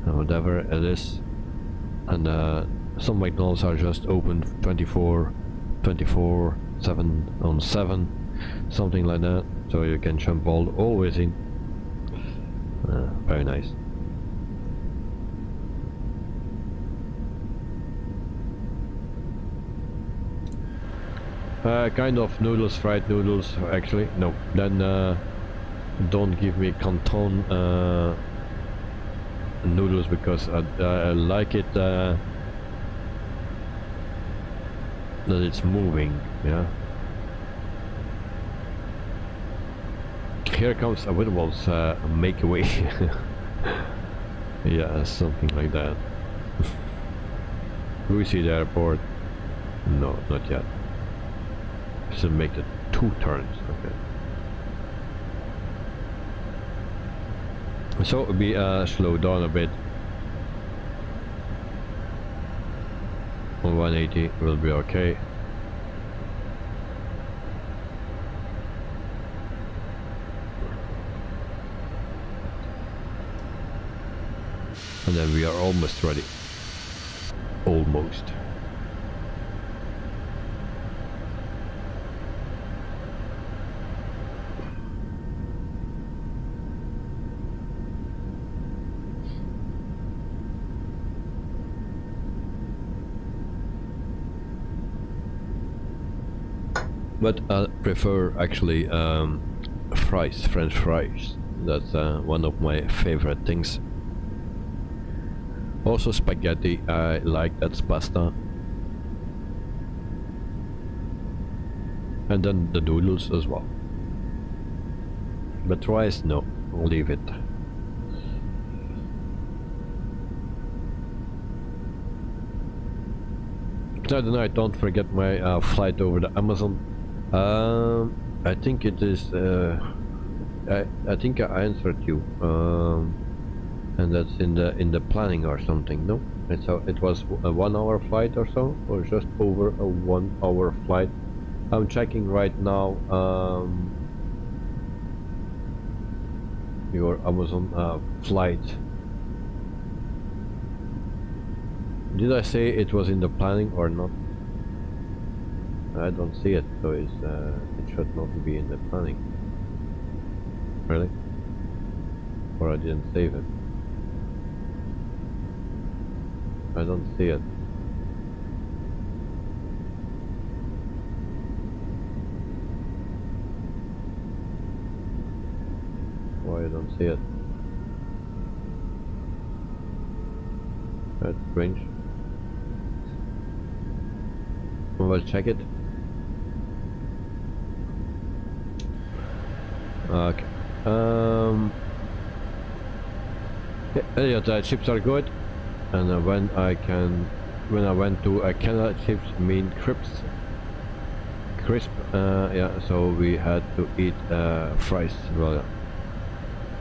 whatever it is, and some McDonald's are just open 24/7 on 7, something like that, so you can jump always in. Very nice. Kind of noodles, fried noodles actually. No, then don't give me Canton noodles, because I like it that it's moving, yeah. Here comes a Whitwell's make away. Yeah, something like that. Do we see the airport? No, not yet. Should make the 2 turns, okay. So we slow down a bit. On 180 will be okay. And then we are almost ready. Almost. But I prefer actually fries, French fries. That's one of my favorite things. Also spaghetti, I like, that's pasta. And then the noodles as well. But rice, no, I'll leave it. Tonight, don't forget my flight over the Amazon. I think it is, I think I answered you. And that's in the planning or something. No, it was a 1 hour flight or so, or just over a 1 hour flight. I'm checking right now your Amazon flight. Did I say it was in the planning or not? I don't see it, so it should not be in the planning. Really? Or I didn't save it. I don't see it. Why I don't see it? That's strange. We'll check it. Okay. Yeah, Elliot, chips are good. And when I went to Canada, chips mean crisp. Yeah, so we had to eat fries. Well,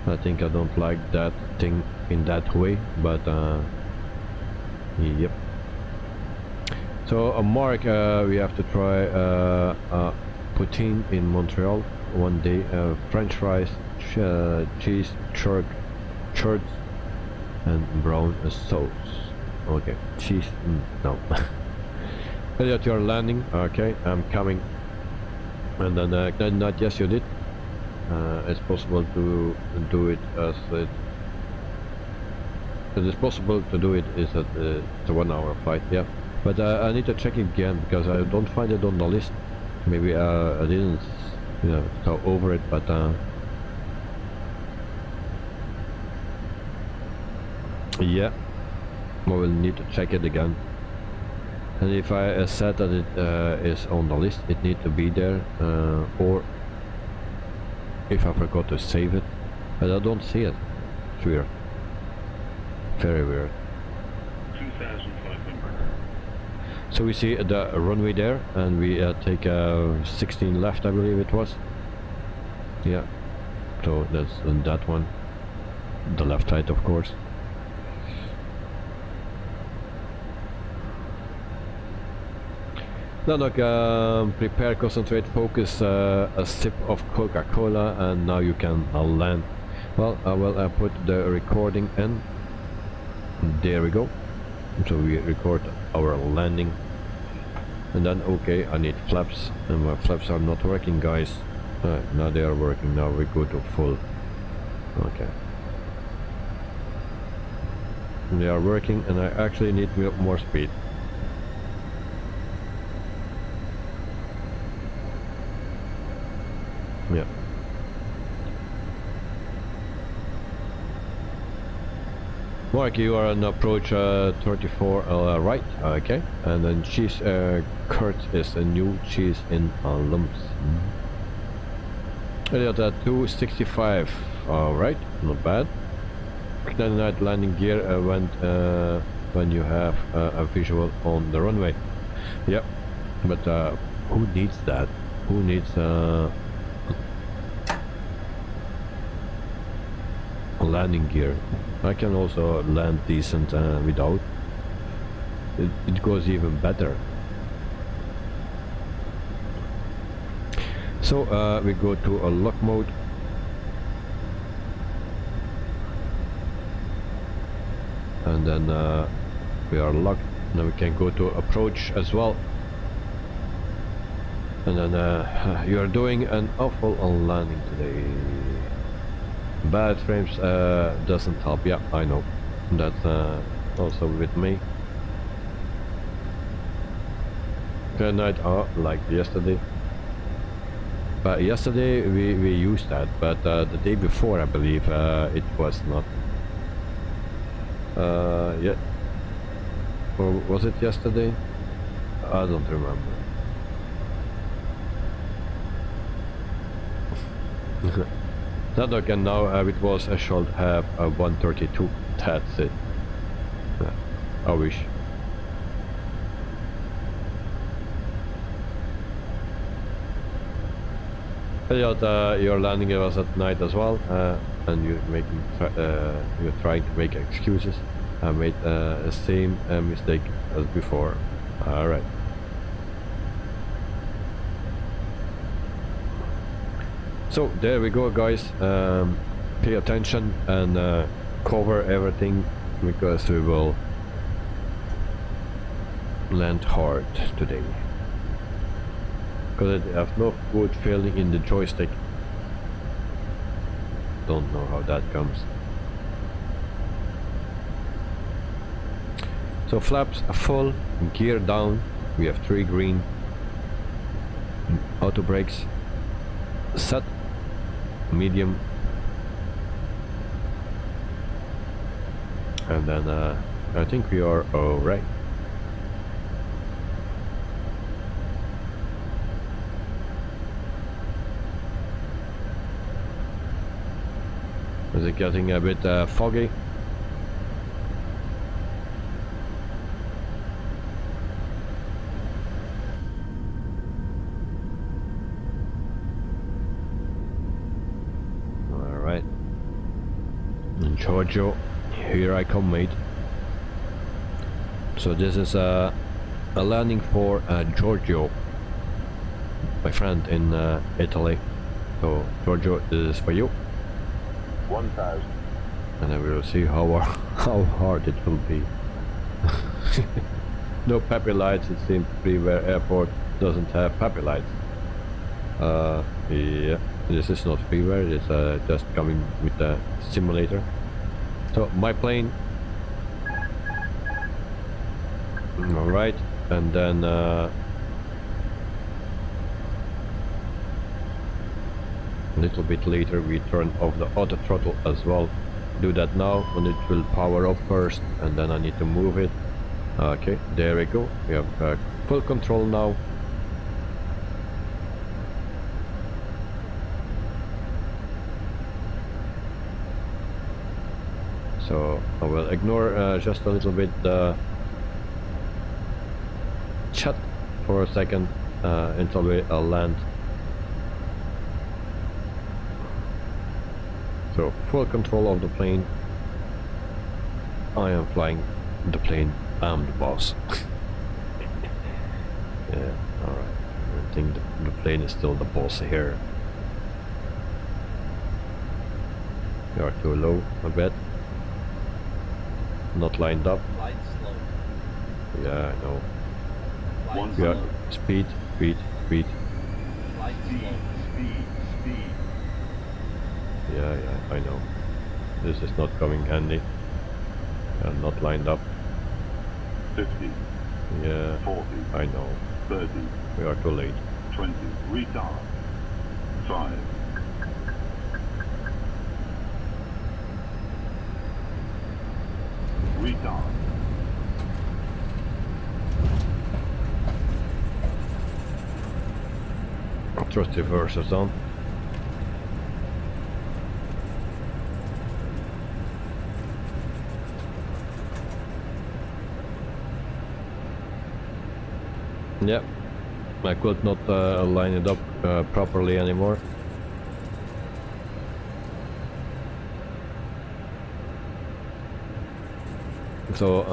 I think I don't like that thing in that way, but yep. So Mark, we have to try poutine in Montreal one day. French fries, cheese, church, and brown sauce. Okay, cheese. No. Elliot, you're landing. Okay, I'm coming. And then not yes, you did. It's possible to do it as it. It is possible to do it. Is that it's a 1 hour flight? Yeah. But I need to check again because I don't find it on the list. Maybe I didn't, go over it, but yeah, I will need to check it again. And if I said that it is on the list, it needs to be there, or if I forgot to save it, but I don't see it. It's weird. Very weird. 2,500. So we see the runway there, and we take 16 left, I believe it was. Yeah, so that's that one, the left side, of course. Now look, prepare, concentrate, focus, a sip of Coca-Cola, and now you can land. Well, I will put the recording in. There we go. So we record our landing, and then okay, I need flaps, and my flaps are not working, guys. Now they are working. Now we go to full. Okay, they are working, and I actually need more speed. Yeah. Mark, you are on approach 34 right, okay, and then cheese Kurt is a new cheese in lumps. Elliot at 265, alright, not bad. Then that landing gear went when you have a visual on the runway. Yep, but who needs that? Who needs a landing gear? I can also land decent without. It goes even better. So we go to a lock mode. And then we are locked. Now we can go to approach as well. And then you are doing an awful landing today. Bad frames doesn't help. Yeah, I know. That's also with me. Good night. Like yesterday. But yesterday we used that, but the day before I believe it was not. Yeah. Or was it yesterday? I don't remember. That again now it was I should have a 132. That's it. I wish. Elliot, your landing was at night as well, and you're making you're trying to make excuses. I made the same mistake as before. All right. So there we go, guys. Pay attention and cover everything, because we will land hard today. Because I have no good feeling in the joystick. Don't know how that comes. So flaps are full, gear down. We have 3 green. Auto brakes set. Medium, and then I think we are all right. Is it getting a bit foggy? Giorgio, here I come, mate. So this is a a landing for Giorgio, my friend in Italy. So Giorgio, this is for you. 1000. And then we will see how hard it will be. No peppy lights, it seems Freeware Airport doesn't have peppy lights. Yeah, this is not freeware, it's just coming with the simulator. So my plane. Alright, and then a little bit later we turn off the auto throttle as well. Do that now when it will power up first, and then I need to move it. Okay, there we go. We have full control now. So I will ignore just a little bit the chat for a second until we land. So full control of the plane. I am flying the plane. I'm the boss. Yeah, alright. I think the plane is still the boss here. You are too low, I bet. Not lined up. Light slow. Yeah, I know. Light Yeah, slow. speed. Light slow. Speed. Yeah, I know. This is not coming handy. Not lined up. 50. Yeah, 40. I know. 30. We are too late. 20. Retard. 5. Retard. Thrust reversers on. Yep, I could not line it up properly anymore. So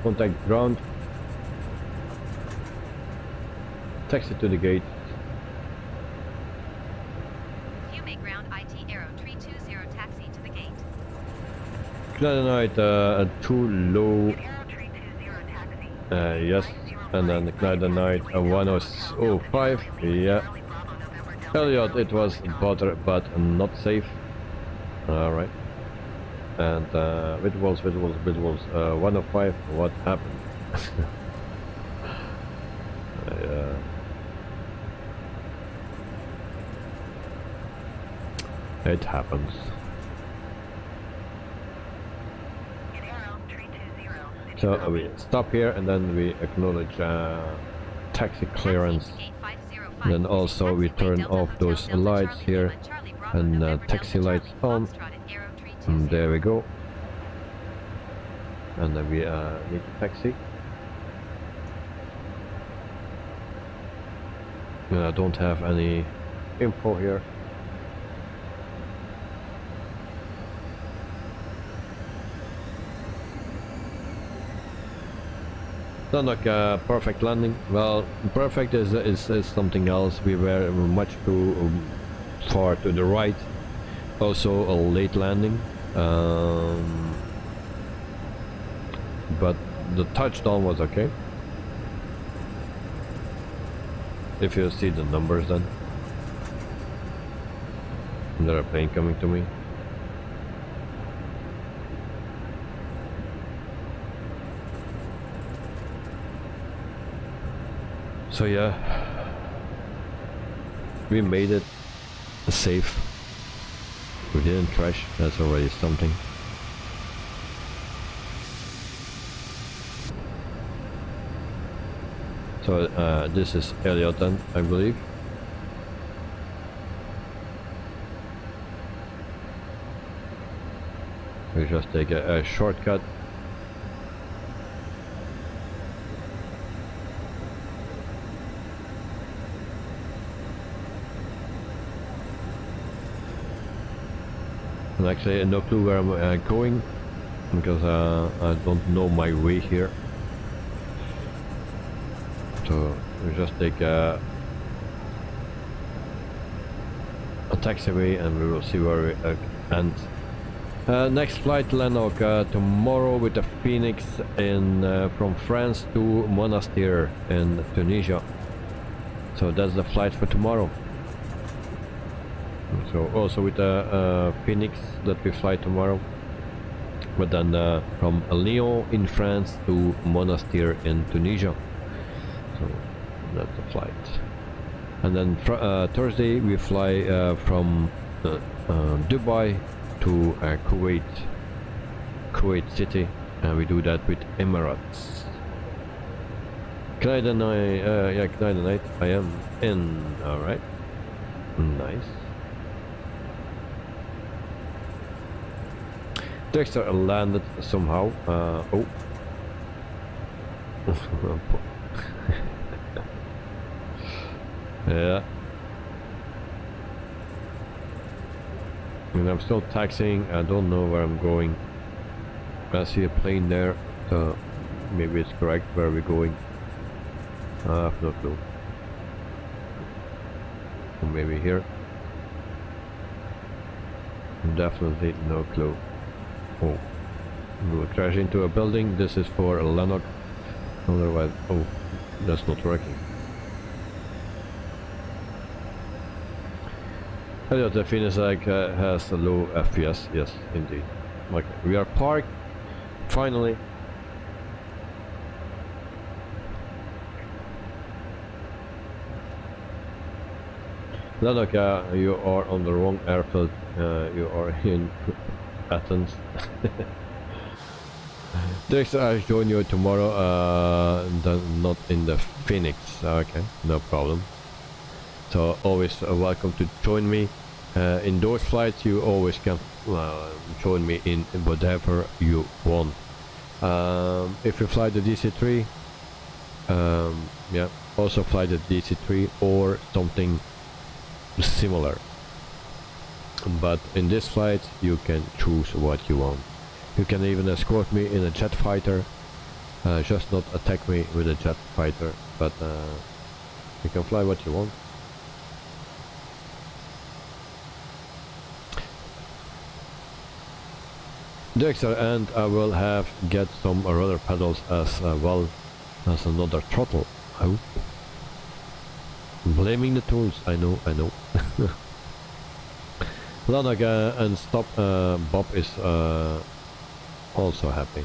contact ground, taxi to the gate. QMA ground IT Aero 320 taxi to the gate. Knight too low. Yes, and then the Knight 105. Yeah. Elliot, it was butter but not safe. Alright. And Whitwalls, 105, what happened? It happens. So we stop here and then we acknowledge taxi clearance. Then also we turn off those lights here and taxi lights on. And there we go. And then we need to taxi. I don't have any info here. Not like a perfect landing. Well, perfect is something else. We were much too far to the right. Also a late landing. But the touchdown was okay. If you see the numbers then. There a plane coming to me. So yeah, we made it safe. We didn't crash, that's already something. So this is Elliot then, I believe. We just take a shortcut. Actually, no clue where I'm going because I don't know my way here. So we just take a taxiway and we will see where we end. Next flight Lennox tomorrow with the FENIX in from France to Monastir in Tunisia. So that's the flight for tomorrow. So also with the FENIX that we fly tomorrow, but then from Lyon in France to Monastir in Tunisia. So that's the flight. And then Thursday we fly from Dubai to Kuwait City, and we do that with Emirates. Canada night, yeah, Canada night. I am in. All right, nice. Dexter landed somehow. Oh. Yeah. And I'm still taxiing. I don't know where I'm going. I see a plane there. Maybe it's correct where we're going. I have no clue. Or maybe here. Definitely no clue. Oh. We will crash into a building. This is for a Lennox. Otherwise, oh, that's not working. Hello, the FENIX has a low FPS. Yes, indeed. Okay, we are parked. Finally. Lennox, you are on the wrong airfield. You are in Athens. Dexter, I'll join you tomorrow. Not in the FENIX. Okay, no problem. So always welcome to join me in those flights. You always can join me in whatever you want. If you fly the DC-3, yeah, also fly the DC-3 or something similar. But in this flight, you can choose what you want. You can even escort me in a jet fighter. Just not attack me with a jet fighter, but you can fly what you want. Dexter, and I will get some rudder pedals as well as another throttle. Oh. Blaming the tools, I know. Lennox and stop. Bob is also happy.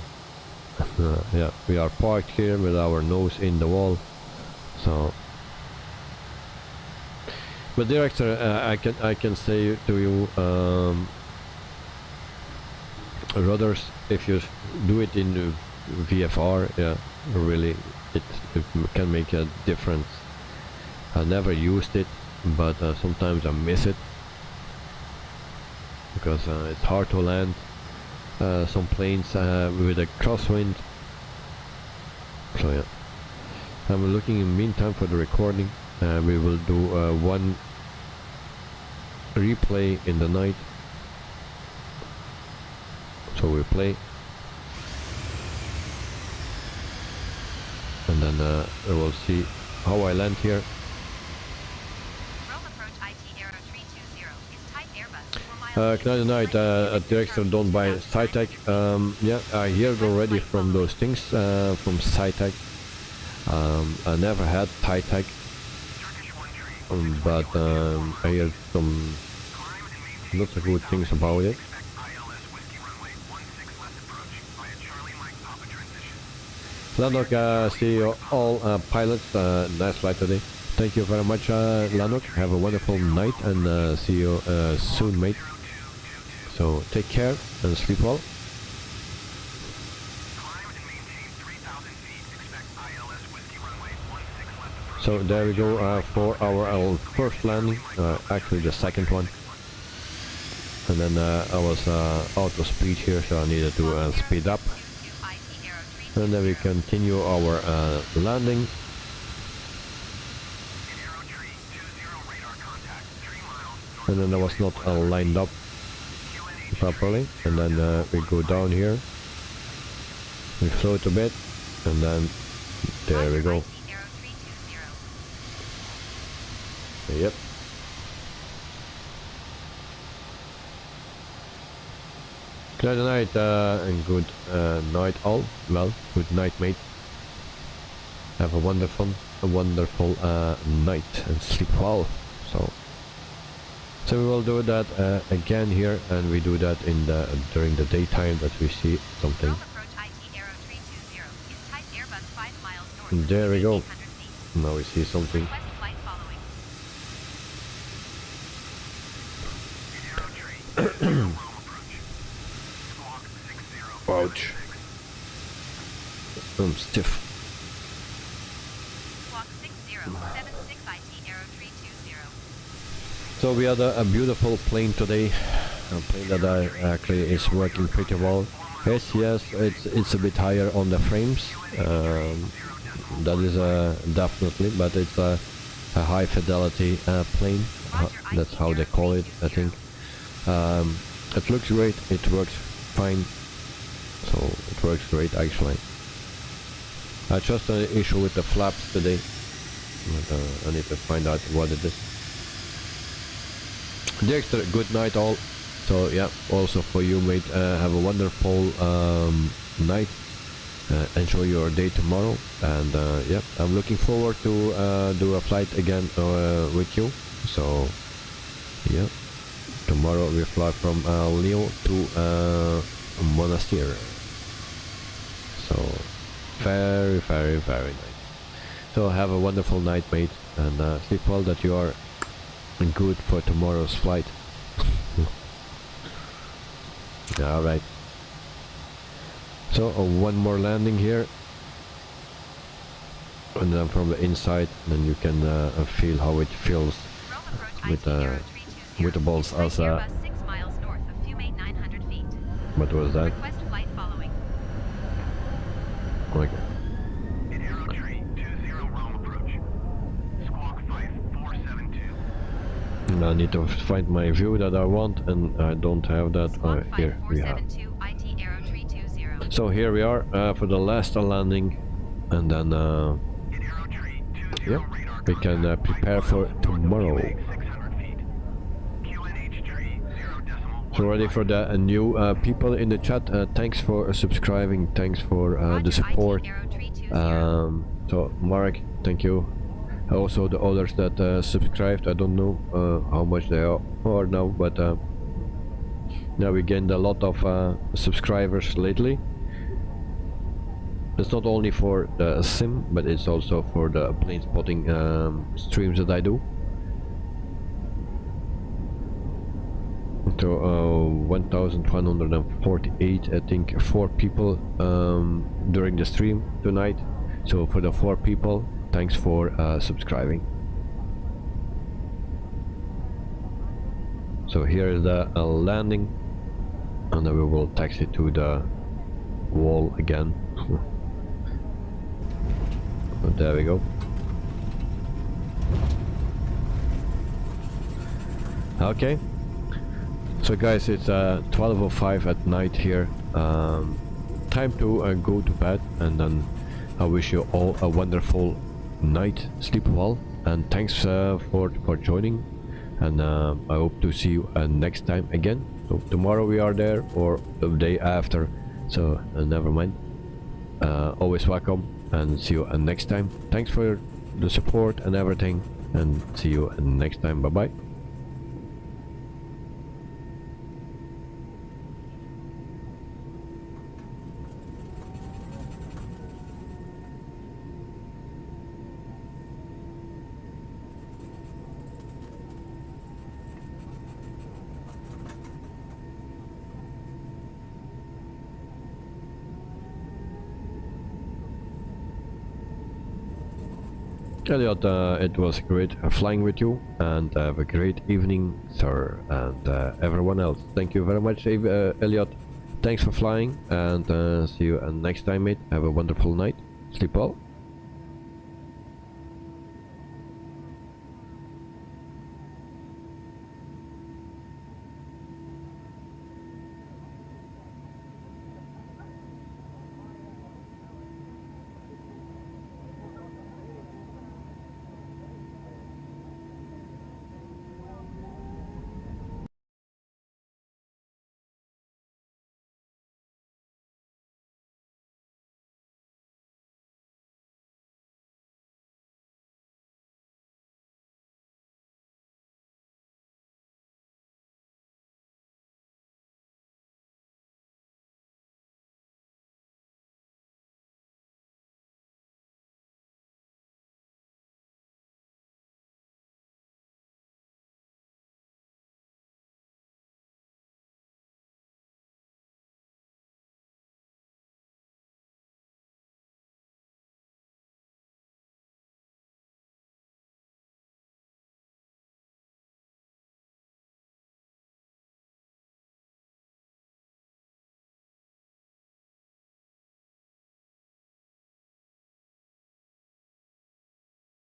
Yeah, we are parked here with our nose in the wall. So, but Director, I can say to you, rudders, if you do it in VFR, yeah, really, it can make a difference. I never used it, but sometimes I miss it because it's hard to land some planes with a crosswind. So yeah, I'm looking in the meantime for the recording. We will do one replay in the night. So we play, and then we will see how I land here. Canadian night at Director, don't buy Sidestick. Yeah, I heard already from those things from Sidestick. I never had Sidestick, but I heard some not so good things about it. Lennox, see you all pilots. Nice flight today. Thank you very much, Lennox. Have a wonderful night and see you soon, mate. So take care and sleep well. So there we go for our first landing, actually the second one. And then I was out of speed here, so I needed to speed up. And then we continue our landing. And then I was not lined up properly, and then we go down here, we float a bit, and then there we go. Yep. Good night and good night all. Well, good night, mate. Have a wonderful night and sleep well. So we will do that again here, and we do that in the during the daytime that we see something. There we go. Now we see something. Ouch. I'm stiff. So we had a beautiful plane today, a plane that actually is working pretty well. Yes, it's a bit higher on the frames. That is definitely, but it's a high fidelity plane. That's how they call it, I think. It looks great. It works fine. So it works great actually. I just had an issue with the flaps today, but I need to find out what it is. Dexter, good night all. So yeah, also for you, mate, have a wonderful night. Enjoy your day tomorrow, and yeah, I'm looking forward to do a flight again with you. So yeah, tomorrow we fly from Lyon to Monastir. So very nice. So have a wonderful night, mate, and sleep well, that you are good for tomorrow's flight. Alright. So one more landing here, and then from the inside, then you can feel how it feels with the balls as what was that? Okay. I need to find my view that I want, and I don't have that. Here we have. So here we are for the last landing, and then yeah, we can prepare for tomorrow. So ready for the new people in the chat. Thanks for subscribing. Thanks for the support. So Mark, thank you. Also the others that subscribed. I don't know how much they are now, but now we gained a lot of subscribers lately. It's not only for the sim, but it's also for the plane spotting streams that I do. So 1148, I think, 4 people during the stream tonight. So for the 4 people, thanks for subscribing. So here is the landing, and then we will taxi to the wall again. So there we go. Okay. So guys, it's 12:05 at night here. Time to go to bed, and then I wish you all a wonderful night. Sleep well, and thanks for joining, and I hope to see you next time again. So tomorrow we are there, or the day after, so never mind. Always welcome, and see you next time. Thanks for the support and everything, and see you next time. Bye bye. Elliot, it was great flying with you, and have a great evening, sir, and everyone else. Thank you very much, Elliot. Thanks for flying, and see you next time, mate. Have a wonderful night. Sleep well.